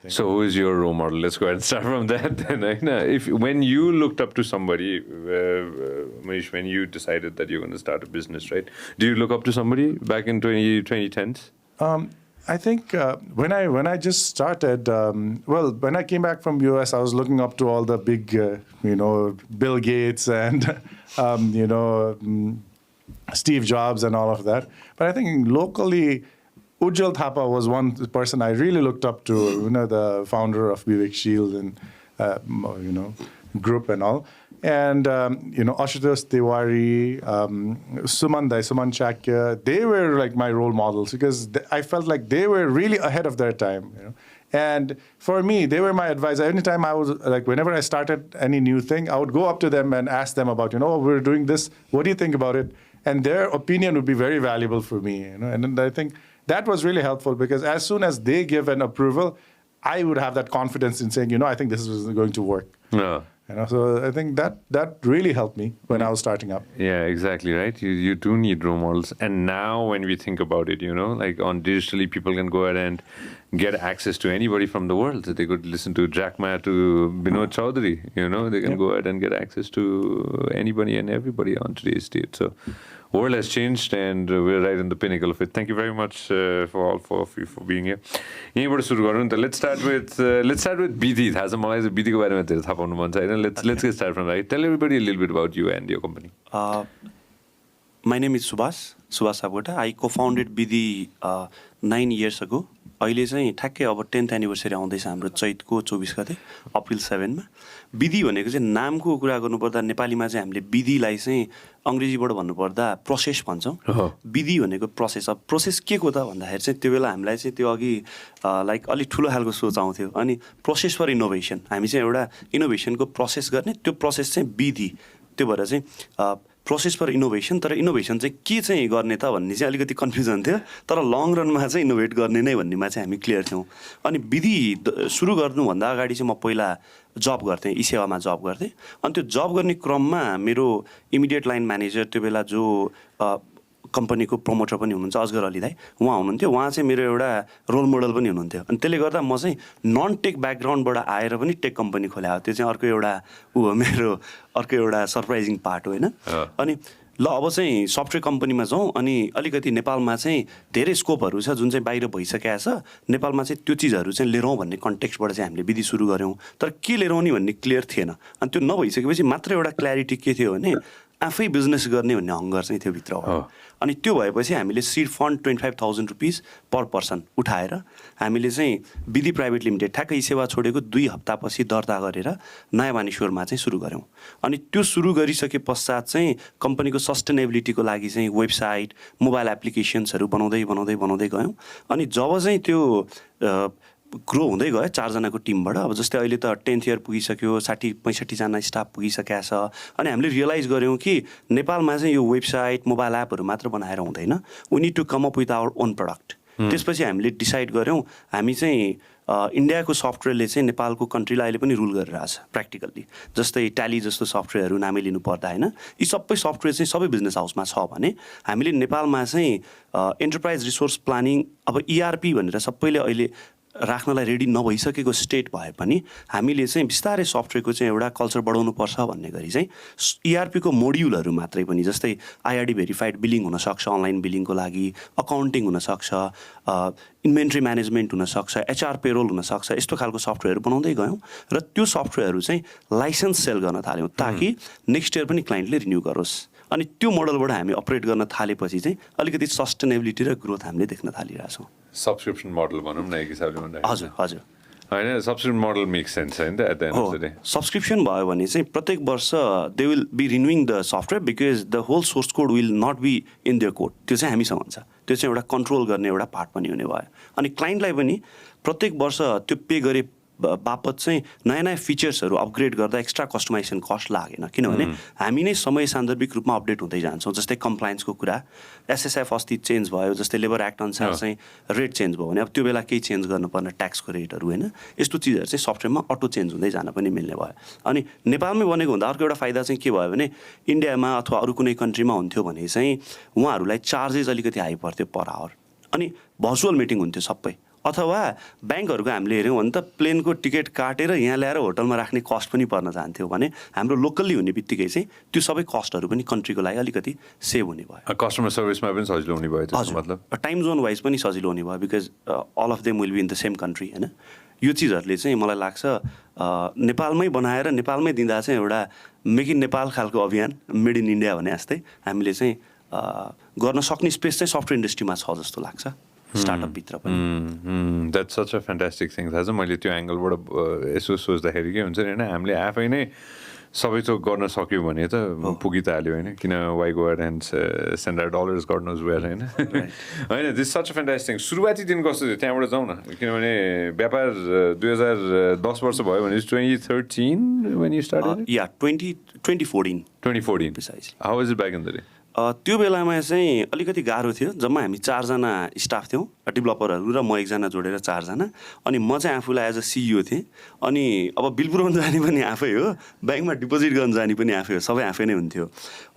So who is your role model? Let's go ahead and start from that then. If when you looked up to somebody, Manish, when you decided that you're going to start a business, right? Do you look up to somebody back in 2010s? I think when I just started, when I came back from US, I was looking up to all the big, Bill Gates and Steve Jobs and all of that. But I think locally, Ujjwal Thapa was one person I really looked up to. The founder of Vivek Shield and group and all. And, Ashutosh Tiwari, Suman Chakya, they were like my role models because I felt like they were really ahead of their time. And for me, they were my advisor. Anytime I was, whenever I started any new thing, I would go up to them and ask them about, we're doing this. What do you think about it? And their opinion would be very valuable for me. And I think that was really helpful because as soon as they give an approval, I would have that confidence in saying, I think this is going to work. Yeah. So I think that really helped me when I was starting up. Yeah, exactly, right? You do need role models. And now when we think about it, on digitally, people can go ahead and get access to anybody from the world. So they could listen to Jack Ma to Binod Chaudhary, they can go ahead and get access to anybody and everybody on today's date. So world has changed and we're right in the pinnacle of it. Thank you very much for all four of you for being here. Let's start with Bidhee. Let's get started from that. Tell everybody a little bit about you and your company. My name is Subash Sapkota. I co-founded Vidhi 9 years ago. अहिले चाहिँ ठ्याक्कै अब 10th anniversary आउँदैछ हाम्रो चैतको 24 गते April 7 मा विधि भनेको चाहिँ नामको कुरा गर्नुपर्दा नेपालीमा चाहिँ हामीले विधिलाई चाहिँ अंग्रेजीबाट भन्नुपर्दा प्रोसेस भन्छौं विधि भनेको प्रोसेस अब प्रोसेस के को त भन्दाखेरि चाहिँ त्यो बेला हामीलाई चाहिँ त्यो अघि लाइक अलि ठुलो खालको सोच आउँथ्यो अनि प्रोसेस फर इनोभेसन हामी चाहिँ एउटा इनोभेसनको प्रोसेस गर्ने त्यो प्रोसेस चाहिँ विधि त्यो भएर चाहिँ प्रोसेस फर इनोभेसन तर इनोभेसन चाहिँ के चाहिँ गर्ने त भन्ने चाहिँ अलिकति कन्फ्युजन थियो तर लङ रनमा चाहिँ इनोभेट गर्ने नै भन्नेमा चाहिँ हामी क्लियर थियौं अनि विधि सुरु गर्नुभन्दा अगाडि चाहिँ म पहिला जब गर्थेँ ई सेवामा जब गर्थेँ अनि त्यो जब गर्ने क्रममा मेरो इमिडिएट लाइन म्यानेजर त्यो बेला जो कम्पनीको प्रमोटर पनि हुनुहुन्छ अजगर अली दाइ उहाँ हुनुहुन्थ्यो उहाँ चाहिँ मेरो एउटा रोल मोडल पनि हुनुहुन्थ्यो अनि त्यसले गर्दा म चाहिँ नन टेक ब्याकग्राउन्डबाट आएर पनि टेक कम्पनी खोले त्यो चाहिँ अर्को एउटा मेरो अर्को एउटा सरप्राइजिङ पार्ट हो हैन अनि ल अब चाहिँ सफ्टवेयर कम्पनीमा जाउँ अनि अलिकति नेपालमा चाहिँ धेरै स्कोपहरू छ जुन चाहिँ बाहिर भइसकेको छ नेपालमा चाहिँ त्यो चिजहरू चाहिँ लिएर आउँ भन्ने कन्टेक्स्टबाट चाहिँ हामीले विधि सुरु गर्यौं तर के लिएर आउने भन्ने क्लियर थिएन अनि त्यो नभइसकेपछि मात्र एउटा क्ल्यारिटी के थियो भने आफै बिजनेस गर्ने भन्ने हंगर चाहिँ थियो भित्र अनि त्यो भएपछि हामीले सीड फन्ड 25,000 रुपैयाँ पर पर्सन उठाएर हामीले चाहिँ विधि प्राइभेट लिमिटेड ठ्याक्कै सेवा छोडेको 2 हप्तापछि दर्ता गरेर नयाँ मानेश्वरमा चाहिँ सुरु गर्यौं अनि त्यो सुरु गरिसके पश्चात चाहिँ कम्पनीको सस्टेनेबिलिटीको लागि चाहिँ वेबसाइट मोबाइल एप्लिकेशन्सहरू बनाउँदै गयौं अनि जब चाहिँ त्यो ग्रो हुँदै गयो 4 जनाको टिमबाट अब जस्तै अहिले त 10th इयर पुगिसक्यो 60-65 जना स्टाफ पुगिसकेको छ अनि हामीले रियलाइज गर्यौं कि नेपालमा चाहिँ यो वेबसाइट मोबाइल एपहरू मात्र बनाएर हुँदैन we need to come up with our own product त्यसपछि हामीले डिसाइड गर्यौं हामी चाहिँ इन्डियाको सफ्टवेयरले चाहिँ नेपालको कन्ट्रीलाई अहिले पनि रुल गरिरहेछ प्र्याक्टिकल्ली जस्तै ट्याली जस्तो सफ्टवेयरहरू नामै लिनु पर्दा हैन यी सबै सफ्टवेयर चाहिँ सबै बिजनेस हाउसमा छ भने हामीले नेपालमा चाहिँ एन्टरप्राइज रिसोर्स प्लानिङ अब ERP भनेर सबैले अहिले राख्नलाई रेडी नभइसकेको स्टेट भए पनि हामीले चाहिँ बिस्तारै सफ्टवेयरको चाहिँ एउटा कल्चर बढाउनु पर्छ भन्ने गरी चाहिँ ERP को मोड्युलहरू मात्रै पनि जस्तै IRD भेरिफाइड बिलिङ हुन सक्छ अनलाइन बिलिङको लागि अकाउन्टिङ हुन सक्छ इन्भेन्ट्री म्यानेजमेन्ट हुन सक्छ HR पेरोल हुन सक्छ यस्तो खालको सफ्टवेयरहरू बनाउँदै गयौं र त्यो सफ्टवेयरहरू चाहिँ लाइसेन्स सेल गर्न थाल्यौं ताकि नेक्स्ट इयर पनि क्लाइन्टले रिन्यू गरोस् अनि त्यो मोडलबाट हामी अपरेट गर्न थालेपछि चाहिँ अलिकति सस्टेनेबिलिटी र ग्रोथ हामीले देख्न थालिरहेछौं सब्सक्रिप्सन मोडल भनौं न एक हिसाबले भन्दा हजुर हैन सब्सक्रिप्सन मोडल मेक सेन्स हैन at the end of the day subscription भयो भने चाहिँ प्रत्येक वर्ष they will be renewing the software because the whole source code will not be in their code त्यो चाहिँ हामीसँग हुन्छ त्यो चाहिँ एउटा कन्ट्रोल गर्ने एउटा पार्ट पनि हुने भयो अनि क्लाइन्टलाई पनि प्रत्येक वर्ष त्यो पे गरे बापत चाहिँ नयाँ फिचर्सहरू अपग्रेड गर्दा एक्स्ट्रा कस्टमाइजेसन कस्ट लागेन किनभने हामी नै समय सान्दर्भिक रूपमा अपडेट हुँदै जान्छौँ जस्तै कम्प्लायन्सको कुरा SSF अस्ति चेन्ज भयो जस्तै लेबर एक्ट अनुसार चाहिँ रेट चेन्ज भयो भने अब त्यो बेला केही चेन्ज गर्नुपर्ने ट्याक्सको रेटहरू हैन यस्तो चिजहरू चाहिँ सफ्टवेयरमा अटो चेन्ज हुँदै जान पनि मिल्ने भयो अनि नेपालमै बनेको हुँदा अर्को एउटा फाइदा चाहिँ के भयो भने इन्डियामा अथवा अरू कुनै कन्ट्रीमा हुन्थ्यो भने चाहिँ उहाँहरूलाई चार्जेस अलिकति हाई पर्थ्यो पर आवर अनि भर्चुअल मिटिङ हुन्थ्यो सबै अथवा ब्याङ्कहरूको हामीले हेऱ्यौँ भने त प्लेनको टिकट काटेर यहाँ ल्याएर होटलमा राख्ने कस्ट पनि पर्न जान्थ्यो भने हाम्रो लोकल्ली हुने बित्तिकै चाहिँ त्यो सबै कस्टहरू पनि कन्ट्रीको लागि अलिकति सेभ हुने भयो। कस्टमर सर्भिसमा पनि सजिलो हुने भयो त्यसको मतलब टाइम जोन वाइज पनि सजिलो हुने भयो because all of them will be in the same country होइन। यो चिजहरूले चाहिँ मलाई लाग्छ नेपालमै बनाएर नेपालमै दिँदा चाहिँ एउटा मेक इन नेपाल खालको अभियान मेड इन इन्डिया भने जस्तै हामीले चाहिँ गर्न सक्ने स्पेस चाहिँ सफ्टवेयर इन्डस्ट्रीमा छ जस्तो लाग्छ स्टार्टअपभित्र पनि। That's such a fantastic thing थाहा छ। मैले त्यो एङ्गलबाट यसो सोच्दाखेरि के हुन्छ नि होइन, हामीले आफै नै सबै थोक गर्न सक्यो भने त पुगी त हाल्यो होइन, किन why go ahead and send our dollars God knows where होइन होइन। This such a fantastic. सुरुवाती दिन कस्तो थियो त्यहाँबाट जाउँ न, किनभने व्यापार 2010 वर्ष भयो भने 2013 when you started? Yeah, 2014 2014. How was it back in the day? त्यो बेलामा चाहिँ अलिकति गाह्रो थियो। जम्मा हामी 4जना स्टाफ थियौँ, डेभलपरहरू र म एकजना जोडेर 4जना। अनि म चाहिँ आफूलाई एज अ सिइओ थिएँ। अनि अब बिल पुऱ्याउनु जाने पनि आफै हो, ब्याङ्कमा डिपोजिट गर्न जाने पनि आफै हो, सबै आफै नै हुन्थ्यो।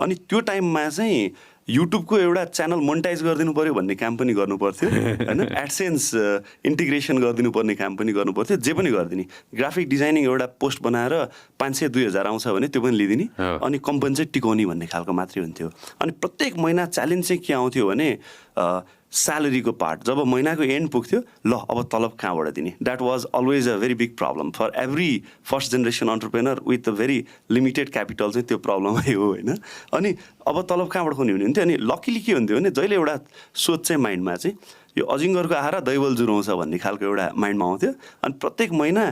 अनि त्यो टाइममा चाहिँ युट्युबको एउटा च्यानल मोनिटाइज गरिदिनु पऱ्यो भन्ने काम पनि गर्नु पर्थ्यो होइन, एडसेन्स इन्टिग्रेसन गरिदिनु पर्ने काम पनि गर्नु पर्थ्यो, जे पनि गरिदिने। ग्राफिक डिजाइनिङ एउटा पोस्ट बनाएर 500-2000 आउँछ भने त्यो पनि लिइदिने, अनि कम्पनसेट टिकाउने भन्ने खालको मात्रै हुन्थ्यो। अनि प्रत्येक महिना च्यालेन्ज चाहिँ के आउँथ्यो भने स्यालेरीको पार्ट जब महिनाको एन्ड पुग्थ्यो, ल अब तलब कहाँबाट दिने, that was always a very big problem for every first generation entrepreneur with a very limited capital चाहिँ त्यो प्रब्लमै हो होइन। अनि अब तलब कहाँबाट खुवाउने हुन्थ्यो। अनि लकिली के हुन्थ्यो भने जहिले एउटा सोच चाहिँ माइन्डमा चाहिँ यो अजिङ्गरको आहारा दैवल जुराउँछ भन्ने खालको एउटा माइन्डमा आउँथ्यो। अनि प्रत्येक महिना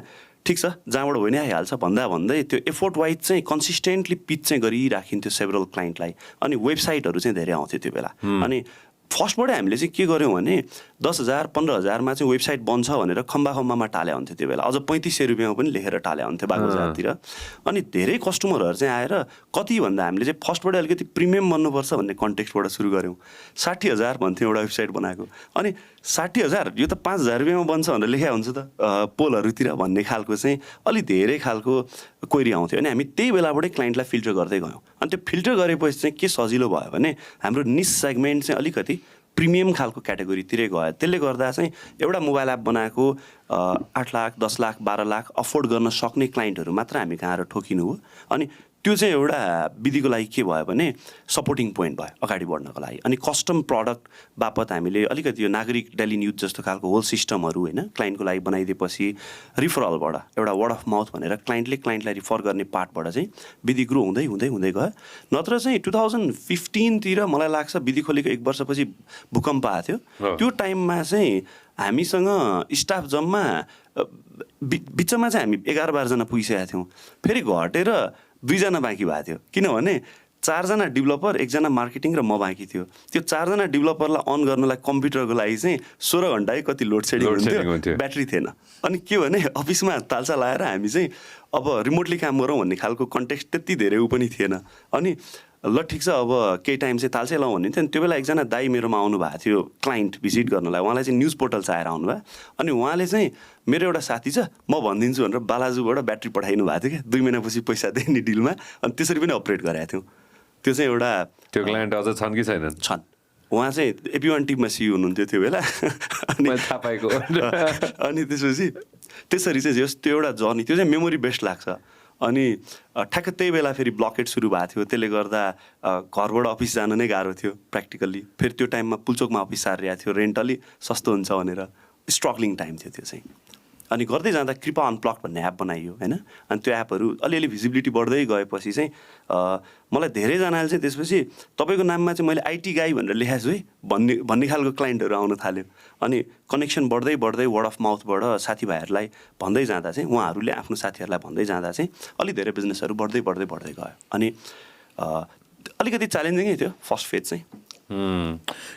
ठिक छ जहाँबाट होइन आइहाल्छ भन्दै त्यो एफोर्ट वाइज चाहिँ कन्सिस्टेन्टली पिच चाहिँ गरिराखिन्थ्यो सेभरल क्लाइन्टलाई। अनि वेबसाइटहरू चाहिँ धेरै आउँथ्यो त्यो बेला। अनि फर्स्टबाटै हामीले चाहिँ के गर्यौँ भने 10,000-15,000मा चाहिँ वेबसाइट बन्छ भनेर खम्बामा टाले हुन्थ्यो त्यो बेला। अझ 3500 रुपियाँमा पनि लेखेर टाले हुन्थ्यो बागबजारतिर। अनि धेरै कस्टमरहरू चाहिँ आएर कति भन्दा हामीले चाहिँ फर्स्टबाटै अलिकति प्रिमियम बन्नुपर्छ भन्ने कन्टेक्स्टबाट सुरु गऱ्यौँ। 60,000 भन्थ्यौँ एउटा वेबसाइट बनाएको। अनि 60,000 यो त 5,000 रुपियाँमा बन्छ भनेर लेखा हुन्छ त पोलहरूतिर भन्ने खालको चाहिँ अलि धेरै खालको क्वेरी आउँथ्यो। अनि हामी त्यही बेलाबाटै क्लाइन्टलाई फिल्टर गर्दै गयौँ। अनि त्यो फिल्टर गरेपछि चाहिँ के सजिलो भयो भने हाम्रो निस सेगमेन्ट चाहिँ अलिकति प्रिमियम खालको क्याटेगोरीतिरै गयो। त्यसले गर्दा चाहिँ एउटा मोबाइल एप बनाएको 8 लाख 10 लाख 12 लाख अफोर्ड गर्न सक्ने क्लाइन्टहरू मात्र हामी कहाँ आएर ठोकिनु हो। अनि त्यो चाहिँ एउटा विधिको लागि के भयो भने सपोर्टिङ पोइन्ट भयो अगाडि बढ्नको लागि। अनि कस्टम प्रडक्ट बापत हामीले अलिकति यो नागरिक डेली न्युज जस्तो खालको होल सिस्टमहरू होइन क्लाइन्टको लागि बनाइदिएपछि रिफरलबाट एउटा वर्ड अफ माउथ भनेर क्लाइन्टलाई रिफर गर्ने पार्टबाट चाहिँ विधि ग्रो हुँदै हुँदै हुँदै गयो। नत्र चाहिँ 2015 मलाई लाग्छ विधि खोलेको 1 वर्षपछि भूकम्प आएको थियो। त्यो टाइममा चाहिँ हामीसँग स्टाफ जम्मा बिचमा चाहिँ हामी 11-12 जना पुगिसकेका थियौँ। फेरि घटेर 2 जना बाँकी भएको थियो, किनभने 4 जना डेभलपर 1 जना मार्केटिङ र म बाँकी थियो। त्यो 4 जना डेभलपरलाई अन गर्नलाई कम्प्युटरको लागि चाहिँ 16 घन्टा कति लोड सेडिङ हुन्थ्यो, ब्याट्री थिएन। अनि के भने अफिसमा तालसा लाएर हामी चाहिँ अब रिमोटली काम गरौँ भन्ने खालको कन्टेक्स्ट त्यति धेरै ऊ पनि थिएन। अनि ल ठिक छ अब केही टाइम चाहिँ तालसै लाउँ भन्ने थियो। अनि त्यो बेला एकजना दाइ मेरोमा आउनु भएको थियो क्लाइन्ट भिजिट गर्नलाई। उहाँलाई चाहिँ न्युज पोर्टल चाहिएर आउनुभयो। अनि उहाँले चाहिँ मेरो एउटा साथी छ म भनिदिन्छु भनेर बालाजुबाट ब्याट्री पठाइनु भएको थियो क्या। 2 महिनापछि पैसा दिए नि डिलमा। अनि त्यसरी पनि अपरेट गरेका थियौँ। त्यो चाहिँ एउटा त्यो क्लाइन्ट अझ छन् कि छैनन्? छन्। उहाँ चाहिँ एपी1 टिममा सिइओ हुनुहुन्थ्यो त्यो बेला। अनि थाहा पाएको अनि त्यसपछि त्यसरी चाहिँ त्यो एउटा जर्नी त्यो चाहिँ मेमोरी बेस्ट लाग्छ। अनि ठ्याक्क त्यही बेला फेरि ब्लकेट सुरु भएको थियो। त्यसले गर्दा घरबाट अफिस जान नै गाह्रो थियो प्र्याक्टिकल्ली। फेरि त्यो टाइममा पुल्चोकमा अफिस सारिरहेको थियो, रेन्ट अलि सस्तो हुन्छ भनेर स्ट्रगलिङ टाइम थियो त्यो चाहिँ। अनि गर्दै जाँदा कृपा अनप्लक भन्ने एप बनाइयो होइन। अनि त्यो एपहरू अलिअलि भिजिबिलिटी बढ्दै गएपछि चाहिँ मलाई धेरैजनाले चाहिँ त्यसपछि तपाईँको नाममा चाहिँ मैले आइटी गाई भनेर लेखाएको छु है भन्ने खालको क्लाइन्टहरू आउन थाल्यो। अनि कनेक्सन बढ्दै वर्ड अफ माउथबाट साथीभाइहरूलाई भन्दै जाँदा चाहिँ उहाँहरूले आफ्नो साथीहरूलाई भन्दै जाँदा चाहिँ अलि धेरै बिजनेसहरू बढ्दै गयो। अनि अलिकति च्यालेन्जिङै थियो फर्स्ट फेज चाहिँ।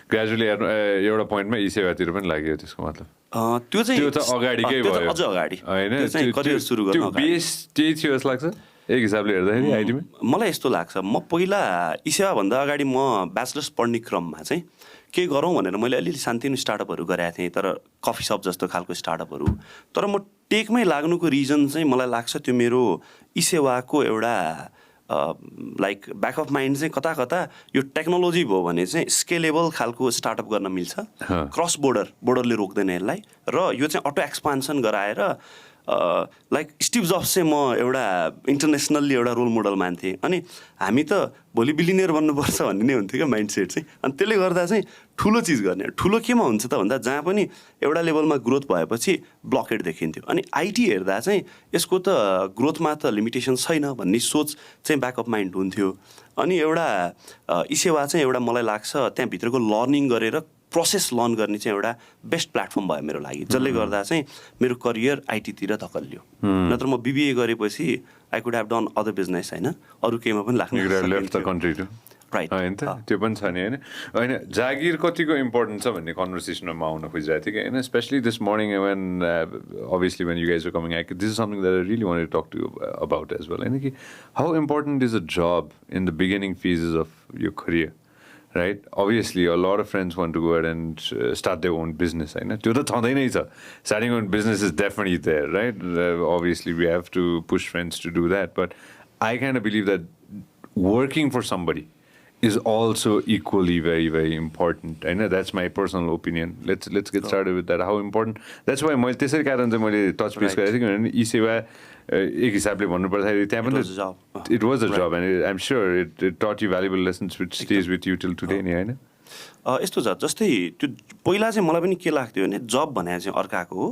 ग्रेजुअली एउटा पोइन्टमा ई सेवातिर पनि लाग्यो त्यसको मतलब त्यो त अगाडिकै भयो अझ अगाडि होइन करियर सुरु गर्न बेस त्यही थियो जस्तो लाग्छ एक हिसाबले हेर्दाखेरि आइटीमा। मलाई यस्तो लाग्छ म पहिला ई सेवाभन्दा अगाडि म ब्याचलर्स पढ्ने क्रममा चाहिँ के गरौँ भनेर मैले अलिअलि सानोतिनो स्टार्टअपहरू गरेको थिएँ, तर कफी सप जस्तो खालको स्टार्टअपहरू। तर म टेकमै लाग्नुको रिजन चाहिँ मलाई लाग्छ त्यो मेरो ई सेवाको एउटा लाइक ब्याक अफ माइन्ड चाहिँ कता कता यो टेक्नोलोजी भयो भने चाहिँ स्केलेबल खालको स्टार्टअप गर्न मिल्छ, क्रस बोर्डरले रोक्दैन यसलाई, र यो चाहिँ अटो एक्सपान्सन गराएर लाइक स्टिभ जब्स चाहिँ म एउटा इन्टरनेसनल्ली एउटा रोल मोडल मान्थेँ, अनि हामी त भोलि बिलिनियर बन्नुपर्छ भन्ने नै हुन्थ्यो क्या माइन्ड सेट चाहिँ। अनि त्यसले गर्दा चाहिँ ठुलो चिज गर्ने, ठुलो केमा हुन्छ त भन्दा जहाँ पनि एउटा लेभलमा ग्रोथ भएपछि ब्लकेट देखिन्थ्यो। अनि आइटी हेर्दा चाहिँ यसको त ग्रोथमा त लिमिटेसन छैन भन्ने सोच चाहिँ ब्याकअप माइन्ड हुन्थ्यो। अनि एउटा इसेवा चाहिँ एउटा मलाई लाग्छ त्यहाँभित्रको लर्निङ गरेर प्रोसेस लर्न गर्ने चाहिँ एउटा बेस्ट प्लेटफर्म भयो मेरो लागि, जसले गर्दा चाहिँ मेरो करियर आइटीतिर धकल्यो। नत्र म बिबिए गरेपछि I could have done other business, होइन, अरू केहीमा पनि लाग्नु राइट होइन त, त्यो पनि छ नि, होइन होइन जागिर कतिको इम्पोर्टेन्ट छ भन्ने कन्भर्सेसनमा म आउन खोजिरहेको थिएँ कि, होइन, specially this morning when obviously when you guys are coming, this is something that I really wanted to talk to about as well, होइन, कि how important is a job in the beginning phases of your career, right? Obviously, a lot of friends want to go ahead and start their own business. Right? त्यो त छँदै नै छ. Starting your own business is definitely there, right? Obviously, we have to push friends to do that. But I kind of believe that working for somebody is also equally very, very important. I know that's my personal opinion. Let's get started with that. How important? That's why मैले त्यसै कारण चाहिँ मैले touch base गरेको थिएँ, किनभने ई सेवा एक हिसाबले भन्नुपर्दाखेरि त्यहाँ पनि it was a job, and I'm sure it taught you valuable lessons which stays with you till today नि, होइन? यस्तो छ, जस्तै त्यो पहिला चाहिँ मलाई पनि के लाग्थ्यो भने जब भने चाहिँ अर्काको हो,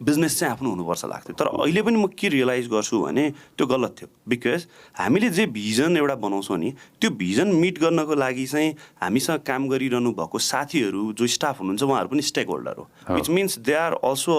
बिजनेस चाहिँ आफ्नो हुनुपर्छ लाग्थ्यो। तर अहिले पनि म के रियलाइज गर्छु भने त्यो गलत थियो, बिकज हामीले जे भिजन एउटा बनाउँछौँ नि त्यो भिजन मिट गर्नको लागि चाहिँ हामीसँग काम गरिरहनु भएको साथीहरू जो स्टाफ हुनुहुन्छ उहाँहरू पनि स्टेक होल्डर हो, which means they are also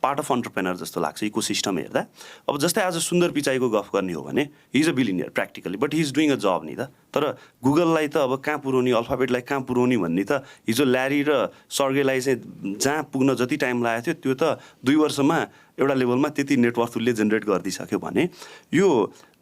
part of entrepreneur जस्तो लाग्छ इकोसिस्टम हेर्दा। अब जस्तै आज सुन्दर पिचाईको गफ गर्ने हो भने he is a billionaire practically, but he is doing a job नि त। तर गुगललाई त अब कहाँ पुऱ्याउने, अल्फाबेटलाई कहाँ पुऱ्याउने भन्ने त हिजो ल्यारी र सर्गेलाई चाहिँ जहाँ पुग्न जति टाइम लागेको थियो त्यो त 2 वर्षमा एउटा लेभलमा त्यति नेटवर्क उसले जेनेरेट गरिदिइसक्यो भने यो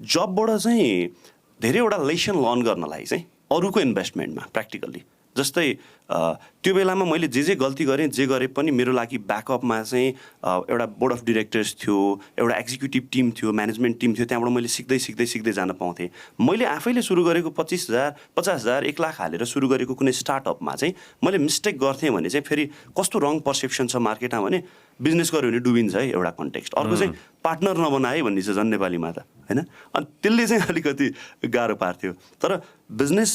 जबबाट चाहिँ धेरैवटा लेसन लर्न गर्नलाई चाहिँ अरूको इन्भेस्टमेन्टमा प्र्याक्टिकल्ली, जस्तै त्यो बेलामा मैले जे गल्ती गरेँ जे गरे पनि मेरो लागि ब्याकअपमा चाहिँ एउटा बोर्ड अफ डिरेक्टर्स थियो, एउटा एक्जिक्युटिभ टिम थियो, म्यानेजमेन्ट टिम थियो, त्यहाँबाट मैले सिक्दै जान पाउँथेँ। मैले आफैले सुरु गरेको 25,000, 50,000, 1 लाख हालेर सुरु गरेको कुनै स्टार्टअपमा चाहिँ मैले मिस्टेक गर्थेँ भने चाहिँ फेरि कस्तो रङ पर्सेप्सन छ मार्केटमा भने बिजनेस गऱ्यो भने डुबिन्छ है एउटा कन्टेक्स्ट, अर्को चाहिँ पार्टनर नबनाए भन्ने छ झन् नेपालीमा त, होइन? अनि त्यसले चाहिँ अलिकति गाह्रो पार्थ्यो। तर बिजनेस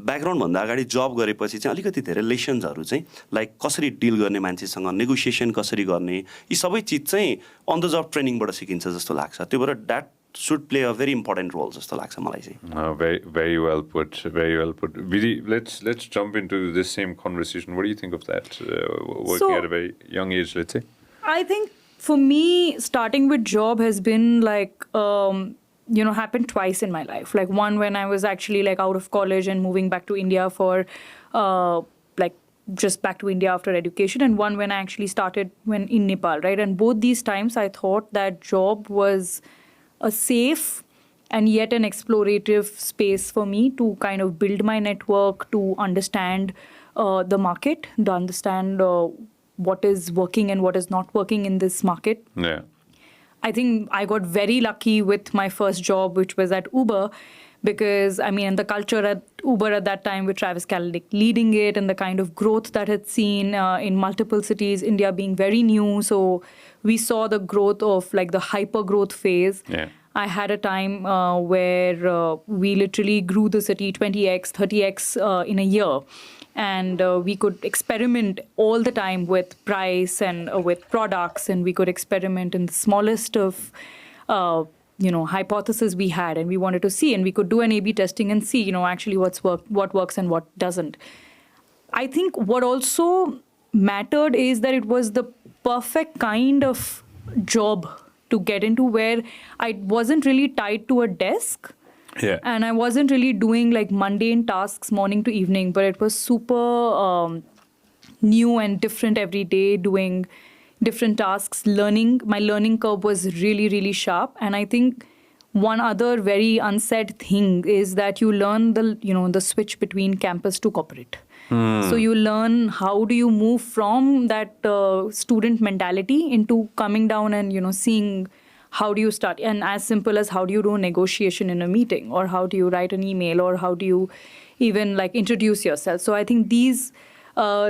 ब्याकग्राउन्डभन्दा अगाडि जब गरेपछि चाहिँ अलिकति धेरै लेसन्सहरू चाहिँ लाइक कसरी डिल गर्ने मान्छेसँग, नेगोसिएसन कसरी गर्ने, यी सबै चिज चाहिँ अन द जब ट्रेनिङबाट सिकिन्छ जस्तो लाग्छ। त्यो भएर that should play a very important role जस्तो लाग्छ मलाई चाहिँ। Very well put, very well put. Vidhi, let's jump into this same conversation. What do you think of that? Working at a very young age, let's say. I think for me, starting with job has been like, happened twice in my life. Like one when I was actually like out of college and moving back to India for just back to India after education, and one when I actually started when in Nepal, right? And both these times I thought that job was a safe and yet an explorative space for me to kind of build my network, to understand the market, to understand what is working and what is not working in this market. Yeah. I think I got very lucky with my first job, which was at Uber, because and the culture at Uber at that time with Travis Kalanick leading it, and the kind of growth that had seen in multiple cities, India being very new. So we saw the growth of like the hyper growth phase. Yeah. I had a time where we literally grew the city 20x, 30x in a year. And we could experiment all the time with price and with products, and we could experiment in the smallest of hypothesis we had, and we wanted to see, and we could do an A/B testing and see, actually what works and what doesn't. I think what also mattered is that it was the perfect kind of job to get into, where I wasn't really tied to a desk. Yeah. And I wasn't really doing like mundane tasks morning to evening, but it was super new and different every day, doing different tasks, learning. My learning curve was really, really sharp. And I think one other very unsaid thing is that you learn the switch between campus to corporate. So you learn how do you move from that student mentality into coming down and, seeing how do you start? And as simple as how do you do a negotiation in a meeting, or how do you write an email, or how do you even like introduce yourself? So I think these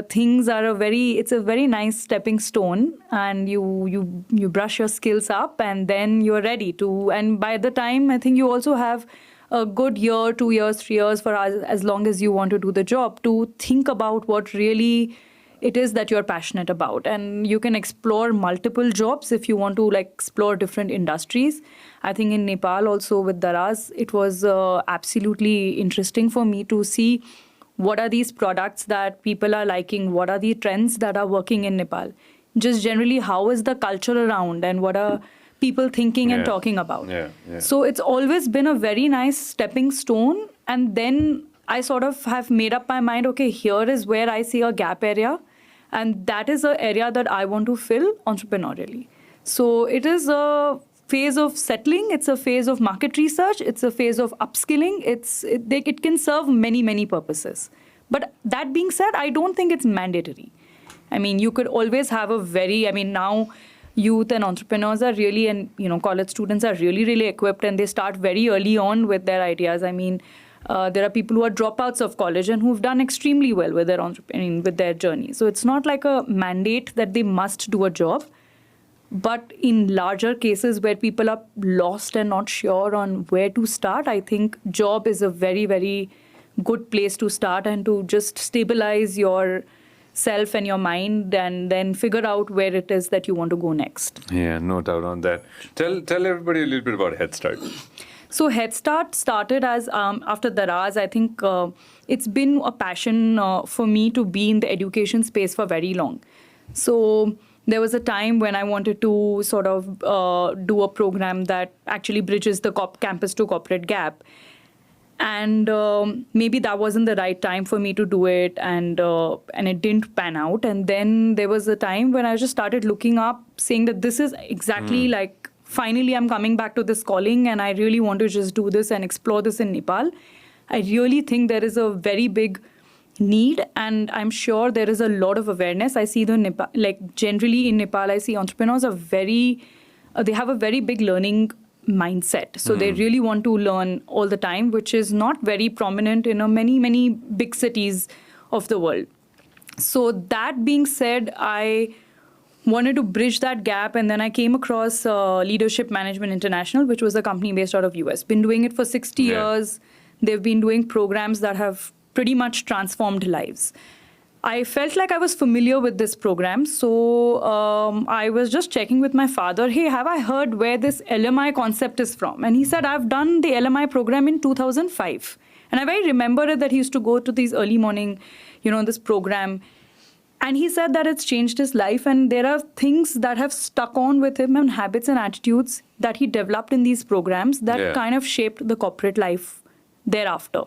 things are it's a very nice stepping stone, and you brush your skills up, and then you're ready to. And by the time, I think you also have a good year, 2 years, 3 years, for as long as you want to do the job, to think about what really it is that you're passionate about. And you can explore multiple jobs if you want to like explore different industries. I think in Nepal also with Daraz, it was absolutely interesting for me to see what are these products that people are liking, what are the trends that are working in Nepal. Just generally, how is the culture around, and what are people thinking and talking about. So it's always been a very nice stepping stone. And then I sort of have made up my mind, okay, here is where I see a gap area. And that is an area that I want to fill entrepreneurially. So it is a phase of settling. It's a phase of market research. It's a phase of upskilling. It can serve many, many purposes. But that being said, I don't think it's mandatory. I mean, you could always have now youth and entrepreneurs are really, and college students are really, really equipped, and they start very early on with their ideas. I mean, there are people who are dropouts of college and who've done extremely well with their journey. So it's not like a mandate that they must do a job. But in larger cases where people are lost and not sure on where to start, I think job is a very, very good place to start, and to just stabilize your self and your mind, and then figure out where it is that you want to go next. Yeah, no doubt on that. Tell everybody a little bit about Head Start. So Head Start started as after Daraz. I think it's been a passion for me to be in the education space for very long. So there was a time when I wanted to sort of do a program that actually bridges the campus to corporate gap. And maybe that wasn't the right time for me to do it, and it didn't pan out. And then there was a time when I just started looking up, saying that this is exactly like, finally I'm coming back to this calling, and I really want to just do this and explore this in Nepal. I really think there is a very big need, and I'm sure there is a lot of awareness. I see generally in Nepal, I see entrepreneurs are they have a very big learning mindset. So they really want to learn all the time, which is not very prominent in many, many big cities of the world. So that being said, I wanted to bridge that gap, and then I came across Leadership Management International, which was a company based out of US. Been doing it for 60 years. They've been doing programs that have pretty much transformed lives. I felt like I was familiar with this program, so I was just checking with my father, hey, have I heard where this LMI concept is from? And he said, I've done the LMI program in 2005. And I very remember it that he used to go to these early morning, this program. And he said that it's changed his life, and there are things that have stuck on with him, and habits and attitudes that he developed in these programs that kind of shaped the corporate life thereafter.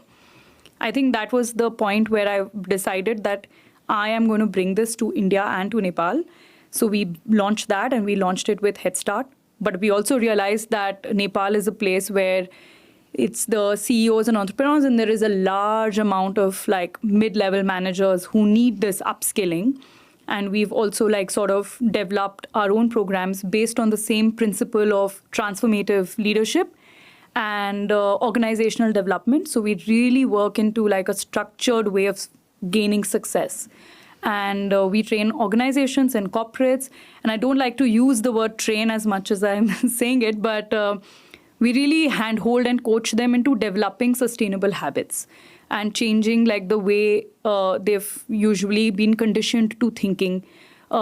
I think that was the point where I decided that I am going to bring this to India and to Nepal. So we launched that, and we launched it with Head Start. But we also realized that Nepal is a place where it's the CEOs and entrepreneurs, and there is a large amount of like mid-level managers who need this upskilling. And we've also sort of developed our own programs based on the same principle of transformative leadership and organizational development. So we really work into a structured way of gaining success. And we train organizations and corporates. And I don't like to use the word train as much as I'm saying it, but we really handhold and coach them into developing sustainable habits and changing the way they've usually been conditioned to thinking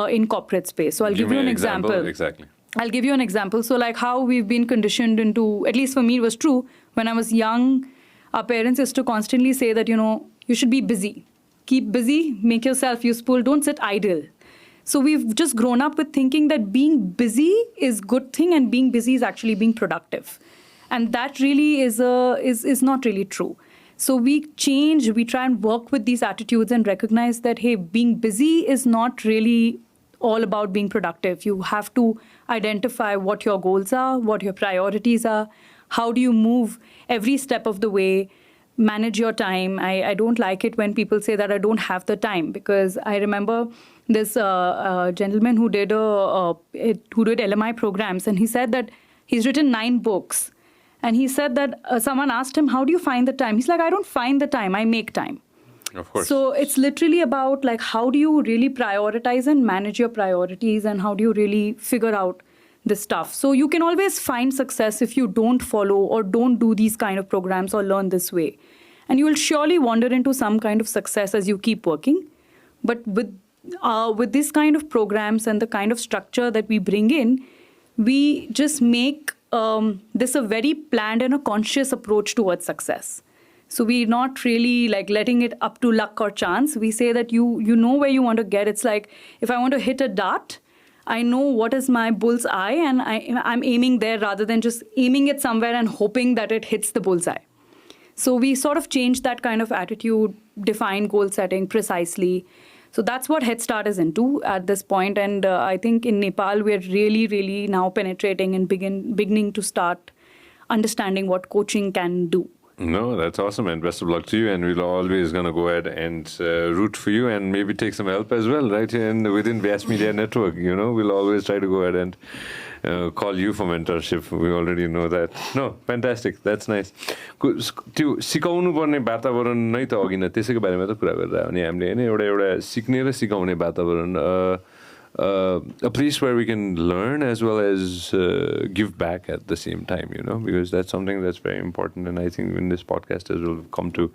in corporate space. So I'll give you an example. Exactly. I'll give you an example. So how we've been conditioned into, at least for me, it was true. When I was young, our parents used to constantly say that, you should be busy. Keep busy, make yourself useful, don't sit idle. So we've just grown up with thinking that being busy is a good thing, and being busy is actually being productive. And that really is not really true. So we try and work with these attitudes and recognize that, hey, being busy is not really all about being productive. You have to identify what your goals are, what your priorities are, how do you move every step of the way, manage your time. I don't like it when people say that I don't have the time, because I remember this gentleman who did LMI programs, and he said that He's written 9 books. And he said that someone asked him, how do you find the time? He's like, I don't find the time, I make time. Of course. So it's literally about like, how do you really prioritize and manage your priorities, and how do you really figure out this stuff? So you can always find success if you don't follow or don't do these kind of programs or learn this way. And you will surely wander into some kind of success as you keep working. But with this kind of programs and the kind of structure that we bring in, we just make this a very planned and a conscious approach towards success. So we're not really like letting it up to luck or chance. We say that you know where you want to get. It's like, if I want to hit a dart, I know what is my bull's eye, and I'm aiming there rather than just aiming it somewhere and hoping that it hits the bull's eye. So we sort of change that kind of attitude, define goal setting precisely. So that's what Head Start is into at this point. And I think in Nepal, we're really, really now penetrating and beginning to start understanding what coaching can do. No, that's awesome, and best of luck to you. And we're always going to go ahead and root for you, and maybe take some help as well, right? And within Vyasamedianetwork, we'll always try to go ahead and call you for mentorship. We already know that. No, fantastic. That's nice. त्यो सिकाउनु पर्ने वातावरण नै त अघि नै त्यसैको बारेमा त कुरा गरिरहेको नि हामीले हैन एउटा सिक्ने र सिकाउने वातावरण a place where we can learn as well as give back at the same time, because that's something that's very important. And I think in this podcast as well, we've come to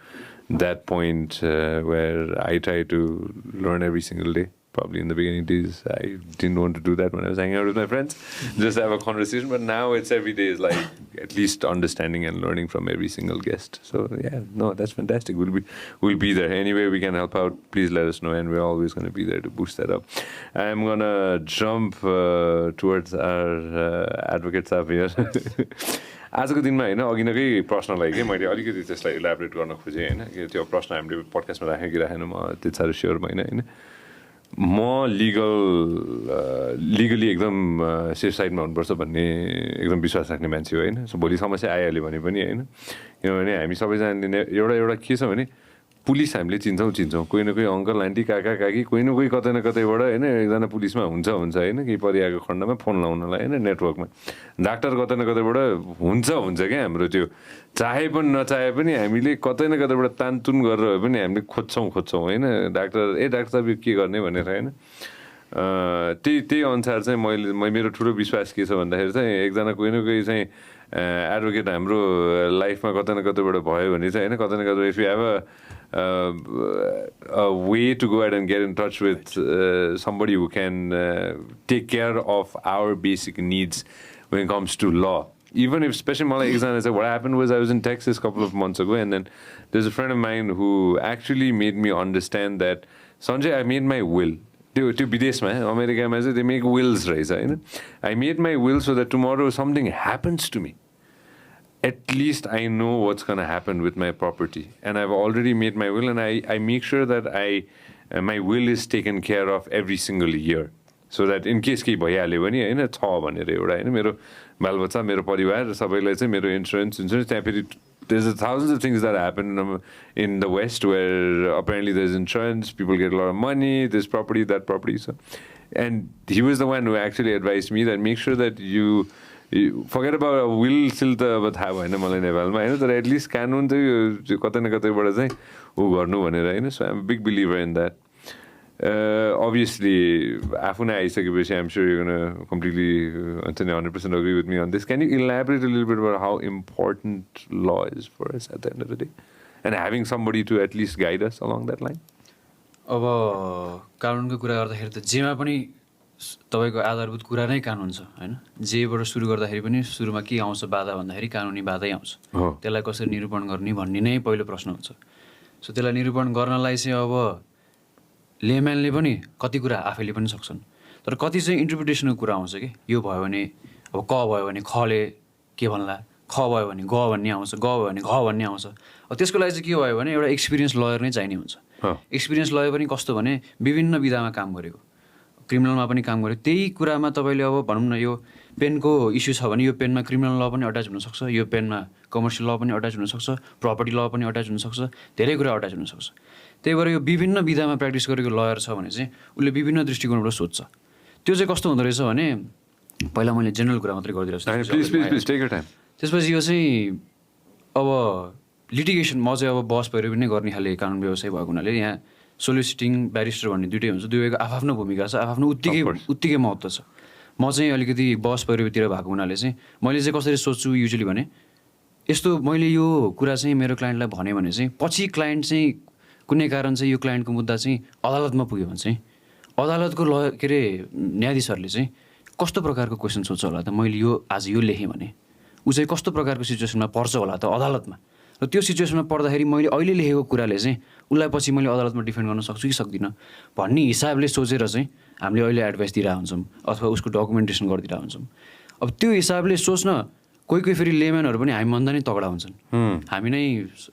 that point where I try to learn every single day. Probably in the beginning days, I didn't want to do that when I was hanging out with my friends, just have a conversation. But now it's every day is like at least understanding and learning from every single guest. So yeah, no, that's fantastic. We'll be there. Any way we can help out, please let us know, and we're always going to be there to boost that up. I'm gonna jump towards our advocate sahab here. आजको दिनमा होइन अघि नकै प्रश्नलाई के मैले अलिकति त्यसलाई elaborate गर्न खोजेँ होइन त्यो प्रश्न हामीले पडकास्टमा राखेँ कि राखेन म त्यति साह्रो स्योर भएन होइन म लिगली एकदम सेफ साइडमा हुनुपर्छ भन्ने एकदम विश्वास राख्ने मान्छे हो होइन सो भोलि समस्या आइहाल्यो भने पनि होइन किनभने हामी सबैजनाले एउटा के छ भने पुलिस हामीले चिन्छौँ कोही न कोही अङ्कल आन्टी काका काकी कोही न कोही कतै न कतैबाट होइन एकजना पुलिसमा हुन्छ होइन केही परिआएको खण्डमा फोन लाउनलाई होइन नेटवर्कमा डाक्टर कतै न कतैबाट हुन्छ क्या हाम्रो त्यो चाहे पनि नचाहे पनि हामीले कतै न कतैबाट तानतुन गरेर भए पनि हामीले खोज्छौँ होइन डाक्टर साहब के गर्ने भनेर होइन त्यही अनुसार चाहिँ मेरो ठुलो विश्वास के छ भन्दाखेरि चाहिँ एकजना कोही न कोही चाहिँ एडभोकेट हाम्रो लाइफमा कतै न कतैबाट भयो भने चाहिँ होइन कतै न कतै if you have a way to go ahead and get in touch with somebody who can take care of our basic needs when it comes to law. Even if, especially Malay exam, what happened was I was in Texas a couple of months ago, and then there's a friend of mine who actually made me understand that, Sanjay, I made my will. To Bidhee, America, they make wills, right? I made my will so that tomorrow something happens to me, at least I know what's going to happen with my property. And I've already made my will, and I make sure that my will is taken care of every single year. So that in case केही भइहाल्यो भने होइन छ भनेर एउटा होइन मेरो बालबच्चा मेरो परिवार सबैलाई चाहिँ मेरो इन्सुरेन्स त्यहाँ फेरि there's thousands of things that happen in the West where apparently there's insurance, people get a lot of money, this property, that property. So, and he was the one who actually advised me that make sure that you forget about a will still त अब थाहा भएन मलाई नेपालमा होइन तर at least कानुन चाहिँ कतै न कतैबाट चाहिँ ऊ गर्नु भनेर होइन so I'm big believer in that obviously आफू नै आइसकेपछि I'm sure you're going to completely 100% agree with me on this. Can you elaborate a little bit about how important law is for us at the end of the day and having somebody to at least guide us along that line? अब कानुनको कुरा गर्दाखेरि त जेमा पनि तपाईको आधारभूत कुरा नै कानुन छ हैन जेबाट सुरु गर्दाखेरि पनि सुरुमा के आउँछ बाधा भन्दाखेरि कानुनी बाधै आउँछ त्यसलाई कसरी निरूपण गर्ने भन्ने नै पहिलो प्रश्न हुन्छ सो त्यसलाई निरूपण गर्नलाई चाहिँ अब लेम्यानले पनि कति कुरा आफैले पनि सक्छन् तर कति चाहिँ इन्टरप्रिटेसनको कुरा आउँछ कि यो भयो भने अब क भयो भने खले के भन्ला ख भयो भने ग भन्ने आउँछ ग भयो भने घ भन्ने आउँछ अब त्यसको लागि चाहिँ के भयो भने एउटा एक्सपिरियन्स लयर नै चाहिने हुन्छ एक्सपिरियन्स लयर पनि कस्तो भने विभिन्न विधामा काम गरेको क्रिमिनलमा पनि काम गर्यो त्यही कुरामा तपाईँले अब भनौँ न यो पेनको इस्यु छ भने यो पेनमा क्रिमिनल ल पनि अट्याच हुनसक्छ यो पेनमा कमर्सियल ल पनि अट्याच हुनसक्छ प्रपर्टी ल पनि अट्याच हुनसक्छ धेरै कुरा अट्याच हुनसक्छ त्यही भएर यो विभिन्न विधामा प्र्याक्टिस गरेको लयर छ भने चाहिँ उसले विभिन्न दृष्टिकोणबाट सोध्छ त्यो चाहिँ कस्तो हुँदो रहेछ भने पहिला मैले जेनरल कुरा मात्रै गरिदिरहेको please please please take your time. त्यसपछि यो चाहिँ अब लिटिगेसन म चाहिँ अब बस पैह्रो पनि गर्ने खाले कानुन व्यवसाय भएको हुनाले यहाँ सोलिसिटिङ ब्यारिस्टर भन्ने दुइटै हुन्छ, दुवैको आफ्नो भूमिका छ, आफ्नो उत्तिकै महत्त्व छ। म चाहिँ अलिकति बस पैह्रोतिर भएको हुनाले चाहिँ मैले चाहिँ कसरी सोच्छु युजली भने यस्तो मैले यो कुरा चाहिँ मेरो क्लाइन्टलाई भने चाहिँ पछि क्लाइन्ट चाहिँ कुनै कारण चाहिँ यो क्लाइन्टको मुद्दा चाहिँ अदालतमा पुग्यो भने चाहिँ अदालतको के अरे न्यायाधीशहरूले चाहिँ कस्तो प्रकारको क्वेसन सोध्छ होला त, मैले यो आज यो लेखेँ भने ऊ चाहिँ कस्तो प्रकारको सिचुएसनमा पर्छ होला त अदालतमा, र त्यो सिचुएसनमा पर्दाखेरि मैले अहिले लेखेको कुराले चाहिँ उसलाई पछि मैले अदालतमा डिफेन्ड गर्न सक्छु कि सक्दिनँ भन्ने हिसाबले सोचेर चाहिँ हामीले अहिले एडभाइस दिइरहेको हुन्छौँ अथवा उसको डकुमेन्टेसन गरिदिरहेको हुन्छौँ। अब त्यो हिसाबले सोच्न कोही फेरि लेम्यानहरू पनि हामीभन्दा नै तगडा हुन्छन्, हामी नै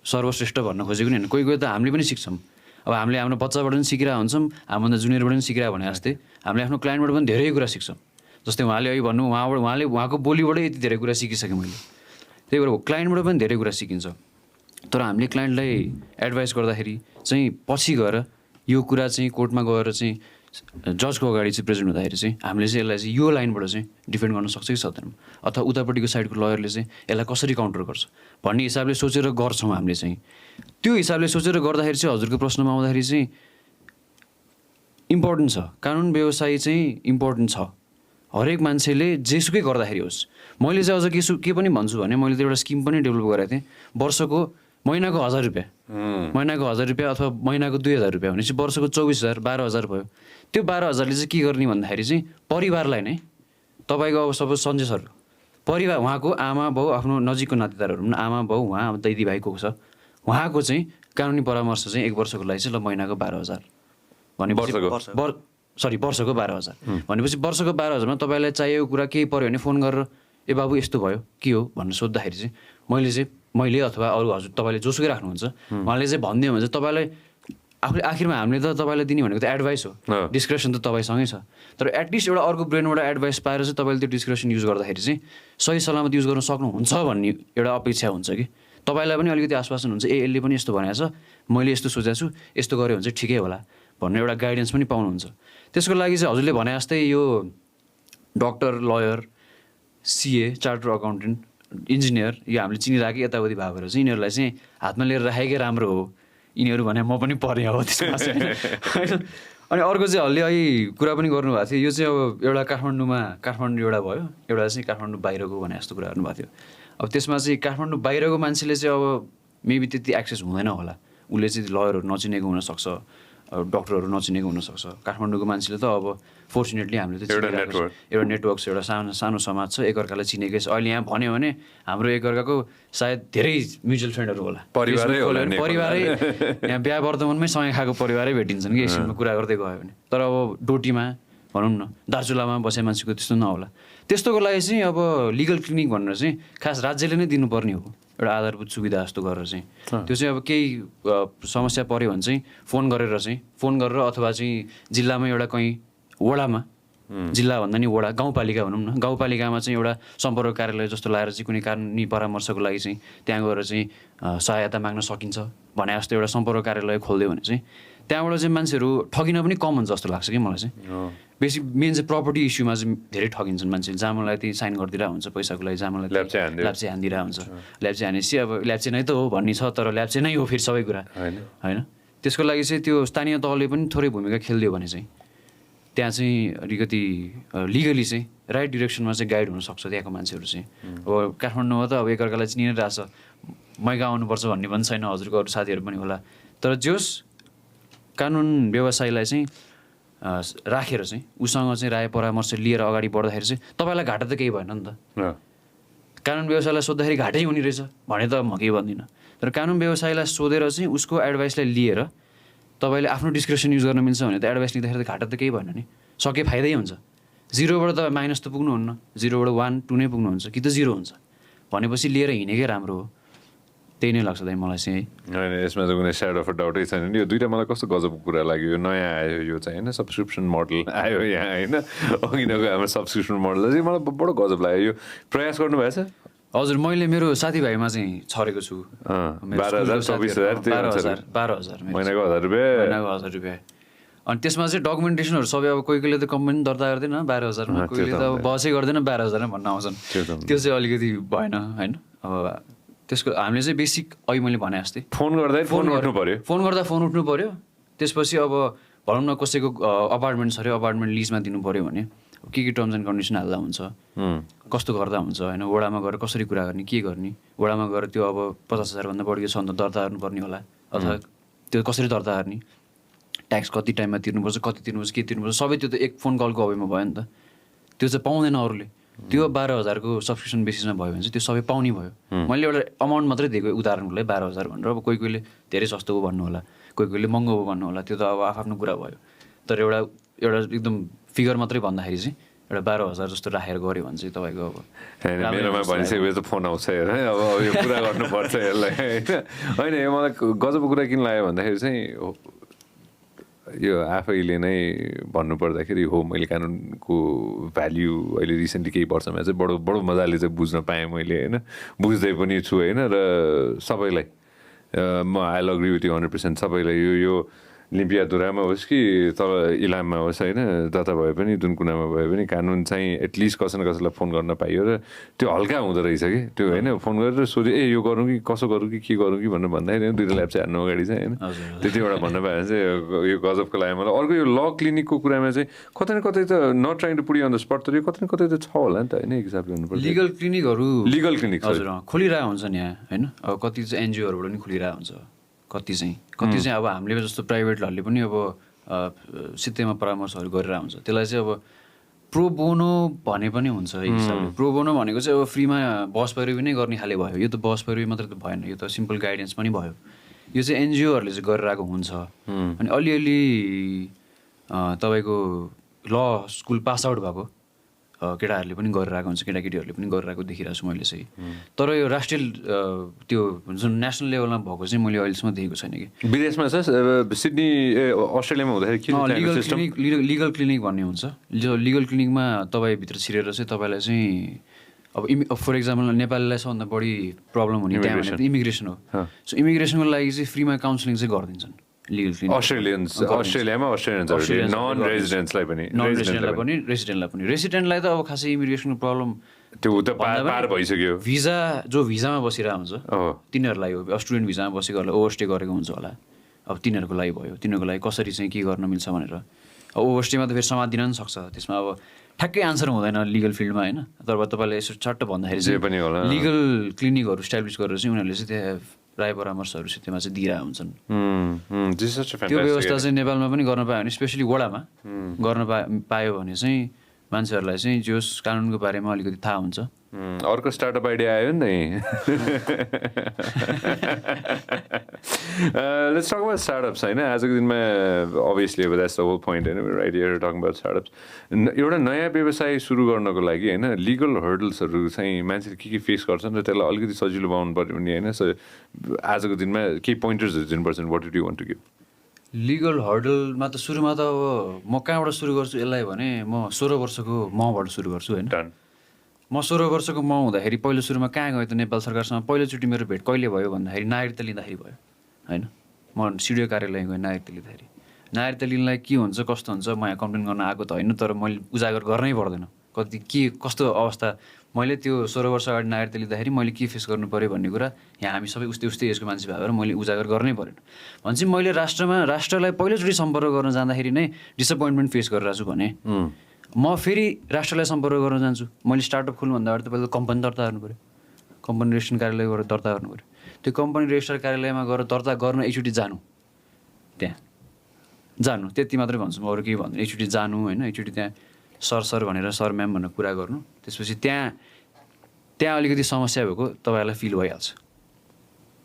सर्वश्रेष्ठ भन्न खोजेको नि होइन, कोही त हामीले पनि सिक्छौँ। अब हामीले हाम्रो बच्चाबाट पनि सिकिरहेको हुन्छौँ, हामीभन्दा जुनियरबाट पनि सिकिरहेको भने जस्तै हामीले आफ्नो क्लाइन्टबाट पनि धेरै कुरा सिक्छौँ। जस्तै उहाँले अहिले भन्नु उहाँको बोलीबाटै यति धेरै कुरा सिकिसकेँ मैले, त्यही भएर क्लाइन्टबाट पनि धेरै कुरा सिकिन्छ। तर हामीले क्लाइन्टलाई एडभाइस गर्दाखेरि चाहिँ पछि गएर यो कुरा चाहिँ कोर्टमा गएर चाहिँ जजको अगाडि चाहिँ प्रेजेन्ट हुँदाखेरि चाहिँ हामीले चाहिँ यसलाई चाहिँ यो लाइनबाट चाहिँ डिफेन्ड गर्न सक्छ कि सक्दैनौँ, अथवा उतापट्टिको साइडको लयरले चाहिँ यसलाई कसरी काउन्टर गर्छ भन्ने हिसाबले सोचेर गर्छौँ हामीले चाहिँ। त्यो हिसाबले सोचेर गर्दाखेरि चाहिँ हजुरको प्रश्नमा आउँदाखेरि चाहिँ इम्पोर्टेन्ट छ, कानुन व्यवसाय चाहिँ इम्पोर्टेन्ट छ। हरेक मान्छेले जेसुकै गर्दाखेरि होस्, मैले चाहिँ अझ के पनि भन्छु भने मैले त एउटा स्किम पनि डेभलप गरेको थिएँ, वर्षको महिनाको 1000 रुपियाँ, महिनाको 1000 रुपियाँ अथवा महिनाको 2000 रुपियाँ भनेपछि वर्षको 24,000 12,000 भयो। त्यो 12,000ले चाहिँ के गर्ने भन्दाखेरि चाहिँ परिवारलाई नै तपाईँको अब सपोज सञ्जय सर परिवार उहाँको आमा बाउ आफ्नो नजिकको नातेदारहरू पनि आमा बाउ उहाँ अब दिदी भाइको छ, उहाँको चाहिँ कानुनी परामर्श चाहिँ 1 वर्षको लागि चाहिँ ल महिनाको 12,000 भनेपछि वर्षको 12,000 भनेपछि वर्षको 12,000मा तपाईँलाई चाहिएको कुरा केही पऱ्यो भने फोन गरेर ए बाबु यस्तो भयो के हो भनेर सोद्धाखेरि चाहिँ मैले अथवा अरू हजुर तपाईँले जोसुकै राख्नुहुन्छ उहाँले चाहिँ भनिदियो भने चाहिँ तपाईँलाई आफूले आखिरमा हामीले त तपाईँलाई दिने भनेको त एडभाइस हो, डिस्क्रेसन त तपाईँसँगै छ। तर एटलिस्ट एउटा अर्को ब्रेनबाट एडभाइस पाएर चाहिँ तपाईँले त्यो डिस्क्रेसन युज गर्दाखेरि चाहिँ सही सलामत युज गर्न सक्नुहुन्छ भन्ने एउटा अपेक्षा हुन्छ कि तपाईँलाई पनि अलिकति आश्वासन हुन्छ ए यसले पनि यस्तो भनेको छ, मैले यस्तो सोचेको छु, यस्तो गऱ्यो भने चाहिँ ठिकै होला भन्ने एउटा गाइडेन्स पनि पाउनुहुन्छ। त्यसको लागि चाहिँ हजुरले भने जस्तै यो डक्टर, लयर, सिए, चार्टर अकाउन्टेन्ट, इन्जिनियर यो हामीले चिनिरहेको यताउति भएर चाहिँ यिनीहरूलाई चाहिँ हातमा लिएर राखेकै राम्रो हो। यिनीहरू भने म पनि परेँ हो त्यसमा चाहिँ। अनि अर्को चाहिँ हल्ले अहिले कुरा पनि गर्नुभएको थियो, यो चाहिँ अब एउटा काठमाडौँ एउटा भयो, एउटा चाहिँ काठमाडौँ बाहिरको भने जस्तो कुरा गर्नुभएको थियो। अब त्यसमा चाहिँ काठमाडौँ बाहिरको मान्छेले चाहिँ अब मेबी त्यति एक्सेस हुँदैन होला, उसले चाहिँ लयरहरू नचिनेको हुनसक्छ, डक्टरहरू नचिनेको हुनसक्छ। काठमाडौँको मान्छेले त अब फोर्चुनेटली हामीले त एउटा नेटवर्क छ, एउटा सानो समाज छ, एकअर्कालाई चिनेकै छ। अहिले यहाँ भन्यो भने हाम्रो एकअर्काको सायद धेरै म्युचुअल फ्रेन्डहरू होला, परिवारै यहाँ बिहा वर्तमानमै सँगै खाएको परिवारै भेटिन्छन् कि एकछिनमा कुरा गर्दै गयो भने। तर अब डोटीमा भनौँ न दार्चुलामा बसे मान्छेको त्यस्तो नहोला। त्यस्तोको लागि चाहिँ अब लिगल क्लिनिक भनेर चाहिँ खास राज्यले नै दिनुपर्ने हो, एउटा आधारभूत सुविधा जस्तो गरेर चाहिँ। त्यो चाहिँ अब केही समस्या पऱ्यो भने चाहिँ फोन गरेर अथवा चाहिँ जिल्लामा एउटा कहीँ वडामा, जिल्ला भन्दा नि वडा गाउँपालिका भनौँ न, गाउँपालिकामा चाहिँ एउटा सम्पर्क कार्यालय जस्तो लाएर चाहिँ कुनै कानुनी परामर्शको लागि चाहिँ त्यहाँ गएर चाहिँ सहायता माग्न सकिन्छ भने जस्तो एउटा सम्पर्क कार्यालय खोलिदियो भने चाहिँ त्यहाँबाट चाहिँ मान्छेहरू ठगिन पनि कम हुन्छ जस्तो लाग्छ कि मलाई चाहिँ। बेसी मेन चाहिँ प्रपर्टी इस्युमा चाहिँ धेरै ठगिन्छन् मान्छे, जामलाई त्यही साइन गरिदिरहेको हुन्छ पैसाको लागि, जामलाई ल्याप्चे हानिदिरहेको हुन्छ। ल्याप्चे हानेपछि अब ल्याप्चे नै त हो भन्ने छ, तर ल्याप्चे नै हो फेरि सबै कुरा होइन। त्यसको लागि चाहिँ त्यो स्थानीय तहले पनि थोरै भूमिका खेलिदियो भने चाहिँ त्यहाँ चाहिँ अलिकति लिगली चाहिँ राइट डिरेक्सनमा चाहिँ गाइड हुनसक्छ त्यहाँको मान्छेहरू चाहिँ। अब काठमाडौँमा त अब एकअर्कालाई चिनि नै रहेछ, मै कहाँ आउनुपर्छ भन्ने पनि छैन, हजुरको अरू साथीहरू पनि होला। तर जोस् कानुन व्यवसायलाई चाहिँ राखेर चाहिँ उसँग चाहिँ राय परामर्श लिएर अगाडि बढ्दाखेरि चाहिँ तपाईँलाई घाटा त केही भएन नि त। कानुन व्यवसायलाई सोद्धाखेरि घाटै हुने रहेछ भने त म केही भन्दिनँ, तर कानुन व्यवसायलाई सोधेर चाहिँ उसको एडभाइसलाई लिएर तपाईँले आफ्नो डिस्क्रिप्सन युज गर्न मिल्छ भने त एडभाइस लिँदाखेरि त घाटा त केही भएन नि, सके फाइदै हुन्छ। 0बाट त माइनस त पुग्नुहुन्न, 0बाट 1 2 नै पुग्नुहुन्छ कि त 0 हुन्छ भनेपछि लिएर हिँडेकै राम्रो हो, त्यही नै लाग्छ दाइ मलाई चाहिँ। होइन यसमा चाहिँ कुनै सेड अफ डाउटै छैन नि। यो दुइटा मलाई कस्तो गजबको कुरा लाग्यो, यो नयाँ आयो यो चाहिँ होइन, सब्सक्रिप्सन मोडल आयो यहाँ होइन, अघिनको हाम्रो सब्सक्रिप्सन मोडल चाहिँ मलाई बडो गजब लाग्यो। यो प्रयास गर्नुभएछ? हजुर मैले मेरो साथीभाइमा चाहिँ छरेको छु। 12,000 24,000 12,000 महिनाको 1,000 रुपियाँ। महिनाको 1,000 रुपियाँ। अनि त्यसमा चाहिँ डकुमेन्टेसनहरू सबै अब कोही कोहीले त कम्पनी दर्ता गर्दैन 12,000मा, कोहीले त अब बसै गर्दैन 12,000 भन्न आउँछन्। त्यो चाहिँ अलिकति भएन होइन। अब त्यसको हामीले चाहिँ बेसिक अहिले मैले भने जस्तै फोन गर्दा फोन उठ्नु पर्यो, फोन गर्दा फोन उठ्नु पर्यो। त्यसपछि अब भनौँ न कसैको अपार्टमेन्ट छ अरे, अपार्टमेन्ट लिजमा दिनु पऱ्यो भने के टर्म्स एन्ड कन्डिसन हाल्दा हुन्छ, कस्तो गर्दा हुन्छ होइन, वडामा गएर कसरी कुरा गर्ने, के गर्ने, वडामा गएर त्यो अब 50,000 भन्दा बढी छ भने त दर्ता गर्नुपर्ने होला, अथवा त्यो कसरी दर्ता गर्ने, ट्याक्स कति टाइममा तिर्नुपर्छ, कति तिर्नुपर्छ, के तिर्नुपर्छ, सबै त्यो त एक फोन कलको अवेमा भयो नि त। त्यो चाहिँ पाउँदैन अरूले। त्यो 12,000को सब्सक्रिप्सन बेसिसमा भयो भने चाहिँ त्यो सबै पाउने भयो। मैले एउटा अमाउन्ट मात्रै दिएको उदाहरणको लागि 12,000 भनेर। अब कोही कोहीले धेरै सस्तो हो भन्नु होला, कोही कोहीले महँगो हो भन्नु होला, त्यो त अब आफ्नो कुरा भयो। तर एउटा एकदम फिगर मात्रै भन्दाखेरि चाहिँ एउटा 12,000 जस्तो राखेर गऱ्यो भने चाहिँ तपाईँको अब मेरोमा भनिसकेपछि त फोन आउँछ हेर है, अब यो कुरा गर्नुपर्छ यसलाई होइन। होइन यो मलाई गजबको कुरा किन लाग्यो भन्दाखेरि चाहिँ यो आफैले नै भन्नुपर्दाखेरि हो, मैले कानुनको भ्याल्यु अहिले रिसेन्टली केही वर्षमा चाहिँ बडो मजाले चाहिँ बुझ्न पाएँ मैले होइन, बुझ्दै पनि छु होइन। र सबैलाई म आई एग्री विथ यु 100%। सबैलाई यो लिम्पियाधुरामा होस् कि तल इलाममा होस् होइन, जता भए पनि जुन कुनामा भए पनि कानुन चाहिँ एटलिस्ट कसै न कसैलाई फोन गर्न पाइयो। र त्यो हल्का हुँदो रहेछ कि त्यो होइन, फोन गरेर सोध्यो यो गरौँ कि कसो गरौँ कि के गरौँ कि भनेर भन्दाखेरि 2 ल्याब चाहिँ हान्नु अगाडि चाहिँ होइन, त्यति एउटा भन्न पायो भने चाहिँ यो गजबको लाग्यो मलाई। अर्को यो ल क्लिनिकको कुरामा चाहिँ कतै न कतै त not trying to put on the spot, तर यो कतै न कतै त छ होला नि त होइन, एक हिसाबले भन्नुपर्छ। लिगल क्लिनिक हजुर खोलिरहेको हुन्छन् यहाँ होइन। अब कति चाहिँ एनजिओहरूबाट पनि खोलिरहेको हुन्छ, कति चाहिँ अब हामीले जस्तो प्राइभेटहरूले पनि अब सित्तैमा परामर्शहरू गरेर हुन्छ। त्यसलाई चाहिँ अब प्रो बोनो भने पनि हुन्छ एक हिसाबले। प्रो बोनो भनेको चाहिँ अब फ्रीमा बस पैरवी नै गर्ने खाले भयो। यो त बस पैरवी मात्रै त भएन, यो त सिम्पल गाइडेन्स पनि भयो। यो चाहिँ एनजिओहरूले चाहिँ गरिरहेको हुन्छ। अनि अलिअलि तपाईँको ल स्कुल पास आउट भएको केटाहरूले पनि गरिरहेको हुन्छ, केटाकेटीहरूले पनि गरिरहेको देखिरहेको छु मैले चाहिँ। तर यो राष्ट्रिय त्यो जुन नेसनल लेभलमा भएको चाहिँ मैले अहिलेसम्म देखेको छैन कि। विदेशमा छ सिडनी अस्ट्रेलियामा हुँदाखेरि लिगल क्लिनिक भन्ने हुन्छ। लिगल क्लिनिकमा तपाईँ भित्र छिरेर चाहिँ तपाईँलाई चाहिँ अब फर इक्जाम्पल नेपालीलाई सबभन्दा बढी प्रब्लम हुने त्यहाँ भनेको इमिग्रेसन हो। सो इमिग्रेसनको लागि चाहिँ फ्रीमा काउन्सिलिङ चाहिँ गरिदिन्छन् लिगल क्लिनिक। अस्ट्रेलियामा नन रेजिडेन्ट्सलाई पनि रेसिडेन्टलाई त अब खासै इमिग्रेसनको प्रब्लम त्यो त पार भइसक्यो। भिजामा बसिरहेको हुन्छ तिनीहरूलाई हो, स्टुडेन्ट भिजामा बसेकोहरूलाई ओभरस्टे गरेको हुन्छ होला। अब तिनीहरूको लागि भयो, तिनीहरूको लागि कसरी चाहिँ के गर्न मिल्छ भनेर। अब ओभरस्टेमा त फेरि समातिन पनि सक्छ, त्यसमा अब ठ्याक्कै आन्सर हुँदैन लिगल फिल्डमा होइन। तर तपाईँलाई यसो चट्ट भन्दाखेरि चाहिँ लिगल क्लिनिकहरू इस्टाब्लिस गरेर चाहिँ उनीहरूले चाहिँ त्यहाँ राय परामर्शहरू सित्तैमा चाहिँ दिइरहेको हुन्छन्। त्यो व्यवस्था चाहिँ नेपालमा पनि गर्न पायो भने, स्पेसली वडामा गर्न पायो भने चाहिँ मान्छेहरूलाई चाहिँ जोस कानुनको बारेमा अलिकति थाहा हुन्छ। अर्को स्टार्टअप आइडिया आयो नि। लेट्स टक अबाउट स्टार्टअप्स होइन। आजको दिनमा अभियसली अब द्याट्स द होल पोइन्ट होइन, right here talking about startups. एउटा नयाँ व्यवसाय सुरु गर्नको लागि होइन लिगल हर्डल्सहरू चाहिँ मान्छेले के फेस गर्छन् र त्यसलाई अलिकति सजिलो बनाउनु पऱ्यो भने होइन। सो आजको दिनमा केही पोइन्टर्सहरू दिनुपर्छ। What do you want to give? Legal हर्डलमा त सुरुमा त अब म कहाँबाट सुरु गर्छु यसलाई भने म 16 वर्षको मबाट सुरु गर्छु होइन। म 16 वर्षको म हुँदाखेरि पहिलो सुरुमा कहाँ गएँ त नेपाल सरकारसँग पहिलोचोटि मेरो भेट कहिले भयो भन्दाखेरि नागरिकता लिँदाखेरि भयो होइन। म सिडिओ कार्यालय गएँ नागरिकता लिँदाखेरि। नागरिकता लिनलाई के हुन्छ कस्तो हुन्छ म यहाँ कम्प्लेन गर्न आएको त होइन, तर मैले उजागर गर्नै पर्दैन कति के कस्तो अवस्था। मैले त्यो 16 वर्ष अगाडि नागरिकता लिँदाखेरि मैले के फेस गर्नु पऱ्यो भन्ने कुरा यहाँ हामी सबै उस्तै एजको मान्छे भएर मैले उजागर गर्नै परेन। भनेपछि मैले राष्ट्रलाई पहिलोचोटि सम्पर्क गर्न जाँदाखेरि नै डिसपोइन्टमेन्ट फेस गरिरहेको छु भने म फेरि राष्ट्रलाई सम्पर्क गर्न जान्छु। मैले स्टार्टअप खोल्नुभन्दा अगाडि त पहिला कम्पनी दर्ता गर्नु पऱ्यो, कम्पनी रेजिस्ट्रेसन कार्यालय गएर दर्ता गर्नु पऱ्यो। त्यो कम्पनी रेजिस्टर कार्यालयमा गएर दर्ता गर्न एकचोटि जानु, त्यहाँ जानु त्यति मात्रै भन्छु म, अरू केही भन्दैन। एकचोटि जानु होइन, एकचोटि त्यहाँ सर भनेर सर म्याम भनेर कुरा गर्नु। त्यसपछि त्यहाँ अलिकति समस्या भएको तपाईँलाई फिल भइहाल्छ।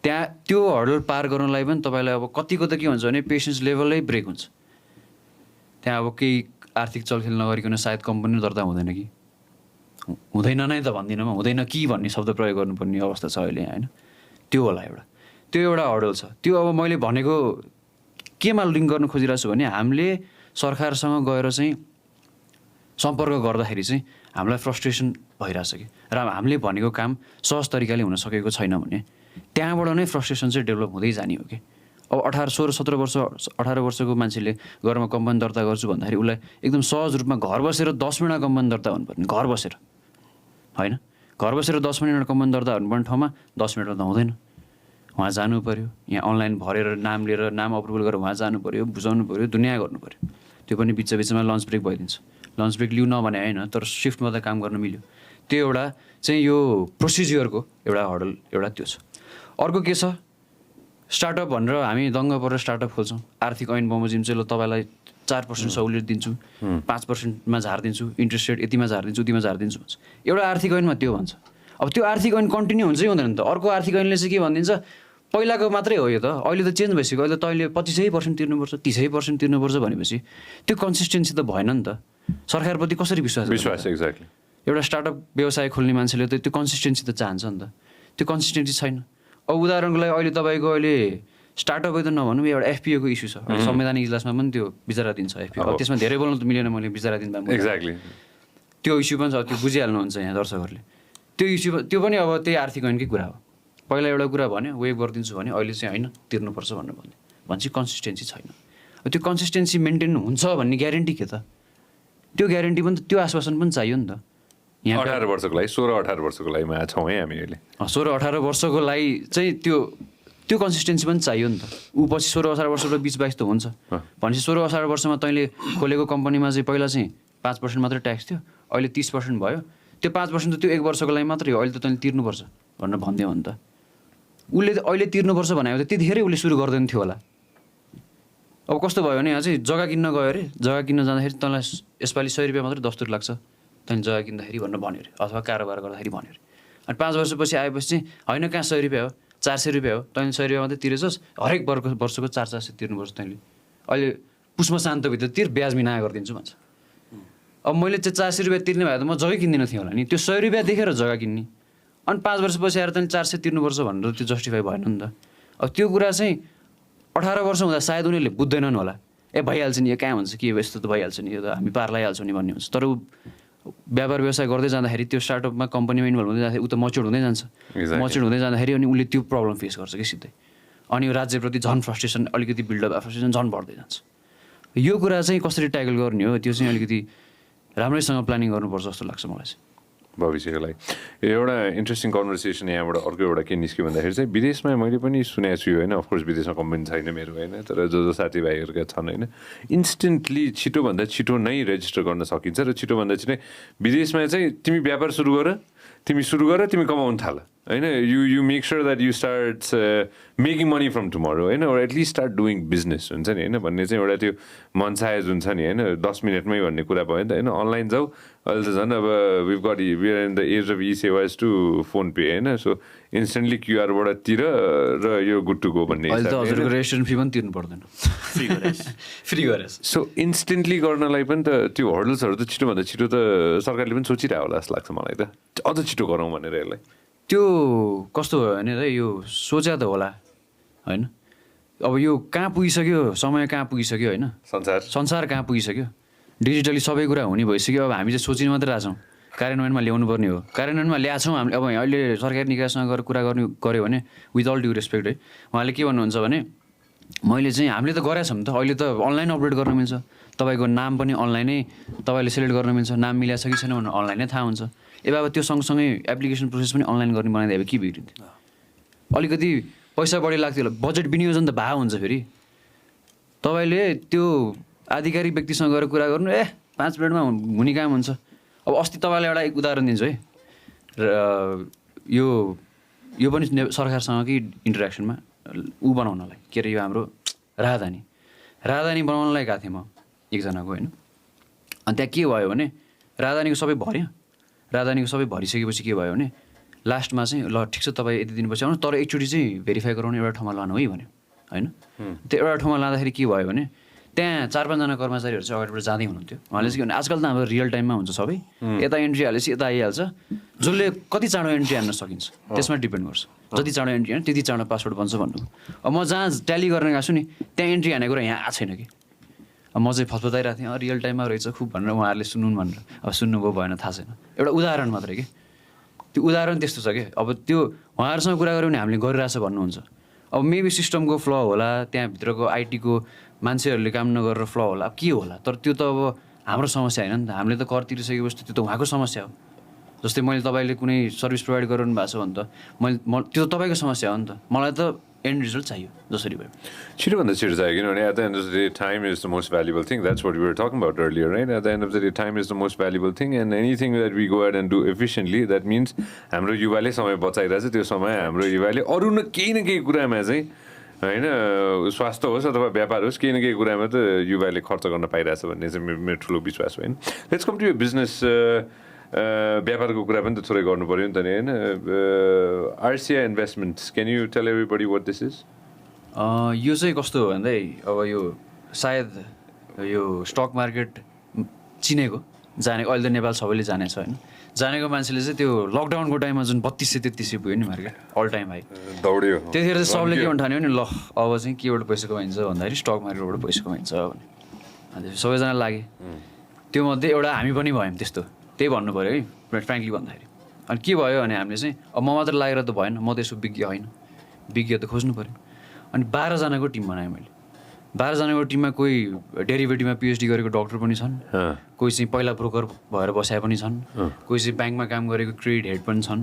त्यहाँ त्यो हर्डल पार गर्नलाई पनि तपाईँलाई अब कतिको त के हुन्छ भने पेसेन्स लेभलै ब्रेक हुन्छ। त्यहाँ अब केही आर्थिक चलखेल नगरिकन सायद कम्पनी दर्ता हुँदैन कि हुँदैन नै त भन्दिनँ म, हुँदैन कि भन्ने शब्द प्रयोग गर्नुपर्ने अवस्था छ अहिले होइन। त्यो होला त्यो एउटा हर्डल छ। त्यो अब मैले भनेको केमा लिङ्क गर्न खोजिरहेको छु भने हामीले सरकारसँग गएर चाहिँ सम्पर्क गर्दाखेरि चाहिँ हामीलाई फ्रस्ट्रेसन भइरहेछ कि र हामीले भनेको काम सहज तरिकाले हुन सकेको छैन भने त्यहाँबाट नै फ्रस्ट्रेसन चाहिँ डेभलप हुँदै जाने हो कि। अब 18, 16, 17 वर्ष 18 वर्षको मान्छेले घरमा कम्पनी दर्ता गर्छु भन्दाखेरि उसलाई एकदम सहज रूपमा घर बसेर 10 मिनट कम्पनी दर्ता हुनुपर्ने, घर बसेर होइन, घर बसेर 10 मिनट कम्पनी दर्ता हुनुपर्ने ठाउँमा 10 मिनटमा त हुँदैन। उहाँ जानु पऱ्यो, यहाँ अनलाइन भरेर नाम लिएर नाम अप्रुभल गरेर उहाँ जानु पऱ्यो, बुझाउनु पऱ्यो, दुनियाँ गर्नु पऱ्यो। त्यो पनि बिचमा लन्च ब्रेक भइदिन्छ। लन्च ब्रेक लिउ नभने होइन, तर सिफ्टमा त काम गर्न मिल्यो। त्यो एउटा चाहिँ यो प्रोसिजियरको एउटा हडल एउटा त्यो छ। अर्को के छ, स्टार्टअप भनेर हामी दङ्ग परेर स्टार्टअप खोल्छौँ। आर्थिक ऐन बमोजिम चाहिँ ल तपाईँलाई 4% सहुलियत दिन्छु, 5%मा झारिदिन्छु, इन्ट्रेस्ट रेट यतिमा झारिदिन्छु, उतिमा झारिदिन्छु भन्छ। एउटा आर्थिक ऐनमा त्यो भन्छ। अब त्यो आर्थिक ऐन कन्टिन्यू हुन्छ कि हुँदैन त? अर्को आर्थिक ऐनले चाहिँ के भनिदिन्छ, पहिलाको मात्रै हो यो त, अहिले त चेन्ज भइसक्यो, अहिले त तैँले 25% तिर्नुपर्छ, 30% तिर्नुपर्छ भनेपछि त्यो कन्सिस्टेन्सी त भएन नि त। सरकारप्रति कसरी विश्वास एक्ज्याक्टली। एउटा स्टार्टअप व्यवसाय खोल्ने मान्छेले त त्यो कन्सिस्टेन्सी त चाहन्छ नि त। त्यो कन्सिस्टेन्सी छैन। अब उदाहरणको लागि अहिले तपाईँको अहिले स्टार्टअपै त नभनौँ, एउटा एफपिओको इस्यु छ। संवैधानिक इजलासमा पनि त्यो बिचारा दिन्छ एफपिओ। अब त्यसमा धेरै बोल्नु त मिलेन, मैले बिचारा दिँदा एक्ज्याक्टली त्यो इस्यु पनि छ, त्यो बुझिहाल्नुहुन्छ यहाँ दर्शकहरूले। त्यो इस्यु त्यो पनि अब त्यही आर्थिक ऐनकै कुरा हो। पहिला एउटा कुरा भन्यो वेभ गरिदिन्छु भने अहिले चाहिँ होइन तिर्नुपर्छ भनेर भन्यो भनेपछि कन्सिस्टेन्सी छैन। त्यो कन्सिस्टेन्सी मेन्टेन हुन्छ भन्ने ग्यारेन्टी के त? त्यो ग्यारेन्टी पनि त, त्यो आश्वासन पनि चाहियो नि त। यहाँ 18 वर्षको लागि 16-18 वर्षको लागि मा छौँ है हामी अहिले। 16-18 वर्षको लागि चाहिँ त्यो कन्सिस्टेन्सी पनि चाहियो नि त। ऊ पछि 16-18 वर्षको 20-22 त हुन्छ भनेपछि 16-18 वर्षमा तैँले खोलेको कम्पनीमा चाहिँ पहिला चाहिँ 5% मात्रै ट्याक्स थियो, अहिले 30% भयो। त्यो 5% त त्यो 1 वर्षको लागि मात्रै हो, अहिले त तैँले तिर्नुपर्छ भनेर भनिदियो भने त उसले अहिले तिर्नुपर्छ भने त त्यतिखेरै उसले सुरु गर्दैन थियो होला। अब कस्तो भयो भने यहाँ चाहिँ जग्गा किन्न गयो अरे, जग्गा किन्न जाँदाखेरि तँलाई यसपालि 100 रुपियाँ मात्रै दस्तुर लाग्छ तैँले जग्गा किन्दाखेरि भनेर भन्यो अरे, अथवा कारोबार गर्दाखेरि भन्यो अरे। अनि 5 वर्षपछि आएपछि चाहिँ होइन कहाँ 100 रुपियाँ हो, 400 रुपियाँ हो, तैँले 100 रुपियाँ मात्रै तिरेछस्, हरेक वर्षको 400 तिर्नुपर्छ तैँले, अहिले पुसमा शान्तभित्र तिर, ब्याज बिना गरिदिन्छु भन्छ। अब मैले चाहिँ 400 रुपियाँ तिर्ने भए त म जग्गै किन्दिनँ थिएँ होला नि, त्यो 100 रुपियाँ देखेर जग्गा किन्ने। अनि 5 वर्षपछि आएर तैँले 400 तिर्नुपर्छ भनेर त्यो जस्टिफाई भएन नि त। अब त्यो कुरा चाहिँ 18 वर्ष हुँदा सायद उनीहरूले बुझ्दैनन् होला, ए भइहाल्छ नि, यो कहाँ हुन्छ कि यस्तो त भइहाल्छ नि, यो त हामी पार लगाइहाल्छौँ नि भन्ने हुन्छ। तर ऊ व्यापार व्यवसाय गर्दै जाँदाखेरि त्यो स्टार्टअपमा कम्पनीमा इन्भल्भ हुँदै जाँदाखेरि ऊ त मच्योर्ड हुँदै जान्छ। मच्योर्ड हुँदै जाँदाखेरि अनि उसले त्यो प्रब्लम फेस गर्छ कि सिधै। अनि यो राज्यप्रति झन् फ्रस्ट्रेसन, अलिकति बिल्डअप फ्रस्ट्रेसन झन् बढ्दै जान्छ। यो कुरा चाहिँ कसरी ट्याकल गर्ने हो, त्यो चाहिँ अलिकति राम्रैसँग प्लानिङ गर्नुपर्छ जस्तो लाग्छ मलाई चाहिँ भविष्यको लागि। एउटा इन्ट्रेस्टिङ कन्भर्सेसन यहाँबाट अर्को एउटा के निस्क्यो भन्दाखेरि चाहिँ विदेशमा मैले पनि सुनेको छु होइन, अफकोर्स विदेशमा कम्पनी छैन मेरो होइन, तर जो साथीभाइहरूका छन् होइन, इन्स्टेन्टली छिटोभन्दा छिटो नै रेजिस्टर गर्न सकिन्छ र छिटोभन्दा छिटो विदेशमा चाहिँ तिमी व्यापार सुरु गर, तिमी कमाउनु थाल होइन, you make sure that you start making money from tomorrow होइन, or at least start doing business हुन्छ नि होइन भन्ने चाहिँ एउटा त्यो मनसाय जुन छ नि होइन, 10 मिनटमै भन्ने कुरा भयो नि त होइन। अनलाइन जाऊ अहिले त झन् अब we are in the age of eSewa to Fonepay होइन, सो इन्स्टेन्टली क्युआरबाट तिर र यो गुड टु गो भन्ने रेजिस्ट्रेसन फी पनि तिर्नु पर्दैन, फ्री गरेछ। सो इन्स्टेन्टली गर्नलाई पनि त त्यो हर्डल्सहरू त छिटोभन्दा छिटो त सरकारले पनि सोचिरहेको होला जस्तो लाग्छ मलाई त, अझ छिटो गरौँ भनेर यसलाई। त्यो कस्तो भयो भने त यो सोच्या त होला होइन, अब यो कहाँ पुगिसक्यो, समय कहाँ पुगिसक्यो होइन, संसार कहाँ पुगिसक्यो, डिजिटली सबै कुरा हुने भइसक्यो। अब हामी चाहिँ सोचिनु मात्रै रहेछौँ, कार्यान्वयनमा ल्याउनु पर्ने हो। कार्यान्वयनमा ल्याएछौँ हामीले। अब अहिले सरकारी निकायसँग गएर कुरा गऱ्यो भने विथ अल ड्यु रेस्पेक्ट है, उहाँले के भन्नुहुन्छ भने मैले चाहिँ हामीले त गरेका छौँ त, अहिले त अनलाइन अपडेट गर्न मिल्छ, तपाईँको नाम पनि अनलाइनै तपाईँले सेलेक्ट गर्न मिल्छ, नाम मिलाएको छ कि छैन भनेर अनलाइनै थाहा हुन्छ। ए बाबा त्यो सँगसँगै एप्लिकेसन प्रोसेस पनि अनलाइन गर्ने बनाइदिए अब के बिग्रिन्थ्यो, अलिकति पैसा बढी लाग्थ्यो होला, बजेट विनियोजन त भए हुन्छ। फेरि तपाईँले त्यो आधिकारिक व्यक्तिसँग गएर कुरा गर्नु, 5 मिनटमा हुने काम हुन्छ। अब अस्ति तपाईँलाई एउटा एक उदाहरण दिन्छु है, र यो पनि सरकारसँगकै इन्टरेक्सनमा ऊ बनाउनलाई के अरे यो हाम्रो राजधानी बनाउनलाई गएको थिएँ म एकजनाको होइन। अनि त्यहाँ के भयो भने राजधानीको सबै भरिसकेपछि के भयो भने लास्टमा चाहिँ ल ठिक छ तपाईँ यति दिनपछि आउनु, तर एकचोटि चाहिँ भेरिफाई गराउनु एउटा ठाउँमा लानु है भन्यो होइन। त्यो एउटा ठाउँमा लाँदाखेरि के भयो भने त्यहाँ 4-5 जना कर्मचारीहरू चाहिँ अगाडिबाट जाँदै हुनुहुन्थ्यो। उहाँले चाहिँ आजकल त हाम्रो रियल टाइममा हुन्छ सबै, यता एन्ट्री हालेपछि यता आइहाल्छ, जसले कति चाँडो एन्ट्री हान्न सकिन्छ त्यसमा डिपेन्ड गर्छ। जति चाँडो एन्ट्री हाल्यो त्यति चाँडो पासवर्ड बन्छ भन्नु। अब म जहाँ ट्याली गर्न गएको छु नि त्यहाँ एन्ट्री हानेको कुरा यहाँ आएको छैन कि, अब म चाहिँ फतफताइरहेको थिएँ रियल टाइममा रहेछ खुब भनेर उहाँहरूले सुन्नु भनेर, अब सुन्नुभयो भएन थाहा छैन, एउटा उदाहरण मात्रै कि। त्यो उदाहरण त्यस्तो छ कि अब त्यो उहाँहरूसँग कुरा गऱ्यो भने हामीले गरिरहेछ भन्नुहुन्छ, अब मेबी सिस्टमको फ्ल होला, त्यहाँभित्रको आइटीको मान्छेहरूले काम नगरेर फ्ल होला, अब के होला, तर त्यो त अब हाम्रो समस्या होइन नि त। हामीले त कर तिरिसकेपछि त्यो त उहाँको समस्या हो। जस्तै मैले तपाईँले कुनै सर्भिस प्रोभाइड गरिरहनु भएको छ भने त त्यो त तपाईँको समस्या हो नि त। मलाई त एन्ड रिजल्ट चाहियो जसरी भयो। छिटोभन्दा छिटो चाहियो किनभने at the end of the day time is the most valuable thing. That's what we were talking about earlier, right? At the end of the day time is the most valuable thing, and anything that we go ahead and do efficiently, that means हाम्रो युवाले समय बचाइरहेछ। त्यो समय हाम्रो युवाले अरू न केही कुरामा चाहिँ होइन स्वास्थ्य होस् अथवा व्यापार होस् केही न केही कुरामा त युवाले खर्च गर्न पाइरहेछ भन्ने चाहिँ मेरो ठुलो विश्वास हो होइन। लेट्स कम टु यो बिजनेस व्यापारको कुरा पनि त थोरै गर्नु पऱ्यो नि त नि होइन। RCI investments, can you tell everybody what this is? यो चाहिँ कस्तो हो भन्दै अब यो सायद यो स्टक मार्केट चिनेको जानेको अहिले त नेपाल सबैले जानेछ होइन। जानेको मान्छेले चाहिँ त्यो लकडाउनको टाइममा जुन 3200-3300 पुग्यो नि मार्केट अल टाइम हाई दौड्यो। त्यतिखेर चाहिँ सबले के भन्नु ठान्यो नि, ल अब चाहिँ केबाट पैसा कमाइन्छ भन्दाखेरि स्टक मार्केटबाट पैसा कमाइन्छ भने अनि सबैजना लागे। त्यो मध्ये एउटा हामी पनि भयौँ त्यस्तो, त्यही भन्नु पऱ्यो है फ्रेङ्कली भन्दाखेरि। अनि के भयो भने हामीले चाहिँ अब म मात्र लागेर त भएन, म त यसो विज्ञ होइन, विज्ञ त खोज्नु पऱ्यो। अनि 12 जनाको टिम बनाएँ मैले। 12 जनाको टिममा कोही डेरिभेटिभमा पिएचडी गरेको डक्टर पनि छन्, कोही चाहिँ पहिला ब्रोकर भएर बसाए पनि छन्, कोही चाहिँ ब्याङ्कमा काम गरेको क्रेडिट हेड पनि छन्।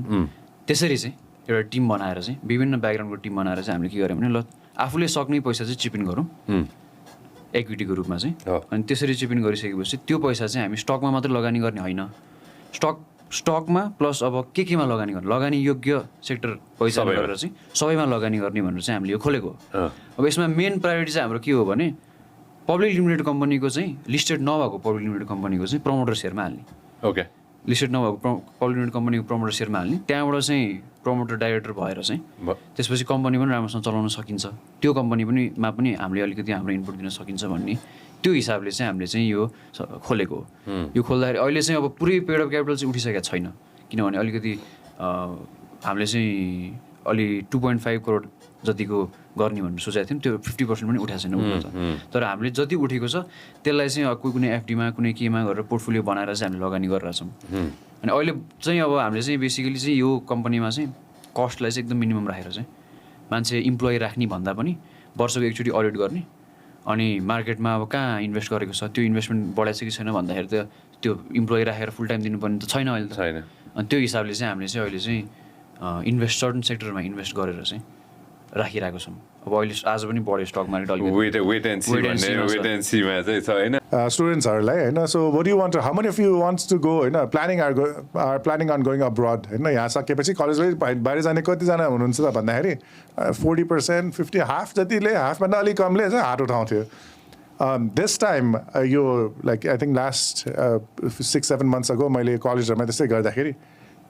त्यसरी चाहिँ एउटा टिम बनाएर चाहिँ विभिन्न ब्याकग्राउन्डको टिम बनाएर चाहिँ हामीले के गर्यौँ भने ल आफूले सक्ने पैसा चाहिँ चिपिन गरौँ इक्विटीको रूपमा चाहिँ। अनि त्यसरी चिपिन गरिसकेपछि त्यो पैसा चाहिँ हामी स्टकमा मात्रै लगानी गर्ने होइन, स्टकमा प्लस अब केमा लगानी गर्ने, लगानी योग्य सेक्टर पैसा गरेर चाहिँ सबैमा लगानी गर्ने भनेर चाहिँ हामीले यो खोलेको हो। अब यसमा मेन प्रायोरिटी चाहिँ हाम्रो के हो भने पब्लिक लिमिटेड कम्पनीको चाहिँ लिस्टेड नभएको पब्लिक लिमिटेड कम्पनीको चाहिँ प्रमोटर सेयरमा हाल्ने। ओके, लिस्टेड नभएको पब्लिक लिमिटेड कम्पनीको प्रमोटर सेयरमा हाल्ने, त्यहाँबाट चाहिँ प्रमोटर डाइरेक्टर भएर चाहिँ त्यसपछि कम्पनी पनि राम्रोसँग चलाउन सकिन्छ, त्यो कम्पनी पनि हामीले अलिकति हाम्रो इनपुट दिन सकिन्छ भन्ने त्यो हिसाबले चाहिँ हामीले चाहिँ यो खोलेको हो। यो खोल्दाखेरि अहिले चाहिँ अब पुरै पेड अफ क्यापिटल चाहिँ उठिसकेको छैन, किनभने अलिकति हामीले चाहिँ अलि 2.5 करोड जतिको गर्ने भनेर सोचेको थियौँ, त्यो 50% पनि उठाएको छैन उठ्नु त। तर हामीले जति उठेको छ त्यसलाई चाहिँ कुनै एफडीमा कुनै केमा गरेर पोर्टफोलियो बनाएर चाहिँ हामीले लगानी गरिरहेछौँ। अनि अहिले चाहिँ अब हामीले चाहिँ बेसिकली चाहिँ यो कम्पनीमा चाहिँ कस्टलाई चाहिँ एकदम मिनिमम राखेर चाहिँ मान्छे इम्प्लोइ राख्ने भन्दा पनि वर्षको एकचोटि अडिट गर्ने, अनि मार्केटमा अब कहाँ इन्भेस्ट गरेको छ त्यो इन्भेस्टमेन्ट बढाएको छ कि छैन भन्दाखेरि त त्यो इम्प्लोइ राखेर फुल टाइम दिनुपर्ने त छैन अहिले त छैन। अनि त्यो हिसाबले चाहिँ हामीले चाहिँ अहिले चाहिँ सर्टन सेक्टरमा इन्भेस्ट गरेर चाहिँ राखिरहेको छौँ। अब अहिले आज पनि बढ्यो स्टक मार्केट अलिकति वेट एन्ड सीमा चाहिँ छ होइन स्टुडेन्ट्सहरूलाई होइन। So what you want, how many of you wants to go होइन, प्लानिङ अन गोइङ अब्रड होइन। यहाँ सकेपछि कलेजले बाहिर जाने कतिजना हुनुहुन्छ त भन्दाखेरि 40%, 50, हाफ जतिले, हाफभन्दा अलिक कमले चाहिँ हात उठाउँथ्यो। दिस टाइम यो like I think last 6-7 months अगो मैले कलेजहरूमा त्यस्तै गर्दाखेरि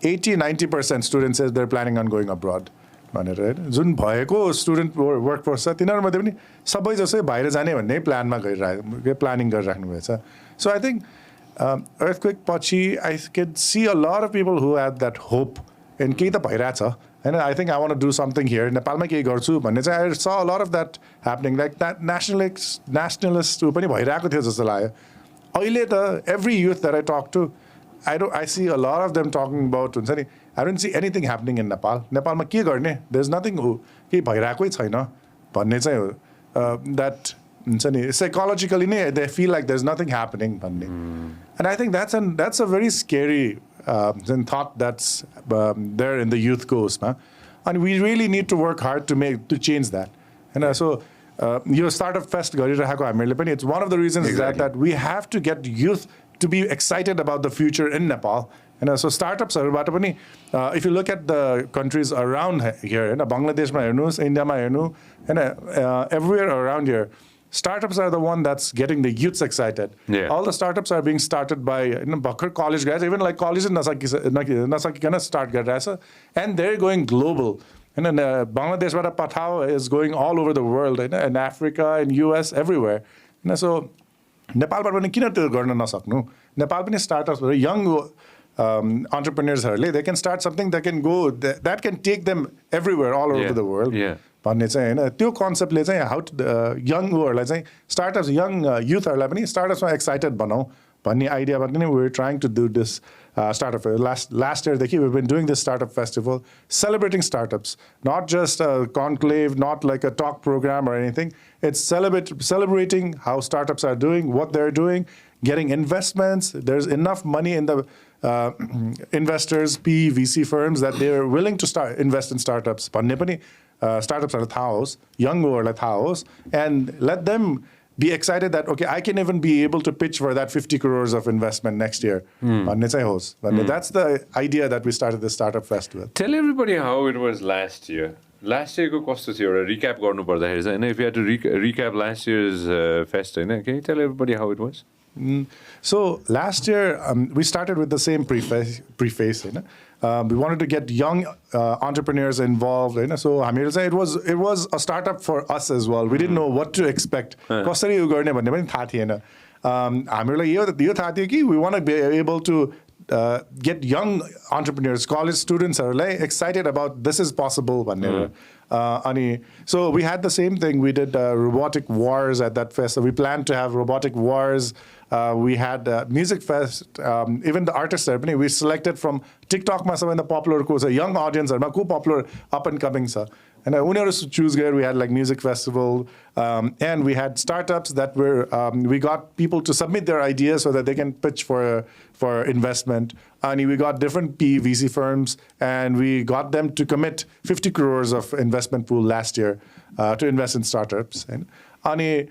80-90% students is their planning on going abroad भनेर होइन। जुन भएको स्टुडेन्ट वर्कफोर्स छ तिनीहरूमध्ये पनि सबै जसै बाहिर जाने भन्ने प्लानिङ गरिराख्नु भएछ। सो आई थिङ्क अर्थक्वेक पछि I can see a lot of people who have that hope and केही त भइरहेछ होइन। I think I want to do something here, नेपालमा केही गर्छु भन्ने चाहिँ I saw a lot of that happening, like that nationalist पनि भइरहेको थियो जस्तो लाग्यो। अहिले त every youth that I talk to I see a lot of them talking about हुन्छ नि, I don't see anything happening in Nepal. नेपालमा के गर्ने, there is nothing, केही भइरहेकै छैन भन्ने चाहिँ हो। द्याट हुन्छ नि साइकोलोजिकली नै they feel like there is nothing happening भन्ने। And I think that's a very scary thought that's there in the youth उसमा। And we really need to work hard to change that होइन। So यो startup fest गरिरहेको हामीले पनि it's one of the reasons that we have to get youth to be excited about the future in Nepal. And so startups-हरुबाट पनि if you look at the countries around here, Bangladeshमा हेर्नुस्, इन्डियामा हेर्नु हैन, everywhere around here, startups are the one that's getting the youths excited. Yeah. All the startups are being started by भर्खर college guys, even like college नसकिकन start गरिरहेछ, and they're going global. And Bangladeshबाट Pathao is going all over the world, in Africa, in US, everywhere. And so नेपालबाट पनि किन त्यो गर्न नसक्नु? नेपाल पनि startups young entrepreneursहरूले they can start something that can go that can take them everywhere all over the world भन्ने चाहिँ हैन। त्यो कन्सेप्टले चाहिँ हाउ यङहरूलाई चाहिँ स्टार्टअप्स यङ युथहरूलाई पनि स्टार्टअप्समा एक्साइटेड बनाऊ भन्ने आइडियाबाट नै we are trying to do this startup. Last year, we've been doing this startup festival, celebrating startups, not just a conclave, not like a talk program or anything. It's celebrating how startups are doing, what they're doing, getting investments. There's enough money in the investors, PE, VC firms that they're willing to invest in startups. Startups are house, young like house, and let them be excited that, okay, I can even be able to pitch for that 50 crores of investment next year. That's the idea that we started the Startup Fest with. Tell everybody how it was last year. Last year, recap if you had to recap last year's fest, can you tell everybody how it was? So last year, we started with the same preface. We wanted to get young entrepreneurs involved. So it was a startup for us as well. We didn't know what to expect. We want to be able to get young entrepreneurs, college students are excited about this is possible. So we had the same thing. We did robotic wars at that fest. So we planned to have robotic wars. We had music fest. Even the artists, we selected from TikTok, the popular, a young audience, popular up and coming. And to choose we had like music festival, and we had startups that were we got people to submit their ideas so that they can pitch for investment. And we got different PE VC firms, and we got them to commit 50 crores of investment pool last year to invest in startups. And it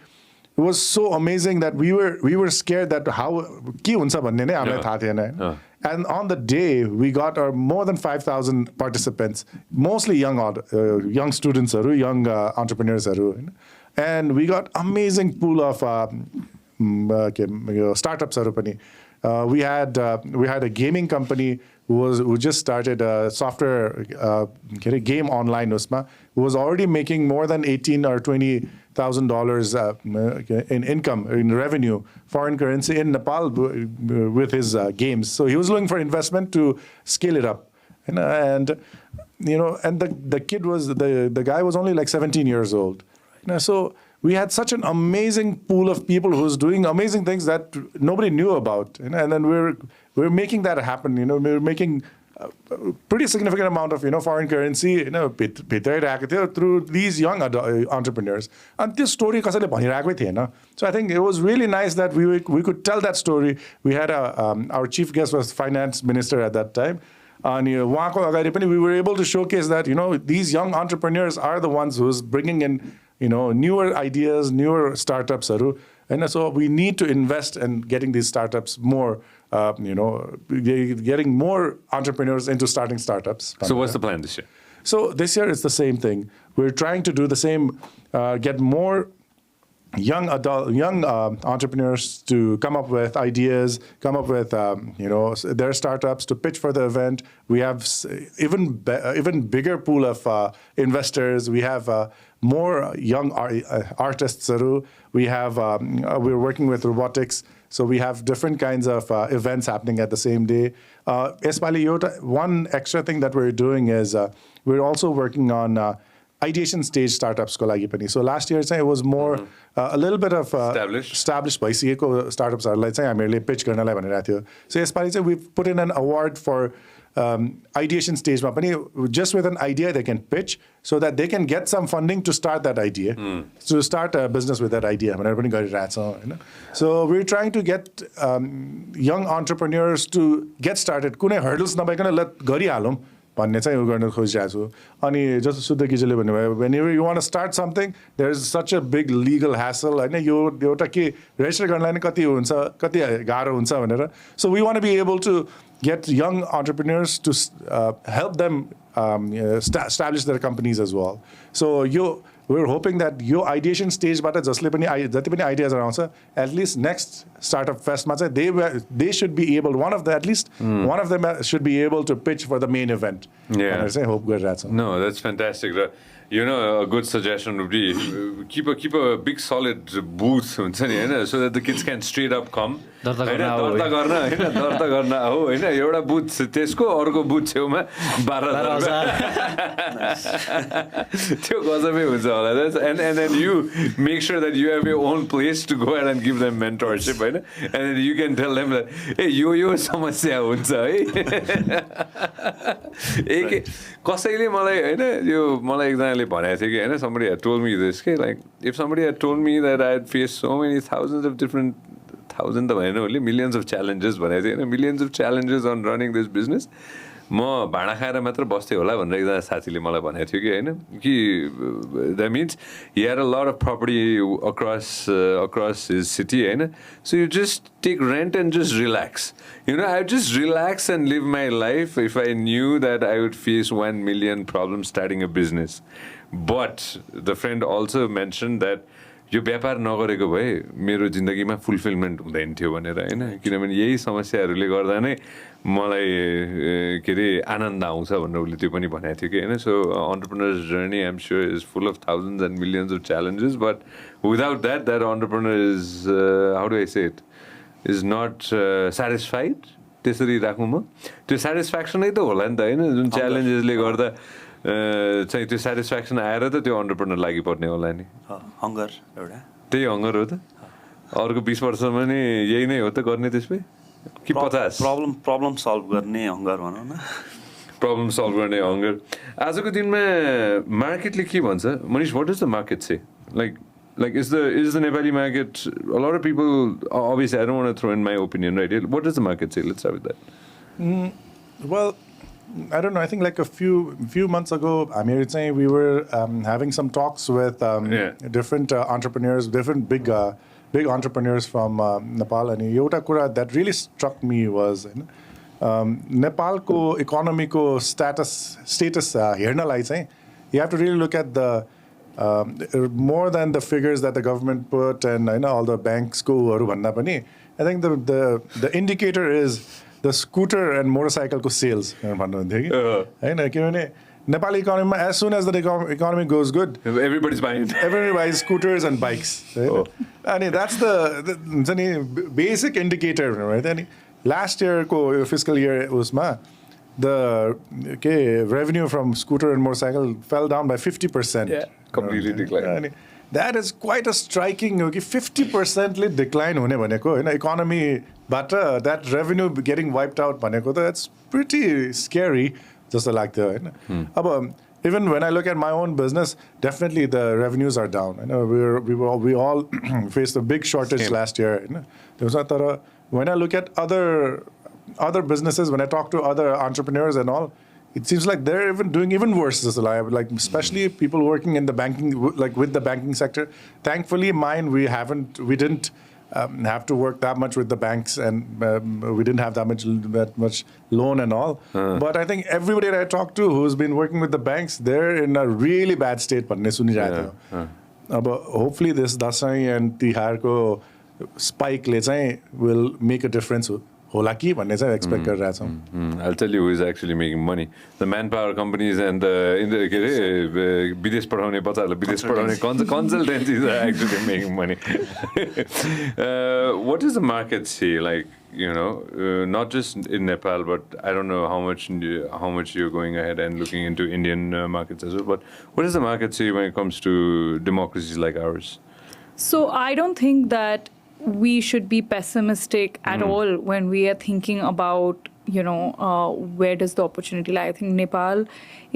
was so amazing that we were scared that and on the day we got more than 5,000 participants, mostly young students, young entrepreneurs, and we got amazing pool of startups. We had a gaming company who just started a software game online, who was already making more than $18,000 or $20,000 in income, in revenue, foreign currency in Nepal with his games. So he was looking for investment to scale it up, and the kid was the guy was only like 17 years old. So we had such an amazing pool of people who was doing amazing things that nobody knew about, and then we're making that happen. We're making a pretty significant amount of foreign currency through these young entrepreneurs. And this story so I think it was really nice that we could tell that story. We had our chief guest was finance minister at that time. And we were able to showcase that these young entrepreneurs are the ones who's bringing in newer ideas, newer startups. And so we need to invest in getting these startups more, getting more entrepreneurs into starting startups. So what's the plan this year? So this year it's the same thing. We're trying to do the same, get more young entrepreneurs to come up with ideas, come up with their startups to pitch for the event. We have even bigger pool of investors. We have more young artists. We have we're working with robotics, so we have different kinds of events happening at the same day. One extra thing that we're doing is we're also working on ideation stage startups. So last year it was more a little bit of established startups pitch. So we've put in an award for ideation stage. Just with an idea they can pitch so that they can get some funding to start that idea, to start a business with that idea. So we're trying to get young entrepreneurs to get started. Hurdles whenever you want to start something, there's such a big legal hassle. So we want to be able to get young entrepreneurs to help them establish their companies as well. So we're hoping that your ideation stage ideas around, at least next Startup Fest, they should be able, one of them should be able to pitch for the main event. Yeah. And I say, hope good. No, that's fantastic. a good suggestion would be keep a big solid booth, so that the kids can straight up come. दर्ता गर्न हो होइन एउटा booth त्यसको अर्को booth छेउमा 12,000 त्यो गजबै हुन्छ होला and then you make sure that you have your own place to go ahead and give them mentorship होइन and then you can tell them that hey यो समस्या हुन्छ है कसैले मलाई होइन यो मलाई एकजनाले भनेको थियो कि होइन somebody had told me this के like if somebody had told me that I had faced so many thousands of different thousand त भएन उसले millions of challenges भनेको थियो होइन millions of challenges on running this business म भाँडा खाएर मात्र बस्थेँ होला भनेर एकजना साथीले मलाई भनेको थियो कि होइन कि that means he had a lot of property across his city होइन so you just take rent and just relax I would just relax and live my life if I knew that I would face 1 million problems starting a business but the friend also mentioned that यो व्यापार नगरेको भए मेरो जिन्दगीमा fulfilment हुँदैन थियो भनेर होइन किनभने यही समस्याहरूले गर्दा नै मलाई के अरे आनन्द आउँछ भनेर उसले त्यो पनि भनेको थियो कि होइन so entrepreneurs journey I am sure is full of thousands and millions of challenges but without that entrepreneur is how do I say it is not satisfied त्यसरी राखौँ म त्यो सेटिस्फ्याक्सनै त होला नि त होइन जुन च्यालेन्जेसले गर्दा चाहिँ त्यो सेटिस्फ्याक्सन आएर त त्यो अन्टरप्रेन्योर लागि पर्ने होला नि हङ्गर एउटा त्यही हङ्गर हो त अर्को 20 वर्षमा नि यही नै हो त गर्ने त्यसमै कि 50 प्रब्लम सल्भ गर्ने हङ्गर भनौँ न प्रब्लम सल्भ गर्ने हङ्गर आजको दिनमा मार्केटले के भन्छ Manish what is the market say like is the Nepali market a lot of people obviously I don't want to throw in my opinion right what does the market say let's start with that well I don't know. I think like a few months ago, we were having some talks with different entrepreneurs, different big entrepreneurs from Nepal. And एउटा कुरा that really struck me was Nepal ko economy ko status हेर्नलाई चाहिँ you have to really look at the more than the figures that the government put and all the banks ko हरू भन्दा पनि I think the indicator is the scooter and motorcycle ko sales भन्नुहुन्थ्यो कि होइन किनभने Nepali इकोनोमीमा as soon as the economy goes good everybody buys scooters and bikes अनि that's the हुन्छ नि basic indicator right अनि last year को fiscal year उसमा the revenue from scooter and motorcycle fell down by 50% completely declined that is quite a striking 50% decline हुने भनेको होइन इकोनोमीबाट that revenue getting wiped out भनेको त that's pretty scary जस्तो लाग्थ्यो होइन अब even when I look at my own business definitely the revenues are down we all faced a big shortage last year तर when I look at other businesses when I talk to other entrepreneurs and all it seems like they're doing even worse like especially people working in the banking like with the banking sector thankfully mine we didn't have to work that much with the banks and we didn't have that much loan and all but I think everybody that I talk to who's been working with the banks they're in a really bad state भन्ने सुनिरहेको थियो अब hopefully this Dasai and Tihar ko spike ले चाहिँ will make a difference होला कि भन्ने चाहिँ एक्सपेक्ट गरिरहेछौँ I'll tell you who is actually making money. The manpower companies and the के अरे विदेश पठाउने बच्चाहरूलाई विदेश पठाउने consultancies are actually making money. What does the market say? Like, not just in Nepal, but I don't know how much you're going ahead and looking into Indian markets as well. But what does the market say when it comes to democracies like ours? So I don't think that we should be pessimistic at all when we are thinking about, where does the opportunity lie. I think Nepal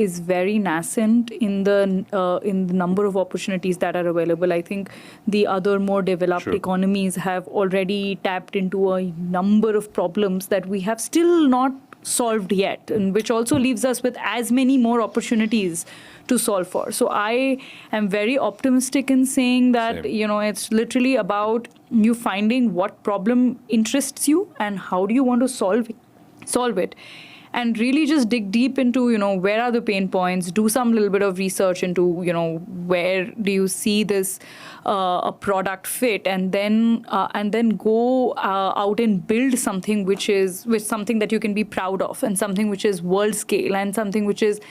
is very nascent in the number of opportunities that are available. I think the other more developed economies have already tapped into a number of problems that we have still not solved yet, and which also leaves us with as many more opportunities to solve for. So I am very optimistic in saying that it's literally about you finding what problem interests you and how do you want to solve it and really just dig deep into where are the pain points, do some little bit of research into where do you see this a product fit, and then go out and build something which something that you can be proud of and something which is world scale and something which is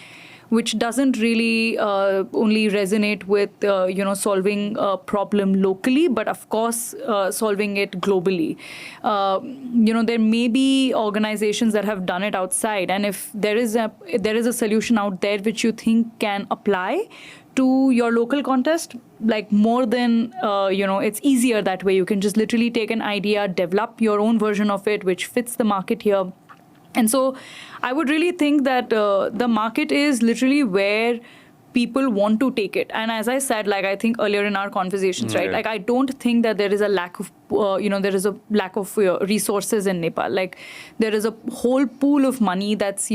which doesn't really only resonate with solving a problem locally, but of course solving it globally. There may be organizations that have done it outside, and if there is a solution out there which you think can apply to your local context, like more than it's easier that way. You can just literally take an idea, develop your own version of it which fits the market here. And so I would really think that the market is literally where people want to take it. And as I said, like I think earlier in our conversations, right? Like I don't think that there is a lack of resources in Nepal. Like there is a whole pool of money that's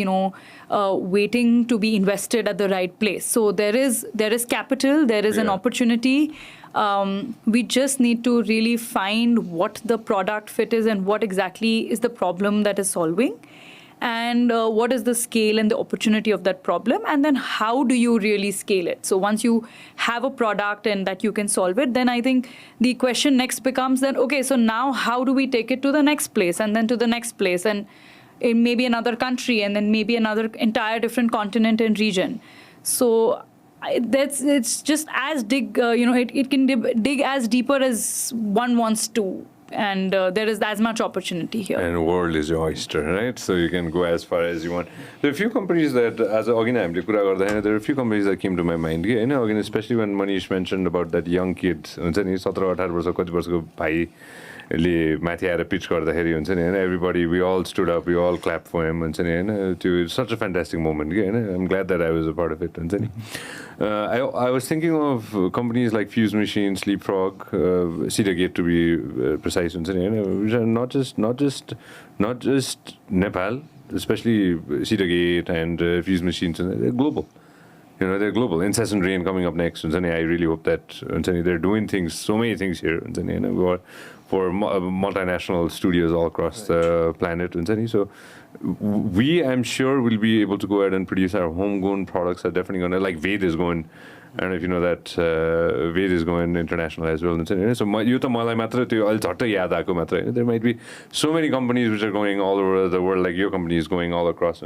waiting to be invested at the right place. So there is capital, there is an opportunity. We just need to really find what the product fit is and what exactly is the problem that is solving. And what is the scale and the opportunity of that problem, and then how do you really scale it? So once you have a product and that you can solve it, then I think the question next becomes then, okay, so now how do we take it to the next place, and then to the next place, and in maybe another country, and then maybe another entire different continent and region. So it's just as dig, it can dig as deeper as one wants to. And there is as much opportunity here. And the world is your oyster, right? So you can go as far as you want. There are a few companies that, as again, there are a few companies that came to my mind. Again, especially when Manish mentioned about that young kid, 17-18 वर्षको कति वर्षको भाइले माथि आएर pitch गर्दाखेरि हुन्छ नि हैन, everybody, we all stood up, we all clapped for him, हुन्छ नि हैन. Such a fantastic moment, हैन. I'm glad that I was a part of it, हुन्छ नि. I was thinking of companies like Fuse Machines, Leapfrog, Sudhigya to be precise, which are not just Nepal, especially Sudhigya and Fuse Machines, they're global. They're global. Incessant Rain coming up next. I really hope that they're doing things, so many things here for multinational studios all across the planet. So we, I'm sure, will be able to go ahead and produce our homegrown products. Are definitely going to, like Ved is going. I don't know if you know that Ved is going international as well. So there might be so many companies which are going all over the world, like your company is going all across.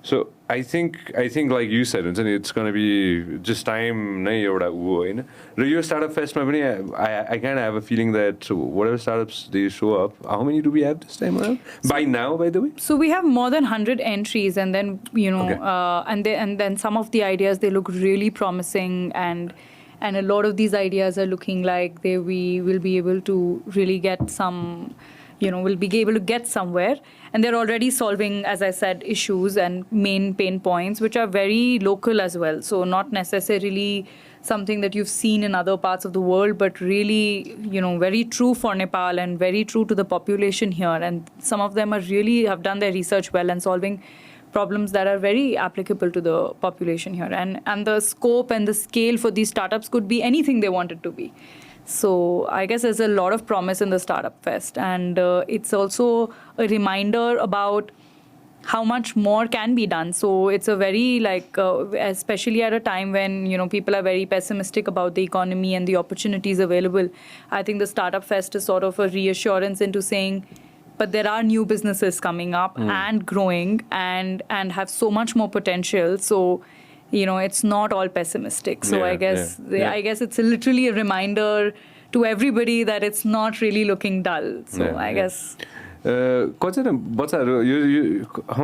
So I think like you said, it's going to be just time. Your startup fest, I kind of have a feeling that whatever startups they show up, how many do we have this time around? By now, by the way? So we have more than 100 entries, and then and then some of the ideas, they look really promising, and a lot of these ideas are looking like we will be able to really get some. Will be able to get somewhere. And they're already solving, as I said, issues and main pain points, which are very local as well. So not necessarily something that you've seen in other parts of the world, but really, very true for Nepal and very true to the population here. And some of them have done their research well and solving problems that are very applicable to the population here. And the scope and the scale for these startups could be anything they want it to be. So I guess there's a lot of promise in the Startup Fest, and it's also a reminder about how much more can be done. So it's a very especially at a time when people are very pessimistic about the economy and the opportunities available. I think the Startup Fest is sort of a reassurance into saying, but there are new businesses coming up and growing and have so much more potential. So it's not all pessimistic. So I guess it's literally a reminder to everybody that it's not really looking dull. So I guess. How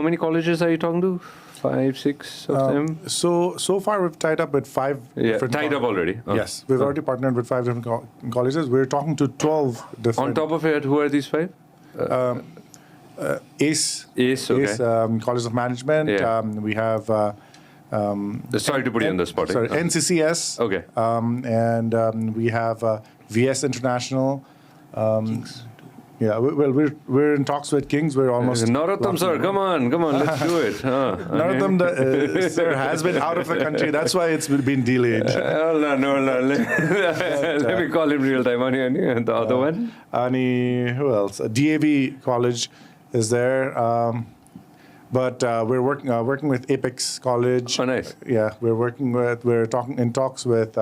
many colleges are you talking to? 5, 6 of them? So far we've tied up with 5 different tied up already? Oh. Yes, we've already partnered with 5 different colleges. We're talking to 12 different. On top of it, who are these 5? ACE, okay. College of Management. Yeah. We have. Sorry to put you on the spot. Sorry, NCCS. Okay. And we have VS International. Yeah, well, we're in talks with Kings. We're almost. Narottam sir, come on, let's do it. Narottam sir has been out of the country. That's why it's been delayed. No. Let me call him real time. And the other one? Who else? DAV College is there. But we're working with Apex College. Oh, nice. Yeah, we're talking in talks with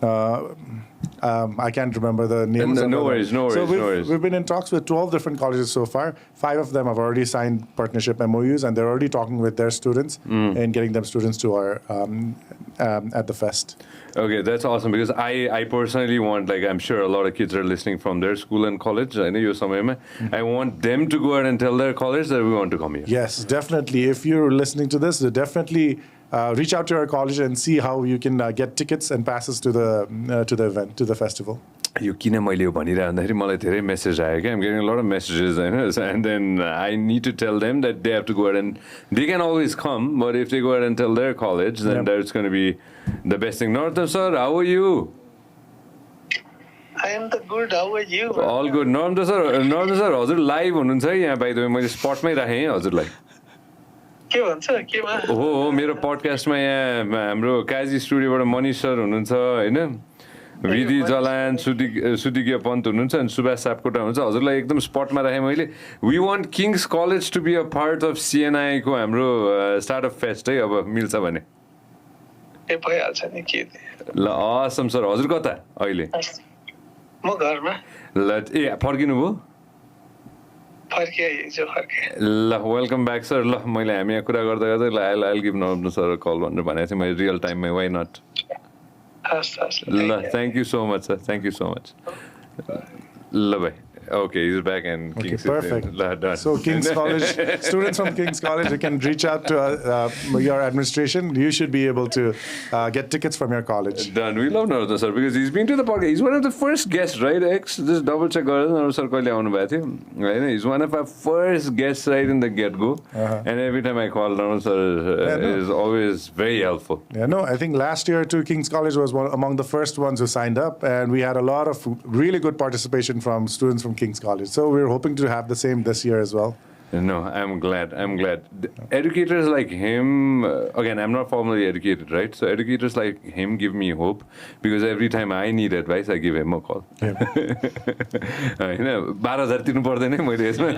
I can't remember the names. No worries, no So worries. we've been in talks with 12 different colleges so far. 5 of them have already signed partnership MOUs, and they're already talking with their students and getting them students to our at the fest. Okay, that's awesome because I personally want, like, I'm sure a lot of kids are listening from their school and college. I know you're somewhere. I want them to go out and tell their college that we want to come here. Yes, definitely. If you're listening to this, definitely reach out to our college and see how you can get tickets and passes to the event, to the festival. यो किन मैले यो भनिरहेको भन्दाखेरि मलाई धेरै message आयो क्या, I'm getting a lot of messages, and then I need to tell them that they have to go out and they can always come, but if they go out and tell their college, then that's going to be the best thing. Northam sir, how are you? I am the good. How are you? All good. Northam sir, हजुर live हुनुहुन्छ है यहाँ, by the way मैले स्पटमै राखेँ है हजुरलाई. के भन्छ केमा? हो मेरो पडकास्टमा यहाँ हाम्रो काजी स्टुडियोबाट मनिष सर हुनुहुन्छ होइन, विधि जलान सुधिज्ञ पन्त हुनुहुन्छ अनि सुभाष सापकोटा हुनुहुन्छ. हजुरलाई एकदम स्पटमा राखेँ मैले. We want King's College to be a part of CNI को हाम्रो स्टार्टअप फेस्ट है, अब मिल्छ भने. ए भइहाल्छ नि के ल असम सर, हजुर कता अहिले? म घरमा. ल ए फर्किनु भयो? फर्के. ल वेलकम ब्याक सर. ल मैले हामी यहाँ कुरा गर्दा गर्दै ल I'll give Norman sir call भनेर भनेको थिएँ मैले रियल टाइममै. Why not? ल thank you so much sir, thank you so much. ल bye. Okay, he's back and Okay, King's perfect. Done. So King's College, students from King's College, you can reach out to your administration. You should be able to get tickets from your college. Done. We love Narottam sir because he's been to the podcast. He's one of the first guests, right? Just double check. Narottam sir kaile aunu bhayeko थियो, right? He's one of our first guests right in the get-go. And every time I call Narottam sir is always very helpful. Yeah, no, I think last year too, King's College was among the first ones who signed up, and we had a lot of really good participation from students from King's College. So we're hoping to have the same this year as well. No, I'm glad. The educators like him, again, I'm not formally educated, right? So educators like him give me hope because every time I need advice, I give him a call. You know, 12,000 तिर्नु पर्दैन है मैले यसमा.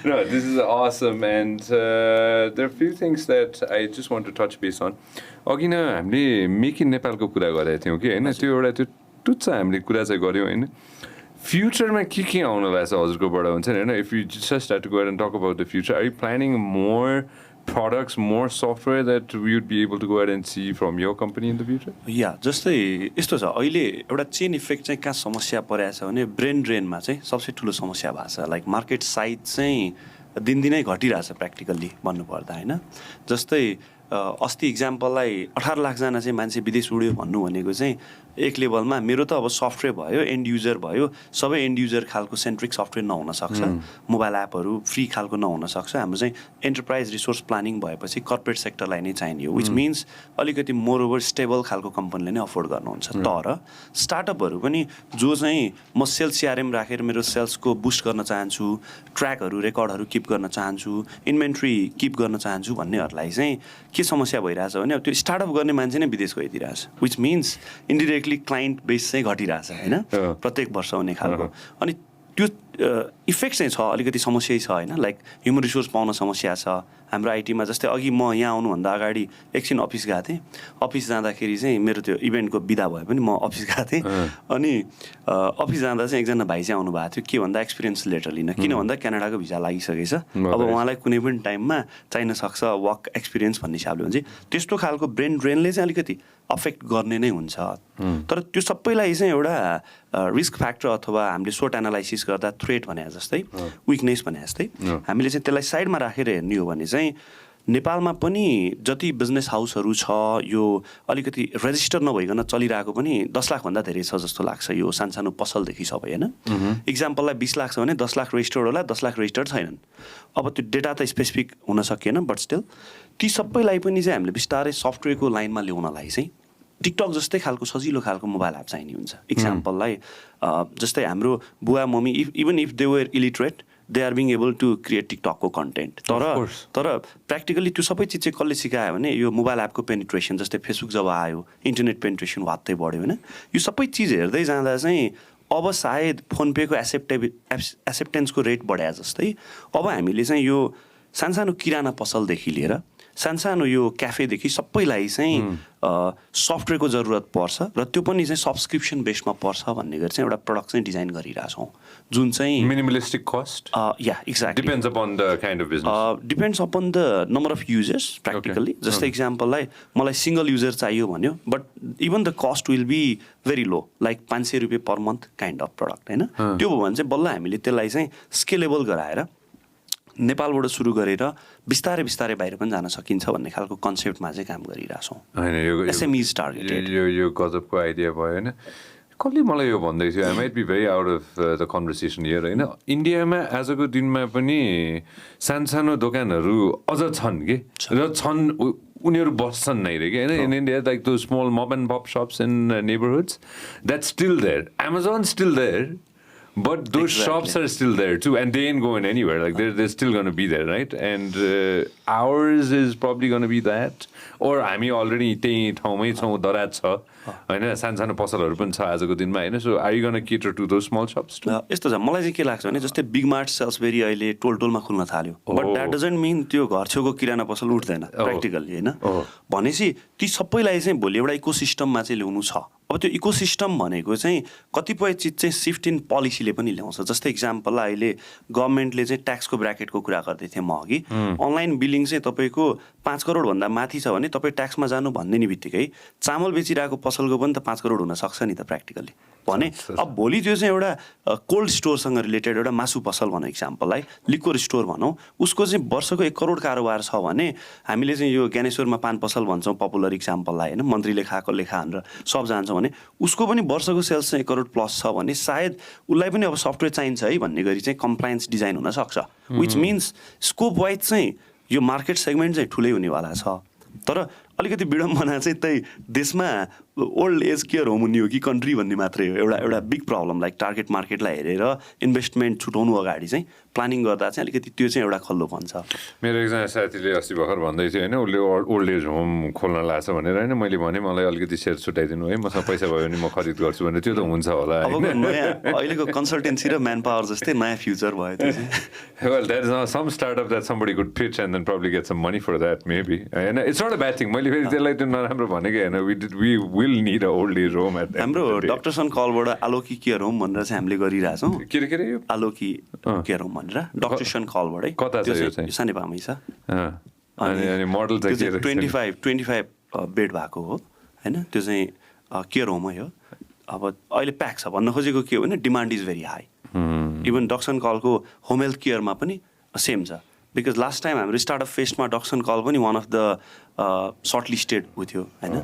No, this is awesome, and there are a few things that I just want to touch base on. अघि न हामीले make in नेपालको कुरा गरेका थियौँ कि होइन, त्यो एउटा त्यो टुच्चा हामीले कुरा चाहिँ गऱ्यौँ होइन. फ्युचरमा के आउनु भएको छ हजुरकोबाट हुन्छ नि होइन. If you just had to go and talk about the future, are you planning more products, more software that we would be able to go ahead and see from your company in the future? या जस्तै यस्तो छ अहिले एउटा chain effect चाहिँ कहाँ समस्या परेको छ भने ब्रेन ड्रेनमा चाहिँ सबसे ठुलो समस्या भएको छ. लाइक मार्केट साइज चाहिँ दिनदिनै घटिरहेछ प्र्याक्टिकल्ली भन्नुपर्दा होइन. जस्तै अस्ति इक्जाम्पललाई 18 लाखजना चाहिँ मान्छे विदेश उड्यो भन्नु भनेको चाहिँ एक लेभलमा मेरो त अब सफ्टवेयर भयो, एन्ड युजर भयो, सबै एन्ड युजर खालको सेन्ट्रिक सफ्टवेयर नहुन सक्छ, मोबाइल एपहरू फ्री खालको नहुन सक्छ. हाम्रो चाहिँ एन्टरप्राइज रिसोर्स प्लानिङ भएपछि कर्पोरेट सेक्टरलाई नै चाहिने हो, विच मिन्स अलिकति मोर ओभर स्टेबल खालको कम्पनीले नै अफोर्ड गर्नुहुन्छ. तर स्टार्टअपहरू पनि जो चाहिँ म सेल्स CRM राखेर मेरो सेल्सको बुस्ट गर्न चाहन्छु, ट्र्याकहरू रेकर्डहरू किप गर्न चाहन्छु, इन्भेन्ट्री किप गर्न चाहन्छु भन्नेहरूलाई चाहिँ के समस्या भइरहेछ भने अब त्यो स्टार्टअप गर्ने मान्छे नै विदेश गइदिरहेछ, which means indirectly client base चाहिँ घटिरहेछ होइन प्रत्येक वर्ष हुने खालको. अनि त्यो इफेक्ट चाहिँ छ, अलिकति समस्या छ होइन. लाइक ह्युमन रिसोर्स पाउन समस्या छ हाम्रो आइटीमा. जस्तै अघि म यहाँ आउनुभन्दा अगाडि एकछिन अफिस गएको थिएँ. अफिस जाँदाखेरि चाहिँ मेरो त्यो इभेन्टको बिदा भए पनि म अफिस गएको थिएँ. अनि अफिस जाँदा चाहिँ एकजना भाइ चाहिँ आउनु भएको थियो. के भन्दा एक्सपिरियन्स लेटर लिन, किन भन्दा क्यानाडाको भिजा लागिसकेछ, अब उहाँलाई कुनै पनि टाइममा चाहिन सक्छ वर्क एक्सपिरियन्स भन्ने हिसाबले हुन्छ. त्यस्तो खालको ब्रेन ड्रेनले चाहिँ अलिकति अफेक्ट गर्ने नै हुन्छ. तर त्यो सबैलाई चाहिँ एउटा रिस्क फ्याक्टर अथवा हामीले सोट एनालाइसिस गर्दा थ्रेट भने जस्तै, विकनेस भने जस्तै हामीले चाहिँ त्यसलाई साइडमा राखेर हेर्ने हो भने चाहिँ नेपालमा पनि जति बिजनेस हाउसहरू छ यो अलिकति रेजिस्टर नभइकन चलिरहेको पनि 10 लाखभन्दा धेरै छ जस्तो लाग्छ. यो सानसानो पसलदेखि सबै होइन. इक्जाम्पललाई 20 लाख छ भने 10 लाख रेजिस्टर्ड होला, 10 लाख रेजिस्टर्ड छैनन्. अब त्यो डेटा त स्पेसिफिक हुन सकिएन, बट स्टिल ती सबैलाई पनि चाहिँ हामीले बिस्तारै सफ्टवेयरको लाइनमा ल्याउनलाई चाहिँ टिकटक जस्तै खालको सजिलो खालको मोबाइल एप चाहिने हुन्छ. इक्जाम्पललाई जस्तै हाम्रो बुवा mummy even if they were illiterate, they are being able to create टिकटकको कन्टेन्ट. तर प्र्याक्टिकली त्यो सबै चिज चाहिँ कसले सिकायो भने यो मोबाइल एपको पेनिट्रेसन, जस्तै फेसबुक जब आयो इन्टरनेट पेनिट्रेसन वात्तै बढ्यो होइन. यो सबै चिज हेर्दै जाँदा चाहिँ अब सायद फोन पेको एक्सेप्टेन्सको रेट बढाए जस्तै अब हामीले चाहिँ यो सानसानो किराना पसलदेखि लिएर सानसानो यो क्याफेदेखि सबैलाई चाहिँ सफ्टवेयरको जरुरत पर्छ र त्यो पनि चाहिँ सब्सक्रिप्सन बेसमा पर्छ भन्ने गरी चाहिँ एउटा प्रडक्ट चाहिँ डिजाइन गरिरहेछौँ जुन चाहिँ minimalistic cost? Yeah, exactly. Depends upon the kind of business. Depends upon the number of users practically. Just exampleलाई मलाई सिंगल युजर चाहियो भन्यो but even the cost will be very low like 500 रुपियाँ per month kind of product होइन त्यो भयो भने चाहिँ बल्ल हामीले त्यसलाई चाहिँ स्केलेबल गराएर नेपालबाट सुरु गरेर बिस्तारै बिस्तारै बाहिर पनि जान सकिन्छ भन्ने खालको कन्सेप्टमा चाहिँ काम गरिरहेछौँ होइन एसएमइज टार्गेटेड यो गजबको आइडिया भयो होइन कसले मलाई यो भन्दै थियो I might be very out of the conversation here होइन इन्डियामा आजको दिनमा पनि सानसानो दोकानहरू अझ छन् कि र छन् उनीहरू बस्छन् नै रे कि होइन in India like though small mom and pop shops in neighbourhoods that's still there Amazon still there but those shops are still there too and they ain't going anywhere like they're still going to be there right and ours is probably going to be that or हामी already त्यही ठाउँमै छौँ दराज छ होइन सानसानो पसलहरू पनि छ आजको दिनमा होइन so are you going to cater to those small shops too यस्तो छ मलाई चाहिँ के लाग्छ भने जस्तै बिग मार्ट सेल्सबेरी अहिले टोलमा खुल्न थाल्यो बट द्याट डजन्ट मिन त्यो घर छेउको किराना पसल उठ्दैन प्र्याक्टिकली होइन भनेपछि ती सबैलाई चाहिँ भोलि एउटा इकोसिस्टममा चाहिँ ल्याउनु छ अब त्यो इकोसिस्टम भनेको चाहिँ कतिपय चिज चाहिँ सिफ्ट इन पोलिसीले पनि ल्याउँछ जस्तै इक्जाम्पल अहिले गभर्मेन्टले चाहिँ ट्याक्सको ब्राकेटको कुरा गर्दै थिएँ म अघि अनलाइन बिलिङ चाहिँ तपाईँको 5 करोडभन्दा माथि छ भने तपाईँ ट्याक्समा जानु भन्ने नि बित्तिकै चामल बेचिरहेको पसलको पनि त 5 करोड हुनसक्छ नि त प्र्याक्टिकली भने अब भोलि त्यो चाहिँ एउटा कोल्ड स्टोरसँग रिलेटेड एउटा मासु पसल भनौँ इक्जाम्पललाई लिक्वर स्टोर भनौँ उसको चाहिँ वर्षको 1 करोड कारोबार छ भने हामीले चाहिँ यो ज्ञानेश्वरमा पान पसल भन्छौँ पपुलर इक्जाम्पललाई होइन मन्त्रीले खाएको लेखा हानेर सब जान्छौँ भने उसको पनि वर्षको सेल्स चाहिँ 1 करोड प्लस छ भने सायद उसलाई पनि अब सफ्टवेयर चाहिन्छ है भन्ने गरी चाहिँ कम्प्लायन्स डिजाइन हुनसक्छ विच मिन्स स्कोप वाइज चाहिँ यो मार्केट सेगमेन्ट चाहिँ ठुलै हुनेवाला छ तर अलिकति विडम्बना चाहिँ त्यही देशमा ओल्ड एज केयर होम हुने हो कि कन्ट्री भन्ने मात्रै हो एउटा बिग प्रब्लम लाइक टार्गेट मार्केटलाई हेरेर इन्भेस्टमेन्ट छुटाउनु अगाडि चाहिँ प्लानिङ गर्दा चाहिँ अलिकति त्यो चाहिँ एउटा खल्लोपन छ मेरो एकजना साथीले अस्ति भर्खर भन्दै थियो होइन उसले ओल्ड एज होम खोल्न लाग्छ भनेर होइन मैले भने मलाई अलिकति सेयर छुट्याइदिनु है मसँग पैसा भयो भने म खरिद गर्छु भने त्यो त हुन्छ होला नयाँ अहिलेको कन्सल्टेन्सी र म्यान पावर जस्तै नयाँ फ्युचर भयो त्यो चाहिँ well that is some startup that somebody could pitch and then probably get some money for that maybe and it's not a bad thing मैले फेरि त्यसलाई त्यो नराम्रो भनेको होइन we will need a old age home at हाम्रो doctor सन कलबाट आलोकी care home भनेर चाहिँ हामीले गरिरहेछौँ के यो आलोकी केयर होम भनेर डक्टर सन कलबाटै कता छ यो चाहिँ सानेपामै छ अनि मोडल चाहिँ 25 बेड भएको हो हैन त्यो चाहिँ केयर होमै हो अब अहिले प्याक छ भन्न खोजेको के हो भने demand is very high even डक्सन कलको होम हेल्थ केयरमा पनि सेम छ बिकज लास्ट टाइम हाम्रो स्टार्टअप फेस्टमा डक्सन कल पनि one of the shortlisted उ थियो होइन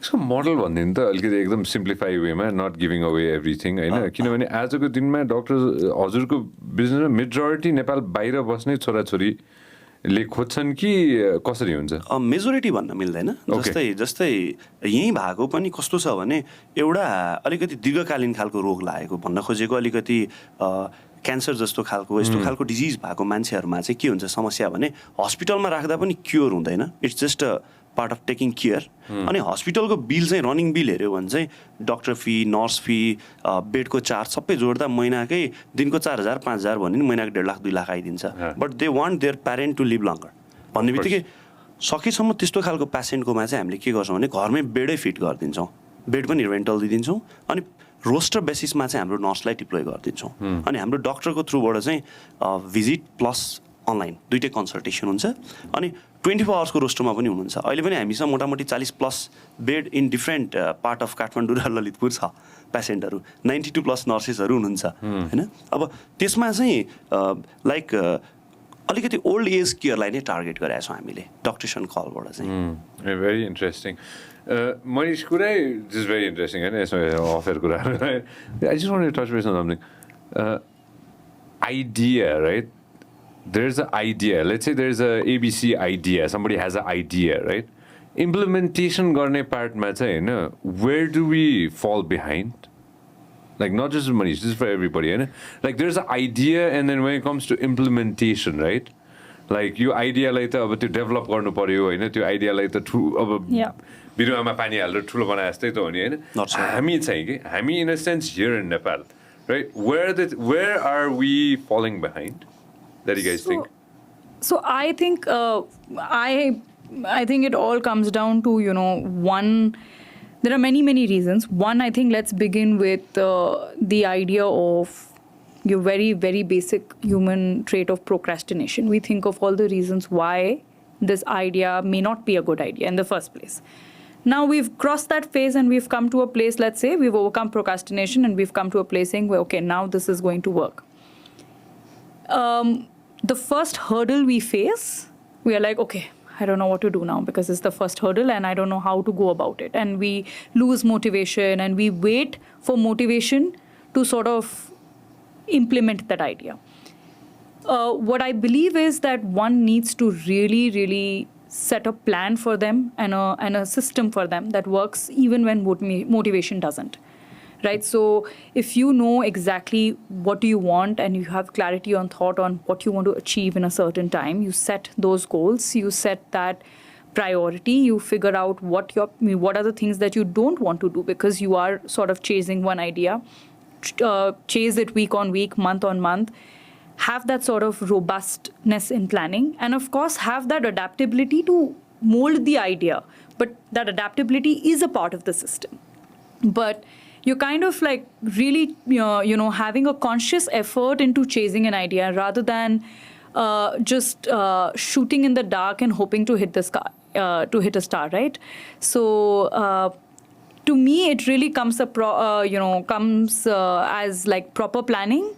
यसको मोडल भनिदिनु त अलिकति एकदम सिम्प्लिफाई वेमा नट गिभिङ अवे एभ्रिथिङ होइन किनभने आजको दिनमा डक्टर हजुरको बिजनेसमा मेजोरिटी नेपाल बाहिर बस्ने छोराछोरीले खोज्छन् कि कसरी हुन्छ मेजोरिटी भन्न मिल्दैन जस्तै यहीँ भएको पनि कस्तो छ भने एउटा अलिकति दीर्घकालीन खालको रोग लागेको भन्न खोजेको अलिकति क्यान्सर जस्तो खालको यस्तो खालको डिजिज भएको मान्छेहरूमा चाहिँ के हुन्छ समस्या भने हस्पिटलमा राख्दा पनि क्योर हुँदैन it's just a part of taking care अनि हस्पिटलको बिल चाहिँ रनिङ बिल हेऱ्यो भने चाहिँ डक्टर फी नर्स फी बेडको चार्ज सबै जोड्दा महिनाकै दिनको 4,000 5,000 भने नि महिनाको 1.5 लाख 2 लाख आइदिन्छ but they want their parent to live longer भन्ने बित्तिकै सकेसम्म त्यस्तो खालको पेसेन्टकोमा चाहिँ हामीले के गर्छौँ भने घरमै बेडै फिट गरिदिन्छौँ बेड पनि रेन्टल दिइदिन्छौँ अनि रोस्टर बेसिसमा चाहिँ हाम्रो नर्सलाई डिप्लोय गरिदिन्छौँ अनि हाम्रो डक्टरको थ्रुबाट चाहिँ भिजिट प्लस अनलाइन दुइटै कन्सल्टेसन हुन्छ अनि 24 आवर्सको रोस्टरमा पनि हुनुहुन्छ अहिले पनि हामीसँग मोटामोटी 40+ bed in different part of Kathmandu र ललितपुर छ पेसेन्टहरू 92+ नर्सेसहरू हुनुहुन्छ होइन अब त्यसमा चाहिँ लाइक अलिकति ओल्ड एज केयरलाई नै टार्गेट गरेका छौँ हामीले डक्टरसन कलबाट चाहिँ भेरी इन्ट्रेस्टिङ मनिष कुरै जस्ट भेरी इन्ट्रेस्टिङ होइन यसमा अफेयर कुराहरू I just want to touch base on something idea right there's an idea let's say there's a ABC idea somebody has an idea right implementation गर्ने पार्टमा चाहिँ हैन where do we fall behind like not just Manish this is for everybody होइन like there's an idea and then when it comes to implementation right like यो आइडियालाई त अब त्यो develop गर्नु पर्यो होइन त्यो आइडियालाई त अब बिरुवामा पानी हालेर ठुलो बनाए जस्तै त हो नि होइन हामी चाहिँ के हामी in a sense here in Nepal right where are we falling behind that you guys think So I think I think it all comes down to, one. There are many reasons. One, I think let's begin with the idea of your very, very basic human trait of procrastination. We think of all the reasons why this idea may not be a good idea in the first place. Now we've crossed that phase and we've come to a place, let's say, we've overcome procrastination and we've come to a place saying, well, okay, now this is going to work. The first hurdle we face, we are like, okay, I don't know what to do now because it's the first hurdle and I don't know how to go about it. And we lose motivation and we wait for motivation to sort of implement that idea. What I believe is that one needs to really, really set a plan for them and a system for them that works even when motivation doesn't. Right? So if you know exactly what do you want and you have clarity on thought on what you want to achieve in a certain time, you set those goals, you set that priority, you figure out what are the things that you don't want to do because you are sort of chasing one idea, chase it week on week, month on month, have that sort of robustness in planning, and of course have that adaptability to mold the idea. But that adaptability is a part of the system. But you're kind of like really, having a conscious effort into chasing an idea rather than just shooting in the dark and hoping to hit the sky, to hit a star, right? So to me, it really comes as like proper planning,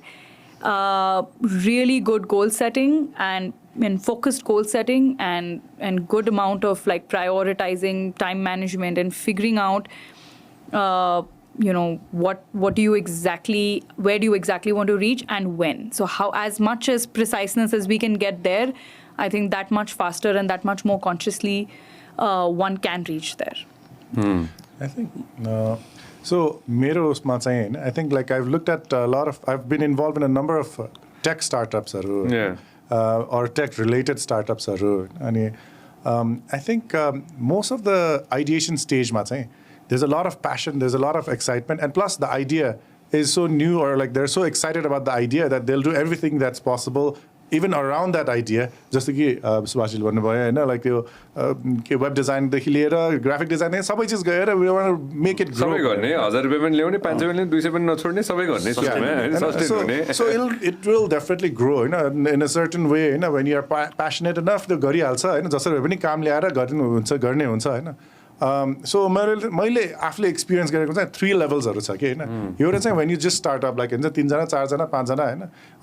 really good goal setting and focused goal setting and good amount of like prioritizing, time management, and figuring out what do you exactly, where do you exactly want to reach and when. So how, as much as preciseness as we can get there, I think that much faster and that much more consciously one can reach there. I think so mero usma chahi I think like I've looked at I've been involved in a number of tech startups or tech related startups and I think most of the ideation stage ma chahi there's a lot of passion, there's a lot of excitement, and plus the idea is so new, or like they're so excited about the idea that they'll do everything that's possible even around that idea. Just like Subash भन्नुभयो like web design देखि लिएर graphic design सबै चीज गएर we want to make it grow. सबै गर्ने 1000 रुपैयाँ पनि ल्याउने 500 पनि ल्याउने 200 पनि नछोड्ने सबै गर्ने सोचमा sustain हुने. So it will definitely grow in a certain way when you are passionate enough त्यो गरिहाल्छ जसरी भए पनि काम ल्याएर गर्ने हुन्छ So मैले आफूले एक्सपिरियन्स गरेको चाहिँ 3 लेभल्सहरु छ के एउटा चाहिँ when you just start up like 3 जना 4 जना 5 जना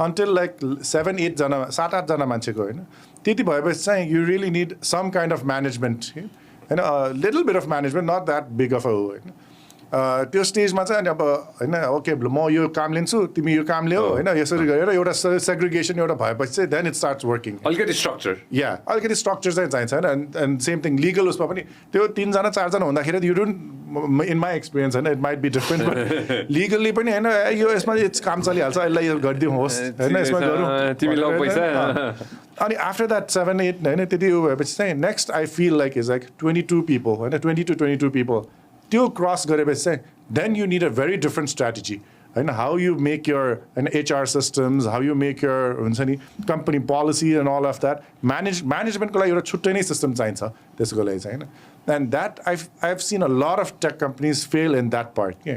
until like 7 8 जना 7 8 जना मान्छेको त्यति भएपछि चाहिँ you really need some kind of management a little bit of management, not that big of a त्यो स्टेजमा चाहिँ अनि अब ओके म यो काम लिन्छु तिमी यो काम ल्याऊ यसरी गरेर एउटा सेग्रिगेसन एउटा भएपछि चाहिँ देन इट स्टार्ट्स वर्किङ अलिकति स्ट्रक्चर अलिकति स्ट्रक्चर चाहिँ चाहिन्छ एन्ड सेम थिङ लिगल उसमा पनि त्यो 3 जना 4 जना हुँदाखेरि you don't in my experience it might be different but legally पनि यो यसमा काम चलिहाल्छ यसलाई यो गरिदिनुहोस् यसमा गरौँ तिमी लौ पैसा अनि आफ्टर द्याट 7 8 त्यति भएपछि चाहिँ next I feel like is like 22 people 20 to 22 people त्यो क्रस गरेपछि चाहिँ then you need a very different strategy how you make your HR systems, how you make your हुन्छ नि company policy and all of that. Management को लागि एउटा छुट्टै नै सिस्टम चाहिन्छ त्यसको लागि चाहिँ and that I've seen a lot of tech companies fail in that part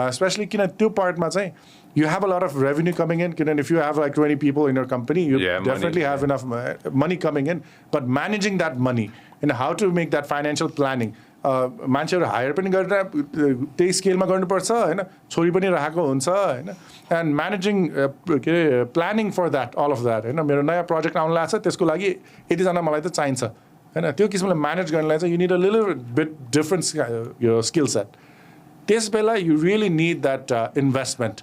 especially किन त्यो पार्टमा चाहिँ you have a lot of revenue coming in and if you have like 20 people in your company you definitely have enough money coming in, but managing that money and how to make that financial planning मान्छेहरु higher पनि गरेर त्यही स्केलमा गर्नुपर्छ छोरी पनि राखेको हुन्छ and managing planning for that, all of that मेरो नयाँ प्रोजेक्ट आउन लाग्छ त्यसको लागि यति जना मलाई त चाहिन्छ त्यो किसिमले म्यानेज गर्नलाई चाहिँ you need a little bit different your skill set. This बेला you really need that investment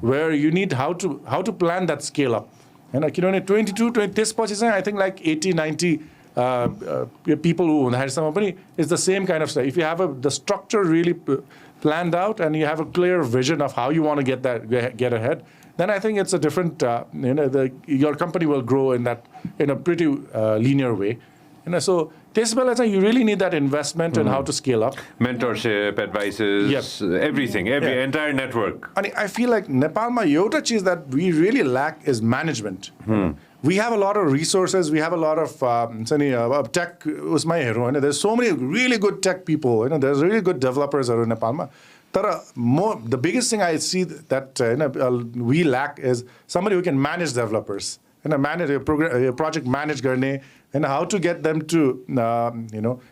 where you need how to plan that scale up किनभने 22 त्यसपछि चाहिँ I think like 80 90 people who is the same kind of stuff. If you have the structure really planned out and you have a clear vision of how you want to get ahead, then I think it's a different your company will grow in a pretty linear way. So this you really need that investment and how to scale up. Mentorship, advices, everything, entire network. And I feel like Nepal ma yota cheez that we really lack is management. we have a lot of resources. We have a lot of tech. There's so many really good tech people. There's really good developers in Nepal. The biggest thing I see that we lack is somebody who can manage developers. Manage a project manage गर्ने, and how to get them to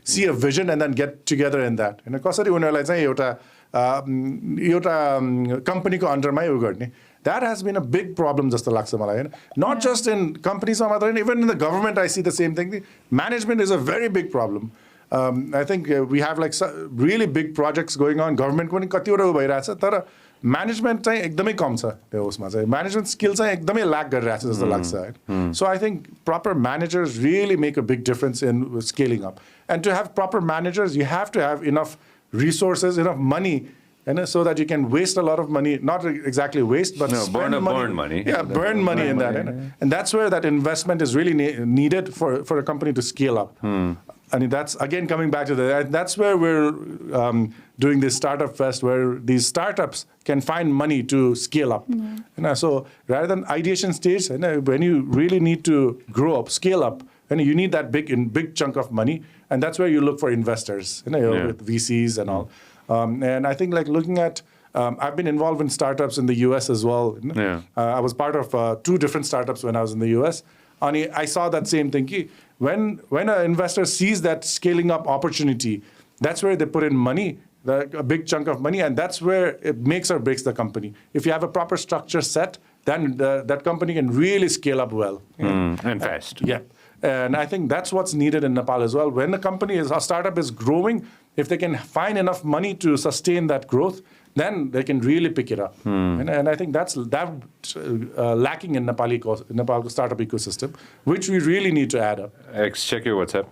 see a vision and then get together in that. कसरी उनीहरूलाई चाहिँ एउटा कम्पनीको अन्डरमै उ गर्ने. That has been a big problem जस्तो लाग्छ मलाई. Not just in companies, even in the government I see the same thing. Management is a very big problem. I think we have like really big projects going on. Government पनि कतिवटा भइरहेछ, तर management चाहिँ एकदमै कम छ त्यो उसमा चाहिँ. Management skill चाहिँ एकदमै ल्याक गरिरहेछ जस्तो लाग्छ. So I think proper managers really make a big difference in scaling up. And to have proper managers, you have to have enough resources, enough money, so that you can waste a lot of money, not exactly waste, but spend money. Burn money. Yeah, burn money in that. And that's where that investment is really needed for a company to scale up. I mean, that's, again, coming back to that's where we're doing this Startup Fest, where these startups can find money to scale up. So rather than ideation stage, when you really need to grow up, scale up, and you need that big chunk of money, and that's where you look for investors, with VCs and all. And I think like looking at, I've been involved in startups in the US as well. I was part of 2 different startups when I was in the US. And I saw that same thing. When an investor sees that scaling up opportunity, that's where they put in money, a big chunk of money, and that's where it makes or breaks the company. If you have a proper structure set, then that company can really scale up well. And fast. Yeah. And I think that's what's needed in Nepal as well. When a startup is growing, if they can find enough money to sustain that growth, then they can really pick it up. And I think that's lacking in Nepal startup ecosystem, which we really need to add up. Check your WhatsApp.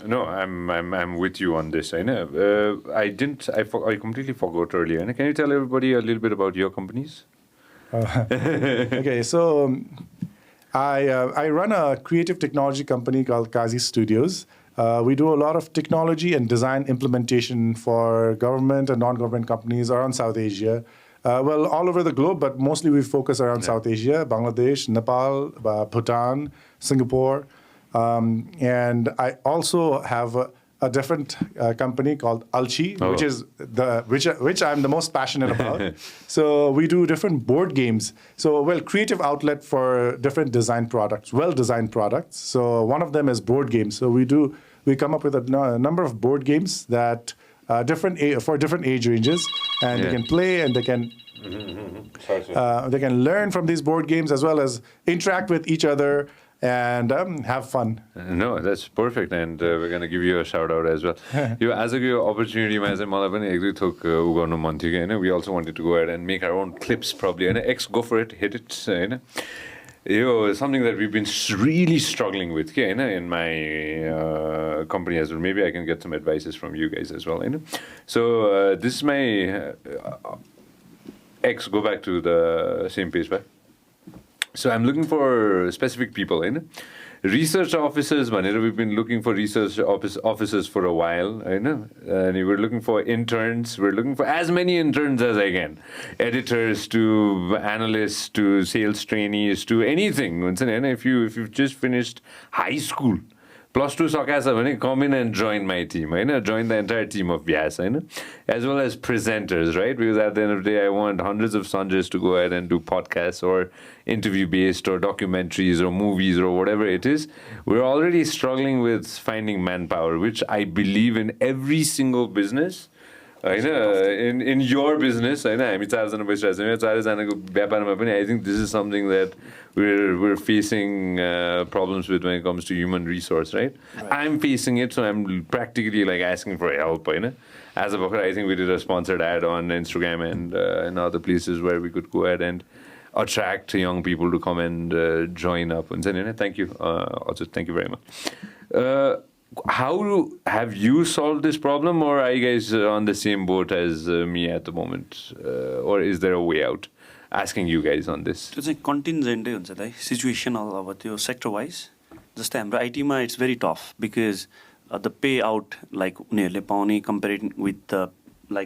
No, I'm with you on this. I know. I completely forgot earlier. Can you tell everybody a little bit about your companies? Okay, so I run a creative technology company called Kazi Studios. We do a lot of technology and design implementation for government and non-government companies around South Asia. Well, all over the globe, but mostly we focus around South Asia, Bangladesh, Nepal, Bhutan, Singapore. And I also have a different company called Alchi, which I'm the most passionate about. So we do different board games. So, creative outlet for different design products, well-designed products. So one of them is board games. So we come up with a number of board games that for different age ranges, and they can play and they can learn from these board games as well as interact with each other and have fun. No, that's perfect, and we're going to give you a shout out as well. As a opportunity, we also wanted to go ahead and make our own clips probably. Go for it, hit it. Something that we've been really struggling with in my company as well. Maybe I can get some advices from you guys as well. So this is my go back to the same page, right? So I'm looking for specific people. Research officers, we've been looking for research officers for a while. And we're looking for interns. We're looking for as many interns as I can. Editors to analysts to sales trainees to anything. If you've just finished high school, +2 सकाछ भने come in and join my team, join the entire team of Vyas, as well as presenters, right? Because at the end of the day, I want hundreds of Sanjays to go ahead and do podcasts or interview-based or documentaries or movies or whatever it is. We're already struggling with finding manpower, which I believe in every single business. In your business, I think this is something that we're facing problems with when it comes to human resource, right? I'm facing it, so I'm practically like asking for help. As a Bakar, I think we did a sponsored ad on Instagram and other places where we could go ahead and attract young people to come and join up. Thank you. Also, thank you very much. How have you solved this problem, or are you guys on the same boat as me at the moment? Or is there a way out? Asking you guys on this. It's a contingent, situational, sector wise. Just IT, it's very tough because the payout, like compared with the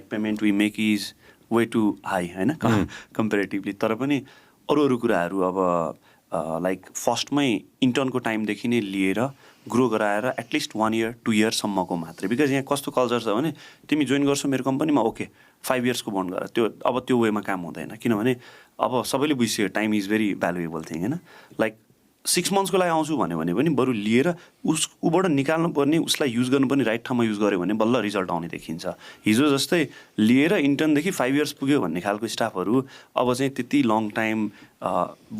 payment we make is way too high, comparatively. Like फर्स्टमै इन्टर्नको टाइमदेखि नै लिएर grow गराएर at least 1 year 2 yearsसम्मको मात्रै because यहाँ कस्तो culture छ भने तिमी जोइन गर्छौ मेरो कम्पनीमा ओके 5 yearsको बन्द गर त्यो अब त्यो वेमा काम हुँदैन किनभने अब सबैले बुझिसक्यो time is very valuable thing होइन लाइक 6 monthsको लागि आउँछु भन्यो भने पनि बरु लिएर ऊबाट निकाल्नु पर्ने उसलाई युज गर्नुपर्ने राइट ठाउँमा युज गर्यो भने बल्ल रिजल्ट आउने देखिन्छ हिजो जस्तै लिएर इन्टर्नदेखि 5 years पुग्यो भन्ने खालको स्टाफहरू अब चाहिँ त्यति लङ टाइम